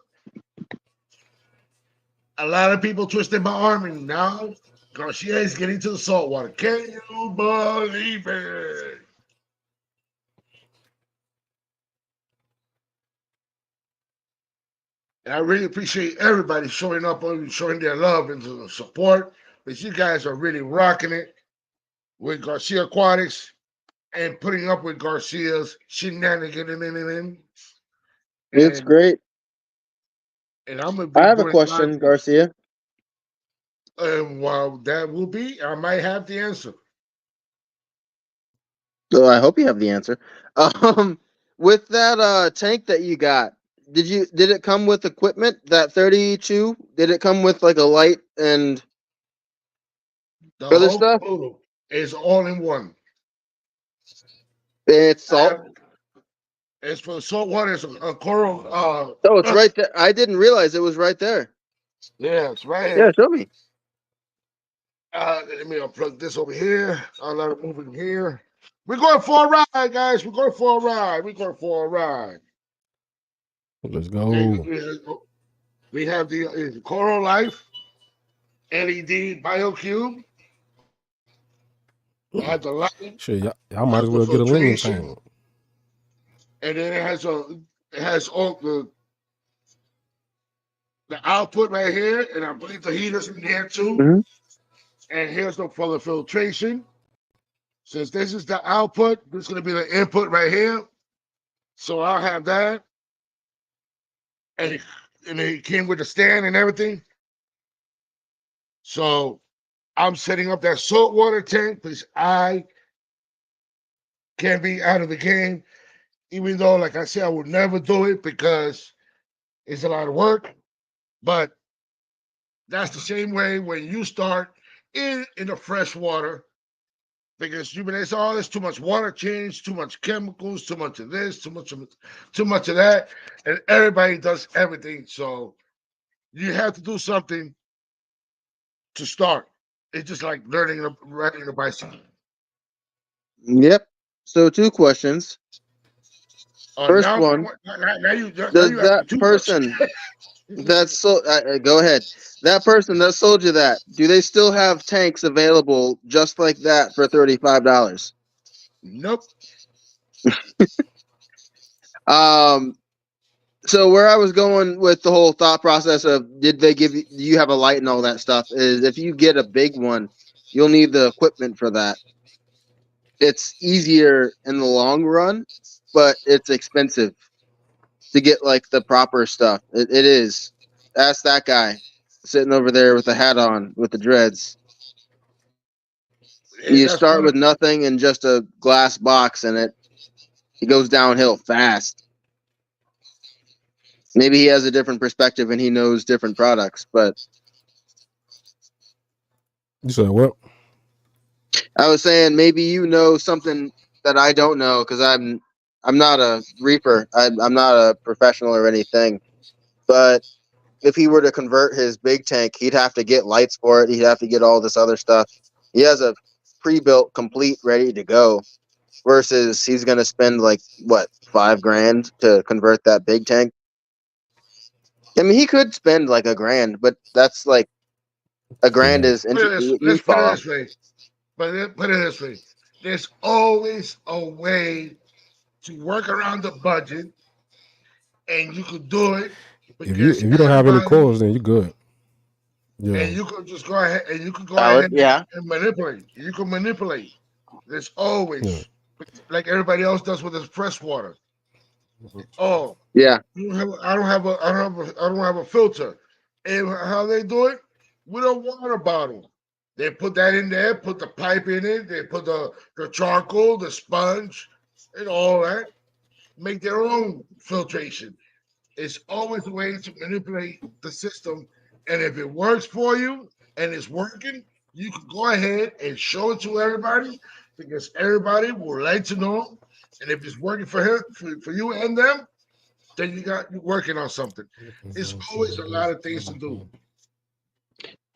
[SPEAKER 1] A lot of people twisted my arm, and now Garcia is getting to the saltwater. Can you believe it? And I really appreciate everybody showing up and showing their love and the support. Because you guys are really rocking it with Garcia Aquatics and putting up with Garcia's shenanigans.
[SPEAKER 3] It's
[SPEAKER 1] And
[SPEAKER 3] great.
[SPEAKER 1] and I'm gonna
[SPEAKER 3] I
[SPEAKER 1] be
[SPEAKER 3] have a
[SPEAKER 1] doing
[SPEAKER 3] question, Garcia.
[SPEAKER 1] and while that will be, I might have the answer.
[SPEAKER 3] So I hope you have the answer. With that tank that you got, did it come with equipment? That 32? Did it come with like a light and
[SPEAKER 1] The
[SPEAKER 3] other
[SPEAKER 1] whole
[SPEAKER 3] stuff?
[SPEAKER 1] photo is all in one.
[SPEAKER 3] It's
[SPEAKER 1] I
[SPEAKER 3] salt.
[SPEAKER 1] have It's for saltwater. It's a coral.
[SPEAKER 3] Oh, it's right there. I didn't realize it was right there.
[SPEAKER 1] Yeah, it's right
[SPEAKER 3] Yeah,
[SPEAKER 1] here.
[SPEAKER 3] show me.
[SPEAKER 1] Let me unplug this over here. I'll let it move in here. We're going for a ride, guys. We're going for a ride. We're going for a ride.
[SPEAKER 4] Let's
[SPEAKER 1] Okay,
[SPEAKER 4] go.
[SPEAKER 1] we have the Coral Life LED BioCube. It has the light,
[SPEAKER 4] Shit, y'all might as well get a lemon
[SPEAKER 1] filtration,
[SPEAKER 4] tank.
[SPEAKER 1] and then it has all the output right here, and I believe the heaters in here too.
[SPEAKER 3] Mhm.
[SPEAKER 1] And here's for the filtration. Since this is the output, this is going to be the input right here. So I'll have that. And it came with the stand and everything. So I'm setting up that saltwater tank because I can't be out of the game. Even though, like I said, I would never do it because it's a lot of work. But that's the same way when you start in the fresh water because you say, oh, there's too much water change, too much chemicals, too much of this, too much of that, and everybody does everything. So you have to do something to start. It's just like riding a bicycle.
[SPEAKER 3] Yep. So 2 questions. First
[SPEAKER 1] Now,
[SPEAKER 3] one,
[SPEAKER 1] now you
[SPEAKER 3] does
[SPEAKER 1] asking
[SPEAKER 3] that
[SPEAKER 1] too much.
[SPEAKER 3] person that's so go ahead. That person that sold you that, do they still have tanks available just like that for $35?
[SPEAKER 1] Nope.
[SPEAKER 3] Um So where I was going with the whole thought process of did they give you, do you have a light and all that stuff is if you get a big one, you'll need the equipment for that. It's easier in the long run, but it's expensive to get like the proper stuff. It is. Ask that guy sitting over there with the hat on with the dreads.
[SPEAKER 1] And
[SPEAKER 3] You
[SPEAKER 1] that's
[SPEAKER 3] start
[SPEAKER 1] one.
[SPEAKER 3] with nothing and just a glass box, and it goes downhill fast. Maybe he has a different perspective and he knows different products, but
[SPEAKER 4] You said what?
[SPEAKER 3] I was saying maybe you know something that I don't know because I'm not a reaper. I'm not a professional or anything. But if he were to convert his big tank, he'd have to get lights for it. He'd have to get all this other stuff. He has a pre-built, complete, ready to go. Versus he's going to spend like what $5,000 to convert that big tank. I mean, he could spend like $1,000, but that's like $1,000
[SPEAKER 4] Yeah.
[SPEAKER 3] is
[SPEAKER 1] Let's put it
[SPEAKER 3] EFOB.
[SPEAKER 1] this way. Put it this way. There's always a way to work around the budget, and you could do it
[SPEAKER 4] If you
[SPEAKER 1] because
[SPEAKER 4] don't have any
[SPEAKER 1] everybody,
[SPEAKER 4] coils, then you're good. Yeah.
[SPEAKER 1] and you could just go ahead and you could go
[SPEAKER 3] Valid,
[SPEAKER 1] ahead
[SPEAKER 3] yeah.
[SPEAKER 1] and manipulate. You can manipulate. There's
[SPEAKER 4] Yeah.
[SPEAKER 1] always like everybody else does with his fresh water. Oh,
[SPEAKER 3] Yeah.
[SPEAKER 1] I don't have a filter. And how they do it? With a water bottle. They put that in there, put the pipe in it, they put the charcoal, the sponge, and all that. Make their own filtration. It's always a way to manipulate the system. And if it works for you and it's working, you can go ahead and show it to everybody because everybody will like to know. And if it's working for him, for you and them, then you're working on something. It's always a lot of things to do.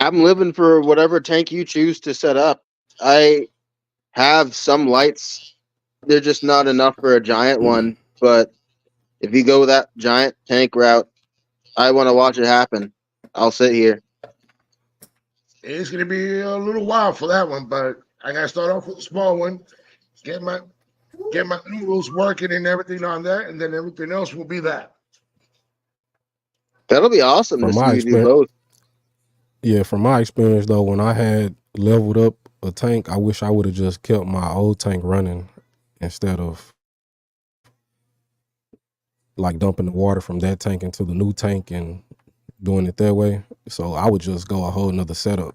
[SPEAKER 3] I'm living for whatever tank you choose to set up. I have some lights. They're just not enough for a giant one. But if you go that giant tank route, I want to watch it happen. I'll sit here.
[SPEAKER 1] It's gonna be a little while for that one, but I gotta start off with a small one, get my get my noodles working and everything on that, and then everything else will be that.
[SPEAKER 3] That'll be awesome to
[SPEAKER 4] From
[SPEAKER 3] see
[SPEAKER 4] my
[SPEAKER 3] you do
[SPEAKER 4] experience,
[SPEAKER 3] both.
[SPEAKER 4] yeah, from my experience though, when I had leveled up a tank, I wish I would have just kept my old tank running instead of like dumping the water from that tank into the new tank and doing it that way. So I would just go a whole nother setup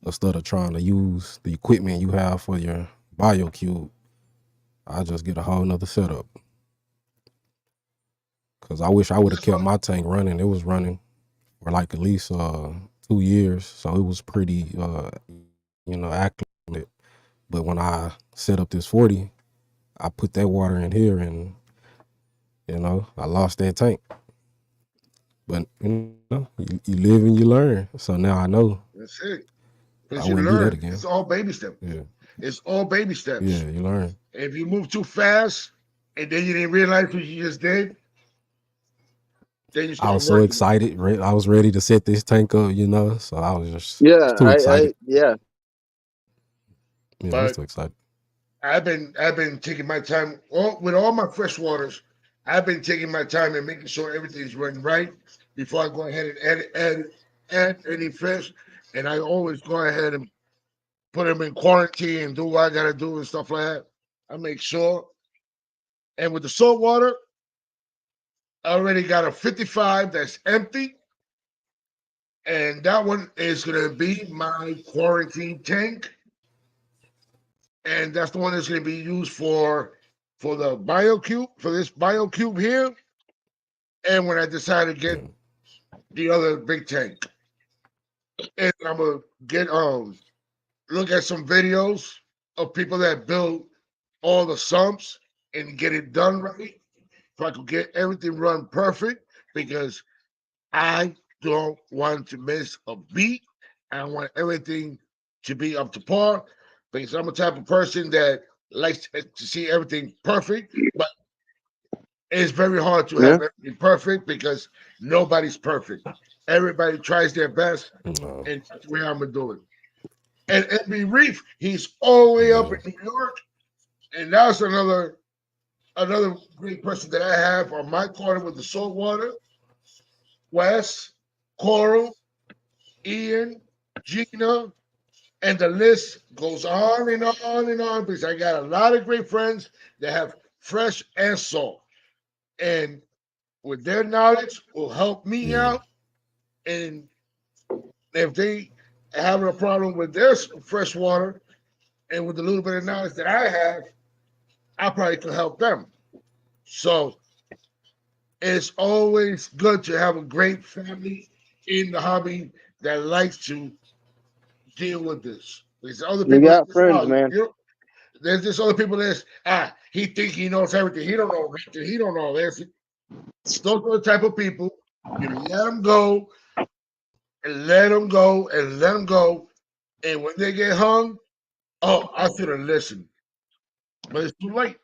[SPEAKER 4] instead of trying to use the equipment you have for your BioCube. I just get a whole nother setup because I wish I would have
[SPEAKER 1] That's
[SPEAKER 4] kept
[SPEAKER 1] what
[SPEAKER 4] my tank running. It was running for like at least 2 years, so it was pretty accurate. But when I set up this 40, I put that water in here, and I lost that tank. But you live and you learn. So now I know
[SPEAKER 1] that's it.
[SPEAKER 4] I
[SPEAKER 1] Because you
[SPEAKER 4] wouldn't do that
[SPEAKER 1] learn.
[SPEAKER 4] again.
[SPEAKER 1] It's all baby steps.
[SPEAKER 4] Yeah,
[SPEAKER 1] It's all baby steps.
[SPEAKER 4] yeah, you learn.
[SPEAKER 1] If you move too fast and then you didn't realize what you just did, then you
[SPEAKER 4] I
[SPEAKER 1] start
[SPEAKER 4] was so
[SPEAKER 1] working.
[SPEAKER 4] excited. I was ready to set this tank up, So I was
[SPEAKER 3] Yeah,
[SPEAKER 4] too excited.
[SPEAKER 3] yeah.
[SPEAKER 4] Yeah, I was
[SPEAKER 1] But
[SPEAKER 4] too excited.
[SPEAKER 1] I've been taking my time with all my fresh waters. I've been taking my time and making sure everything's running right before I go ahead and add any fish. And I always go ahead and put them in quarantine and do what I gotta do and stuff like that. I make sure. And with the salt water, I already got a 55 that's empty. And that one is gonna be my quarantine tank. And that's the one that's gonna be used for the BioCube, for this BioCube here. And when I decide to get
[SPEAKER 4] Yeah.
[SPEAKER 1] the other big tank. And I'm gonna get look at some videos of people that build all the sumps and get it done right. So I could get everything run perfect because I don't want to miss a beat. I want everything to be up to par because I'm a type of person that likes to see everything perfect, but it's very hard to have
[SPEAKER 3] Yeah.
[SPEAKER 1] everything perfect because nobody's perfect. Everybody tries their best,
[SPEAKER 4] No.
[SPEAKER 1] and that's the way I'm gonna do it. And Eddie Reef, he's all the way up
[SPEAKER 4] Yeah.
[SPEAKER 1] in New York, and that's another another great person that I have on my corner with the saltwater, Wes, Coral, Ian, Gina, and the list goes on and on and on because I got a lot of great friends that have fresh and salt. And with their knowledge will help me
[SPEAKER 4] Yeah.
[SPEAKER 1] out. And if they having a problem with their fresh water and with a little bit of knowledge that I have, I probably can help them. So it's always good to have a great family in the hobby that likes to deal with this. There's other
[SPEAKER 3] You
[SPEAKER 1] people that
[SPEAKER 3] got friends, man.
[SPEAKER 1] there's just other people that's he think he knows everything. He don't know nothing. He don't know this. Those are the type of people you let them go and let them go and let them go. And when they get hung, oh, I should have listened, but it's too late.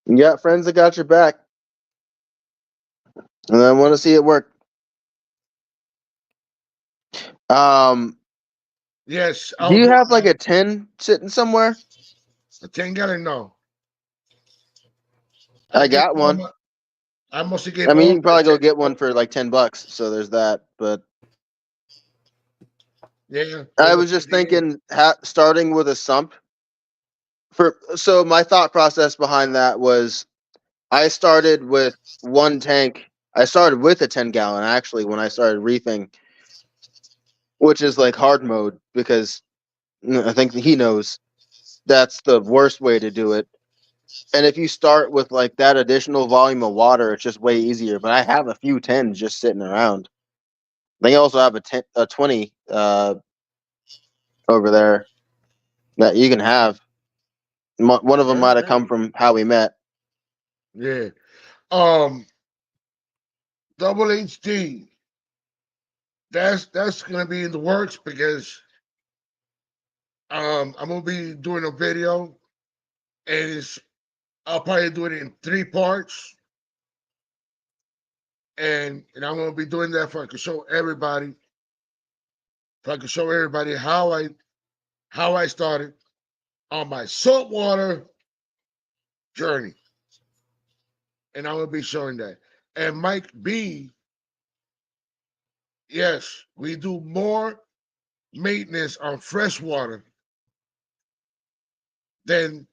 [SPEAKER 3] You got friends that got your back, and I want to see it work.
[SPEAKER 1] Yes,
[SPEAKER 3] Do
[SPEAKER 1] I'll
[SPEAKER 3] you
[SPEAKER 1] do
[SPEAKER 3] have like
[SPEAKER 1] that.
[SPEAKER 3] a 10 sitting somewhere?
[SPEAKER 1] A 10 gallon, no. I
[SPEAKER 3] I
[SPEAKER 1] gave
[SPEAKER 3] got
[SPEAKER 1] all
[SPEAKER 3] one.
[SPEAKER 1] my. I must have gave
[SPEAKER 3] I mean, you
[SPEAKER 1] all
[SPEAKER 3] can
[SPEAKER 1] my
[SPEAKER 3] probably go
[SPEAKER 1] 10.
[SPEAKER 3] get one for like $10. So there's that. But
[SPEAKER 1] Yeah,
[SPEAKER 3] I
[SPEAKER 1] over
[SPEAKER 3] was just
[SPEAKER 1] 50 years.
[SPEAKER 3] thinking, starting with a sump. So my thought process behind that was I started with one tank. I started with a 10 gallon actually when I started reefing, which is like hard mode because I think he knows that's the worst way to do it. And if you start with like that additional volume of water, it's just way easier. But I have a few 10s just sitting around. They also have a 20 over there that you can have. One of them
[SPEAKER 1] Okay,
[SPEAKER 3] might have
[SPEAKER 1] okay.
[SPEAKER 3] come from how we met.
[SPEAKER 1] Yeah. Um, Double HD. That's gonna be in the works because I'm gonna be doing a video and it's I'll probably do it in 3 parts and I'm gonna be doing that if I can show everybody how I started on my saltwater journey. And I'm gonna be showing that. And Mike B, yes, we do more maintenance on freshwater than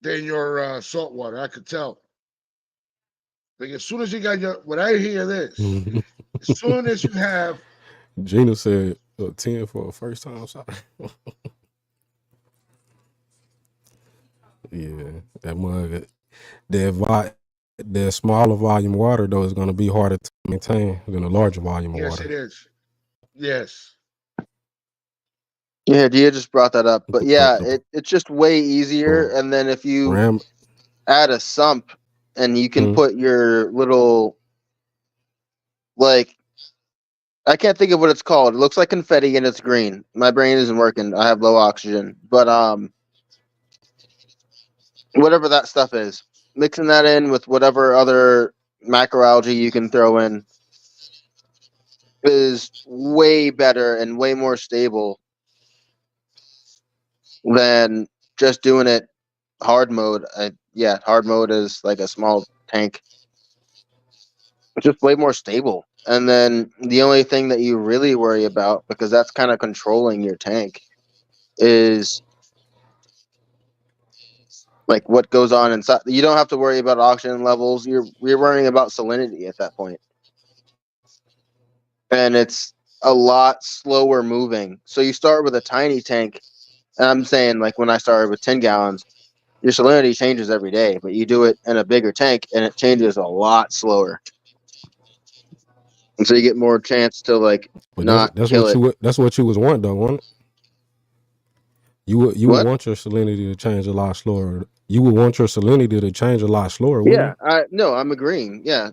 [SPEAKER 1] than your saltwater. I could tell. Like as soon as you got your when I hear this, as soon as you have
[SPEAKER 4] Gina said 10 for a first time shot. Yeah, that mug, that smaller volume water though is going to be harder to maintain than a larger volume of
[SPEAKER 1] yes,
[SPEAKER 4] water.
[SPEAKER 1] it is. Yes.
[SPEAKER 3] Yeah, Dia just brought that up. But yeah,
[SPEAKER 4] The
[SPEAKER 3] it's just way easier. And then if you
[SPEAKER 4] ram,
[SPEAKER 3] add a sump and you can
[SPEAKER 4] hmm,
[SPEAKER 3] put your little, like, I can't think of what it's called. It looks like confetti and it's green. My brain isn't working. I have low oxygen. But whatever that stuff is, mixing that in with whatever other macroalgae you can throw in is way better and way more stable than just doing it hard mode. Yeah, hard mode is like a small tank. It's just way more stable. And then the only thing that you really worry about, because that's kind of controlling your tank, is like what goes on inside. You don't have to worry about oxygen levels. You're worrying about salinity at that point. And it's a lot slower moving. So you start with a tiny tank, and I'm saying like when I started with 10 gallons, your salinity changes every day, but you do it in a bigger tank and it changes a lot slower. And so you get more chance to like
[SPEAKER 4] but
[SPEAKER 3] not kill it.
[SPEAKER 4] that's what you was wanting though, wasn't it? You would
[SPEAKER 3] What?
[SPEAKER 4] want your salinity to change a lot slower. You would want your salinity to change a lot slower, wouldn't
[SPEAKER 3] Yeah,
[SPEAKER 4] you?
[SPEAKER 3] I'm agreeing. Yeah.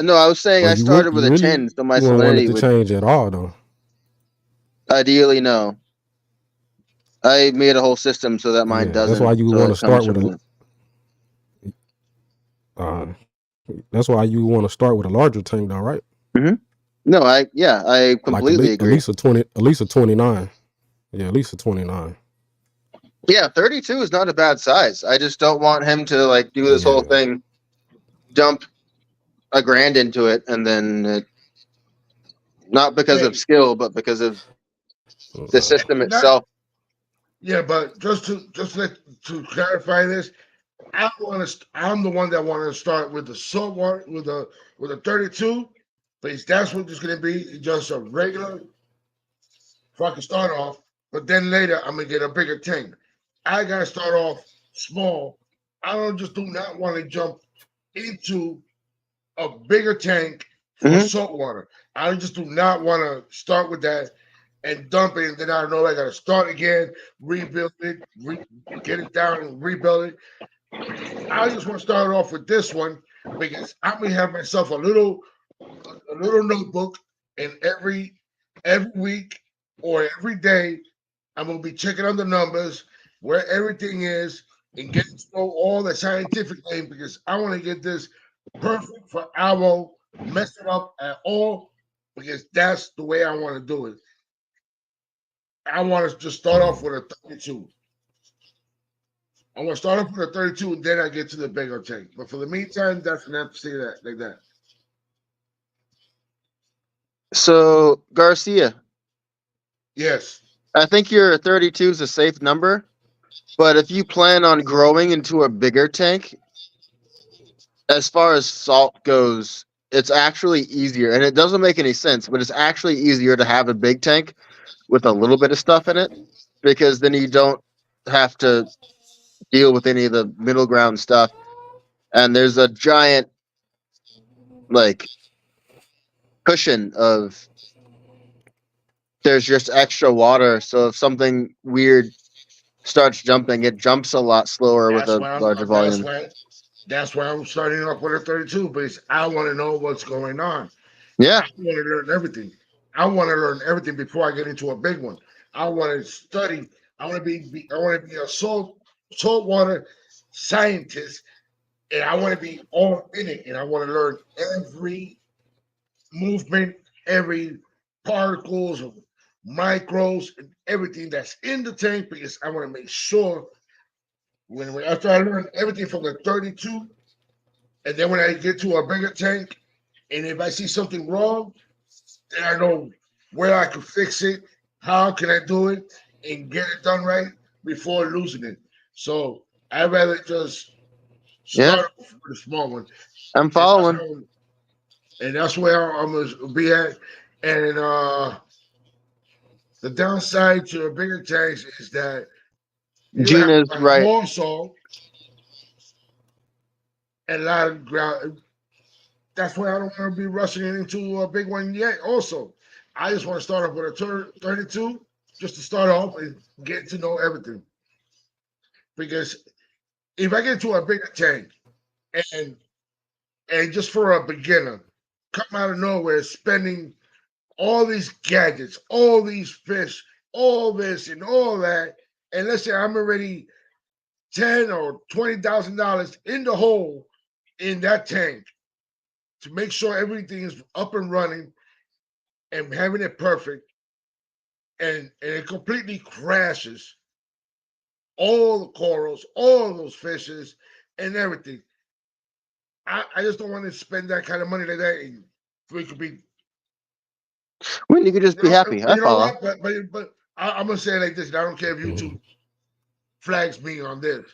[SPEAKER 3] No, I was saying
[SPEAKER 4] Or
[SPEAKER 3] I started
[SPEAKER 4] you
[SPEAKER 3] with a
[SPEAKER 4] really
[SPEAKER 3] 10, so my
[SPEAKER 4] wouldn't want it
[SPEAKER 3] salinity
[SPEAKER 4] to
[SPEAKER 3] would
[SPEAKER 4] change at all though.
[SPEAKER 3] ideally no. I made a whole system so that mine
[SPEAKER 4] Yeah, that's why
[SPEAKER 3] doesn't.
[SPEAKER 4] you would
[SPEAKER 3] So
[SPEAKER 4] want to
[SPEAKER 3] it comes
[SPEAKER 4] start
[SPEAKER 3] from
[SPEAKER 4] with
[SPEAKER 3] the.
[SPEAKER 4] that's why you want to start with a larger tank though, right?
[SPEAKER 3] Hmm. No, I
[SPEAKER 4] Like
[SPEAKER 3] completely
[SPEAKER 4] at
[SPEAKER 3] agree.
[SPEAKER 4] least a 20, at least a 29. Yeah, at least a 29.
[SPEAKER 3] Yeah, 32 is not a bad size. I just don't want him to like do this whole
[SPEAKER 4] Yeah.
[SPEAKER 3] thing, dump $1,000 into it, and then not because of
[SPEAKER 1] Hey,
[SPEAKER 3] skill, but because of the
[SPEAKER 4] Uh,
[SPEAKER 3] system
[SPEAKER 1] not
[SPEAKER 3] itself.
[SPEAKER 1] yeah, but to clarify this, I'm the one that want to start with the saltwater with a 32, because that's what it's gonna be, just a regular fucking start off. But then later I'm gonna get a bigger tank. I gotta start off small. I don't just do not want to jump into a bigger tank for
[SPEAKER 3] Hmm.
[SPEAKER 1] saltwater. I just do not want to start with that and dump it, and then I know I got to start again, rebuild it, get it down, and rebuild it. I just want to start off with this one because I'm gonna have myself a little notebook, and every week or every day I'm gonna be checking on the numbers where everything is and getting to know all the scientific thing because I want to get this perfect for I won't mess it up at all because that's the way I want to do it. I want to just start off with a 32. I want to start off with a 32 and then I get to the bigger tank. But for the meantime, that's gonna have to stay that like that.
[SPEAKER 3] So Garcia,
[SPEAKER 1] Yes.
[SPEAKER 3] I think your 32 is a safe number, but if you plan on growing into a bigger tank, as far as salt goes, it's actually easier, and it doesn't make any sense, but it's actually easier to have a big tank with a little bit of stuff in it because then you don't have to deal with any of the middle ground stuff. And there's a giant like cushion of there's just extra water, so if something weird starts jumping, it jumps a lot slower with
[SPEAKER 1] That's
[SPEAKER 3] a
[SPEAKER 1] why I'm
[SPEAKER 3] larger
[SPEAKER 1] that's
[SPEAKER 3] volume.
[SPEAKER 1] why that's why I'm starting off with a 32 because I want to know what's going on.
[SPEAKER 3] Yeah.
[SPEAKER 1] I want to learn everything. I want to learn everything before I get into a big one. I want to study. I want to I want to be a saltwater scientist, and I want to be all in it. And I want to learn every movement, every particles of micros, and everything that's in the tank because I want to make sure after I learn everything from the 32, and then when I get to a bigger tank, and if I see something wrong, then I know where I can fix it, how can I do it, and get it done right before losing it. So I'd rather just
[SPEAKER 3] Yeah.
[SPEAKER 1] start off with a small one,
[SPEAKER 3] I'm
[SPEAKER 1] and
[SPEAKER 3] following.
[SPEAKER 1] that's where I'm gonna be at. And the downside to a bigger tanks is that you have
[SPEAKER 3] Gina's
[SPEAKER 1] like
[SPEAKER 3] right.
[SPEAKER 1] more salt and a lot of ground. That's why I don't want to be rushing it into a big one yet. Also, I just want to start off with a 32 just to start off and get to know everything. Because if I get to a bigger tank and just for a beginner, come out of nowhere spending all these gadgets, all these fish, all this and all that, and let's say I'm already $10,000 or $20,000 in the hole in that tank to make sure everything is up and running and having it perfect, and it completely crashes all the corals, all those fishes, and everything. I just don't want to spend that kind of money like that. And we could be,
[SPEAKER 3] When you could just be happy. I
[SPEAKER 1] you know
[SPEAKER 3] follow.
[SPEAKER 1] what? But I'm gonna say it like this. And I don't care if
[SPEAKER 4] mhm.
[SPEAKER 1] YouTube flags me on this.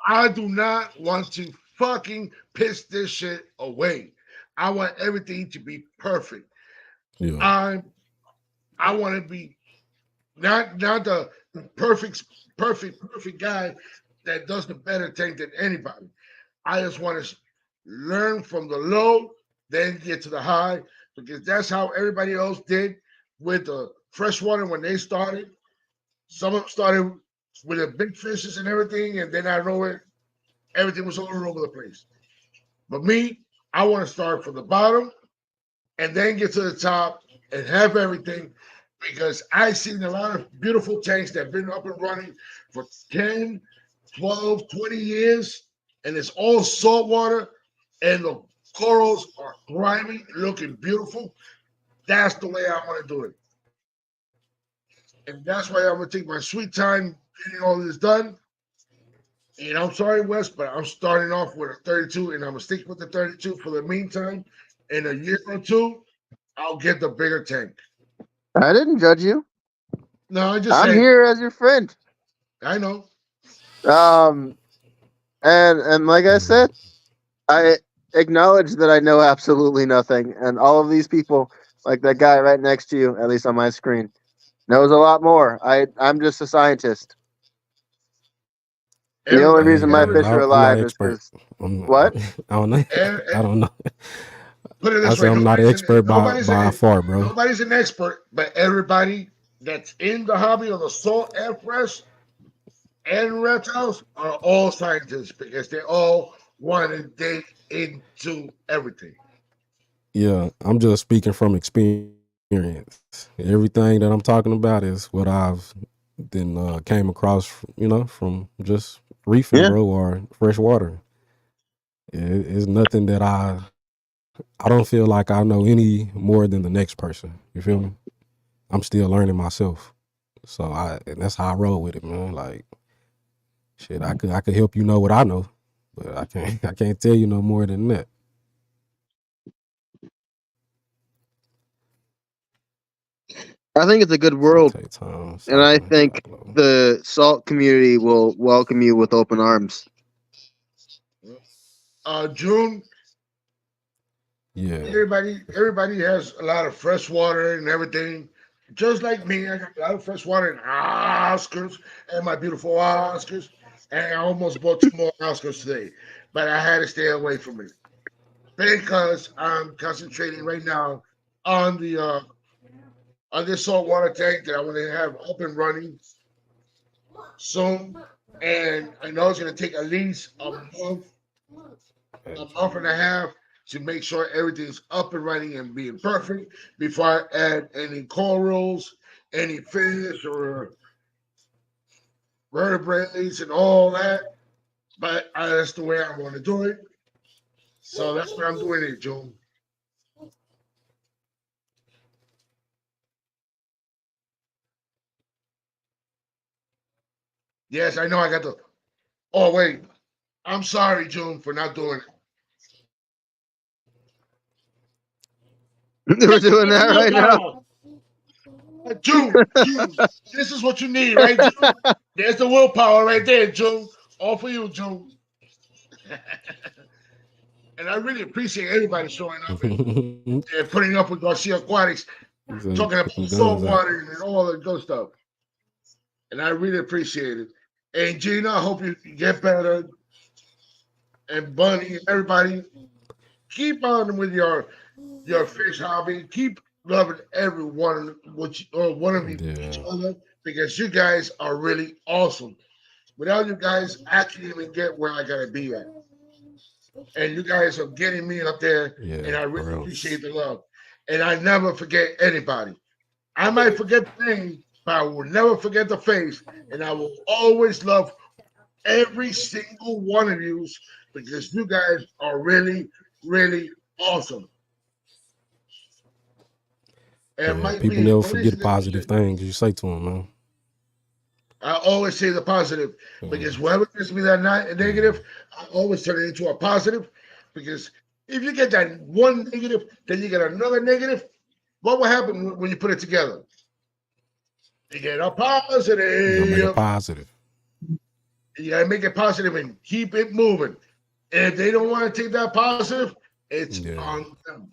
[SPEAKER 1] I do not want to fucking piss this shit away. I want everything to be perfect.
[SPEAKER 4] Yeah.
[SPEAKER 1] I I want to be not the perfect guy that does the better thing than anybody. I just want to learn from the low, then get to the high, because that's how everybody else did with the freshwater when they started. Some of them started with the big fishes and everything, and then I know it, everything was all over the place. But me, I want to start from the bottom and then get to the top and have everything because I've seen a lot of beautiful tanks that have been up and running for 10, 12, 20 years, and it's all salt water, and the corals are thriving, looking beautiful. That's the way I want to do it. And that's why I'm going to take my sweet time getting all this done. And I'm sorry, Wes, but I'm starting off with a 32, and I'm gonna stick with the 32 for the meantime. In a year or two, I'll get the bigger tank.
[SPEAKER 3] I didn't judge you.
[SPEAKER 1] No, I just
[SPEAKER 3] I'm
[SPEAKER 1] said
[SPEAKER 3] here as your friend.
[SPEAKER 1] I know.
[SPEAKER 3] Um, and like I said, I acknowledge that I know absolutely nothing, and all of these people, like that guy right next to you, at least on my screen, knows a lot more. I'm just a scientist. The only
[SPEAKER 1] Everybody,
[SPEAKER 3] reason my
[SPEAKER 1] every,
[SPEAKER 3] fish are
[SPEAKER 4] I'm not an
[SPEAKER 3] alive is
[SPEAKER 4] expert.
[SPEAKER 3] because
[SPEAKER 4] I'm,
[SPEAKER 3] what?
[SPEAKER 4] I don't know.
[SPEAKER 1] every,
[SPEAKER 4] I don't know.
[SPEAKER 1] put it
[SPEAKER 4] I
[SPEAKER 1] this
[SPEAKER 4] say
[SPEAKER 1] way:
[SPEAKER 4] I'm not an expert by far, bro.
[SPEAKER 1] nobody's an expert, but everybody that's in the hobby of the salt and fresh and reptiles are all scientists because they all want to dig into everything.
[SPEAKER 4] Yeah, I'm just speaking from experience. Everything that I'm talking about is what I've then came across, from just reefing,
[SPEAKER 3] Yeah.
[SPEAKER 4] bro, or fresh water. It's nothing that I don't feel like I know any more than the next person. You feel me? I'm still learning myself. So and that's how I roll with it, man. Like shit, I could help you know what I know, but I can't tell you no more than that.
[SPEAKER 3] I think it's a good
[SPEAKER 4] It's gonna
[SPEAKER 3] world,
[SPEAKER 4] take time.
[SPEAKER 3] and I
[SPEAKER 4] Cycling,
[SPEAKER 3] think
[SPEAKER 4] cycling.
[SPEAKER 3] the salt community will welcome you with open arms.
[SPEAKER 1] June,
[SPEAKER 4] Yeah.
[SPEAKER 1] everybody has a lot of fresh water and everything. Just like me, I got a lot of fresh water and Oscars and my beautiful Oscars. And I almost bought 2 more Oscars today, but I had to stay away from it because I'm concentrating right now on the on this saltwater tank that I want to have up and running soon. And I know it's going to take at least a month and a half to make sure everything's up and running and being perfect before I add any corals, any fish or vertebrates and all that. But that's the way I want to do it. So that's what I'm doing it, June. Yes, I know I got the. Oh, wait. I'm sorry, June, for not doing it.
[SPEAKER 3] We're doing that right now.
[SPEAKER 1] June, this is what you need, right, June? There's the willpower right there, June. All for you, June. And I really appreciate everybody showing up and putting up with Garcia Aquatics,
[SPEAKER 4] He said,
[SPEAKER 1] talking
[SPEAKER 4] "Put
[SPEAKER 1] about
[SPEAKER 4] them guns
[SPEAKER 1] salt
[SPEAKER 4] out."
[SPEAKER 1] water and all that good stuff. And I really appreciate it. And Gina, I hope you get better. And Bunny, everybody, keep on with your fish hobby. Keep loving everyone, or one of you, each
[SPEAKER 4] Yeah.
[SPEAKER 1] other, because you guys are really awesome. Without you guys, I can't even get where I gotta be at. And you guys are getting me up there, and
[SPEAKER 4] Yeah.
[SPEAKER 1] I
[SPEAKER 4] For
[SPEAKER 1] really
[SPEAKER 4] real.
[SPEAKER 1] appreciate the love. And I never forget anybody. I might forget the name, but I will never forget the face, and I will always love every single one of you because you guys are really, really awesome. And
[SPEAKER 4] Yeah.
[SPEAKER 1] might
[SPEAKER 4] People
[SPEAKER 1] be
[SPEAKER 4] never
[SPEAKER 1] the
[SPEAKER 4] forget the
[SPEAKER 1] reason that you
[SPEAKER 4] positive
[SPEAKER 1] should.
[SPEAKER 4] things you say to them, man.
[SPEAKER 1] I always say the positive because whoever gives me that negative, I always turn it into a positive. Because if you get that one negative, then you get another negative. What will happen when you put it together? You get a
[SPEAKER 4] You gonna make a
[SPEAKER 1] positive.
[SPEAKER 4] positive.
[SPEAKER 1] You gotta make it positive and keep it moving. And if they don't want to take that positive, it's
[SPEAKER 4] Yeah.
[SPEAKER 1] on them.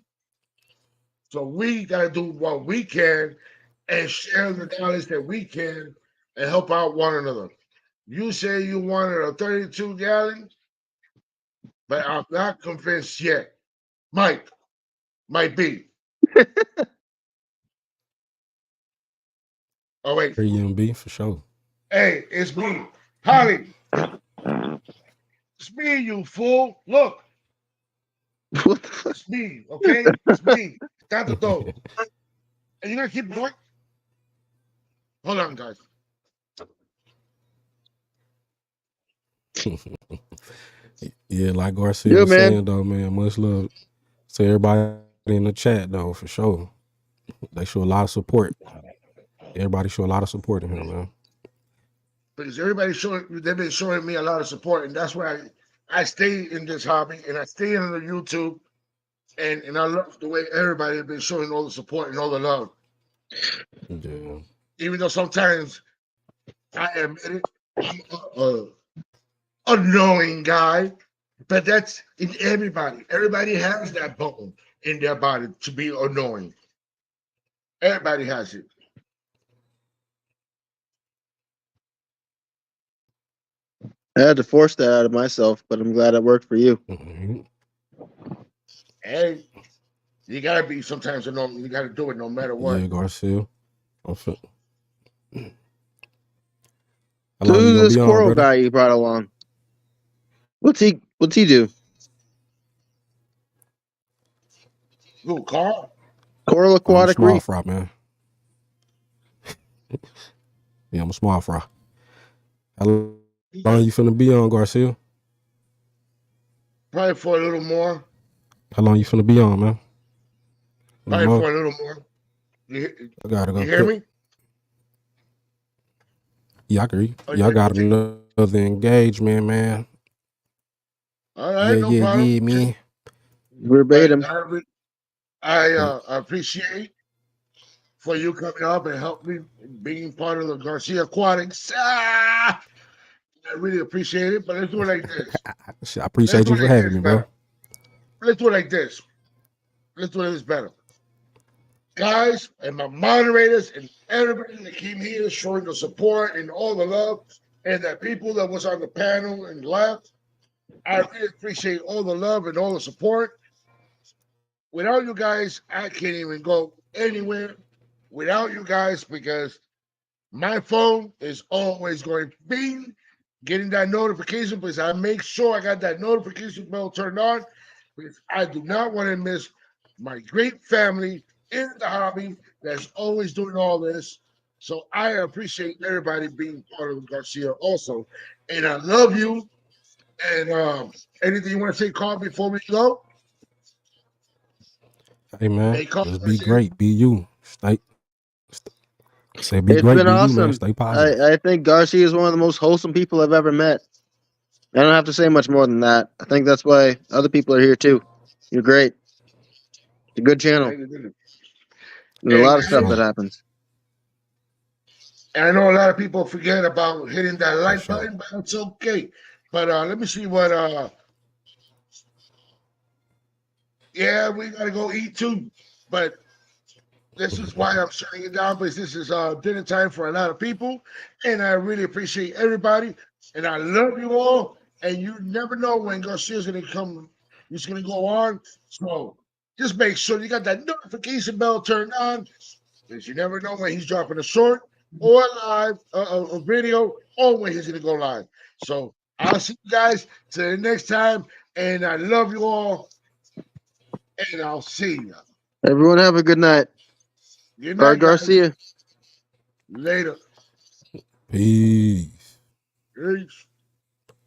[SPEAKER 1] So we gotta do what we can and share the knowledge that we can and help out one another. You say you wanted a 32 gallon, but I'm not convinced yet. Mike, might be. Oh wait,
[SPEAKER 4] EMB for sure.
[SPEAKER 1] hey, it's me, Holly. It's me, you fool. Look,
[SPEAKER 3] What the fuck?
[SPEAKER 1] it's me. Okay, it's me. Stand the door. And you're gonna keep going. Hold on, guys.
[SPEAKER 4] Yeah, like Garcia
[SPEAKER 3] Yeah,
[SPEAKER 4] was
[SPEAKER 3] man.
[SPEAKER 4] saying though, man, much love to everybody in the chat though, for sure. They show a lot of support. Everybody show a lot of support in here, man.
[SPEAKER 1] because they've been showing me a lot of support, and that's why I stay in this hobby and I stay on the YouTube, and I love the way everybody has been showing all the support and all the love.
[SPEAKER 4] Yeah.
[SPEAKER 1] Even though sometimes I admit it, I'm a annoying guy, but that's in everybody. Everybody has that bone in their body to be annoying. Everybody has it.
[SPEAKER 3] I had to force that out of myself, but I'm glad it worked for you.
[SPEAKER 4] Mhm.
[SPEAKER 1] And you gotta be sometimes annoying. You gotta do it no matter what.
[SPEAKER 4] Yeah, Garcia. I'm fin- How
[SPEAKER 3] So
[SPEAKER 4] long you
[SPEAKER 3] who's
[SPEAKER 4] gonna
[SPEAKER 3] this
[SPEAKER 4] be on,
[SPEAKER 3] coral
[SPEAKER 4] brother?
[SPEAKER 3] guy you brought along? What's he do?
[SPEAKER 1] Who, Carl?
[SPEAKER 3] Coral
[SPEAKER 4] I'm a
[SPEAKER 3] aquatic
[SPEAKER 4] small
[SPEAKER 3] reef.
[SPEAKER 4] fry, man. Yeah, I'm a small fry. How long you finna be on, Garcia?
[SPEAKER 1] Probably for a little more.
[SPEAKER 4] How long you finna be on, man?
[SPEAKER 1] Probably
[SPEAKER 4] More?
[SPEAKER 1] for a little more. You,
[SPEAKER 4] I gotta
[SPEAKER 1] you
[SPEAKER 4] go
[SPEAKER 1] hear
[SPEAKER 4] cook.
[SPEAKER 1] me?
[SPEAKER 4] Yeah, I agree.
[SPEAKER 1] Or
[SPEAKER 4] Yeah, I
[SPEAKER 1] you
[SPEAKER 4] got
[SPEAKER 1] take-
[SPEAKER 4] another engagement, man.
[SPEAKER 1] All
[SPEAKER 4] Yeah,
[SPEAKER 1] right, no
[SPEAKER 4] yeah,
[SPEAKER 1] problem.
[SPEAKER 4] yeah, man.
[SPEAKER 1] But
[SPEAKER 3] Verbatim.
[SPEAKER 1] I appreciate for you coming up and help me being part of the Garcia Aquatics. I really appreciate it. But let's do it like this.
[SPEAKER 4] I
[SPEAKER 1] Let's
[SPEAKER 4] appreciate
[SPEAKER 1] do
[SPEAKER 4] you
[SPEAKER 1] it
[SPEAKER 4] for
[SPEAKER 1] like
[SPEAKER 4] having
[SPEAKER 1] this
[SPEAKER 4] me, bro.
[SPEAKER 1] better. Let's do it like this. Let's do this better. Guys and my moderators and everybody that came here showing the support and all the love, and the people that was on the panel and left. I really appreciate all the love and all the support. Without you guys, I can't even go anywhere without you guys because my phone is always going bing, getting that notification because I make sure I got that notification bell turned on because I do not want to miss my great family in the hobby that's always doing all this. So I appreciate everybody being part of Garcia also. And I love you. And anything you want to say, Carl, before we go?
[SPEAKER 4] Hey, man,
[SPEAKER 1] Hey, Carl,
[SPEAKER 4] just be
[SPEAKER 1] Garcia.
[SPEAKER 4] great. Be you. Say be
[SPEAKER 3] It's
[SPEAKER 4] great.
[SPEAKER 3] been
[SPEAKER 4] Be you, man.
[SPEAKER 3] awesome.
[SPEAKER 4] Stay positive.
[SPEAKER 3] I think Garcia is one of the most wholesome people I've ever met. I don't have to say much more than that. I think that's why other people are here too. You're great. It's a good channel.
[SPEAKER 1] Thank you.
[SPEAKER 3] There's a
[SPEAKER 1] Hey,
[SPEAKER 3] lot of stuff
[SPEAKER 1] guys.
[SPEAKER 3] that
[SPEAKER 4] Sure.
[SPEAKER 3] happens.
[SPEAKER 1] And I know a lot of people forget about hitting that
[SPEAKER 4] For
[SPEAKER 1] like
[SPEAKER 4] sure.
[SPEAKER 1] button, but it's okay. But let me see what yeah, we gotta go eat too. But this is why I'm shutting it down because this is dinner time for a lot of people. And I really appreciate everybody. And I love you all. And you never know when Garcia's gonna come, he's gonna go on. So just make sure you got that notification bell turned on because you never know when he's dropping a short or live a video or when he's gonna go live. So I'll see you guys till the next time, and I love you all, and I'll see you.
[SPEAKER 3] Everyone have a good night.
[SPEAKER 1] Good
[SPEAKER 3] Bye,
[SPEAKER 1] night, guys.
[SPEAKER 3] Garcia.
[SPEAKER 1] Later.
[SPEAKER 4] Peace.
[SPEAKER 1] Peace.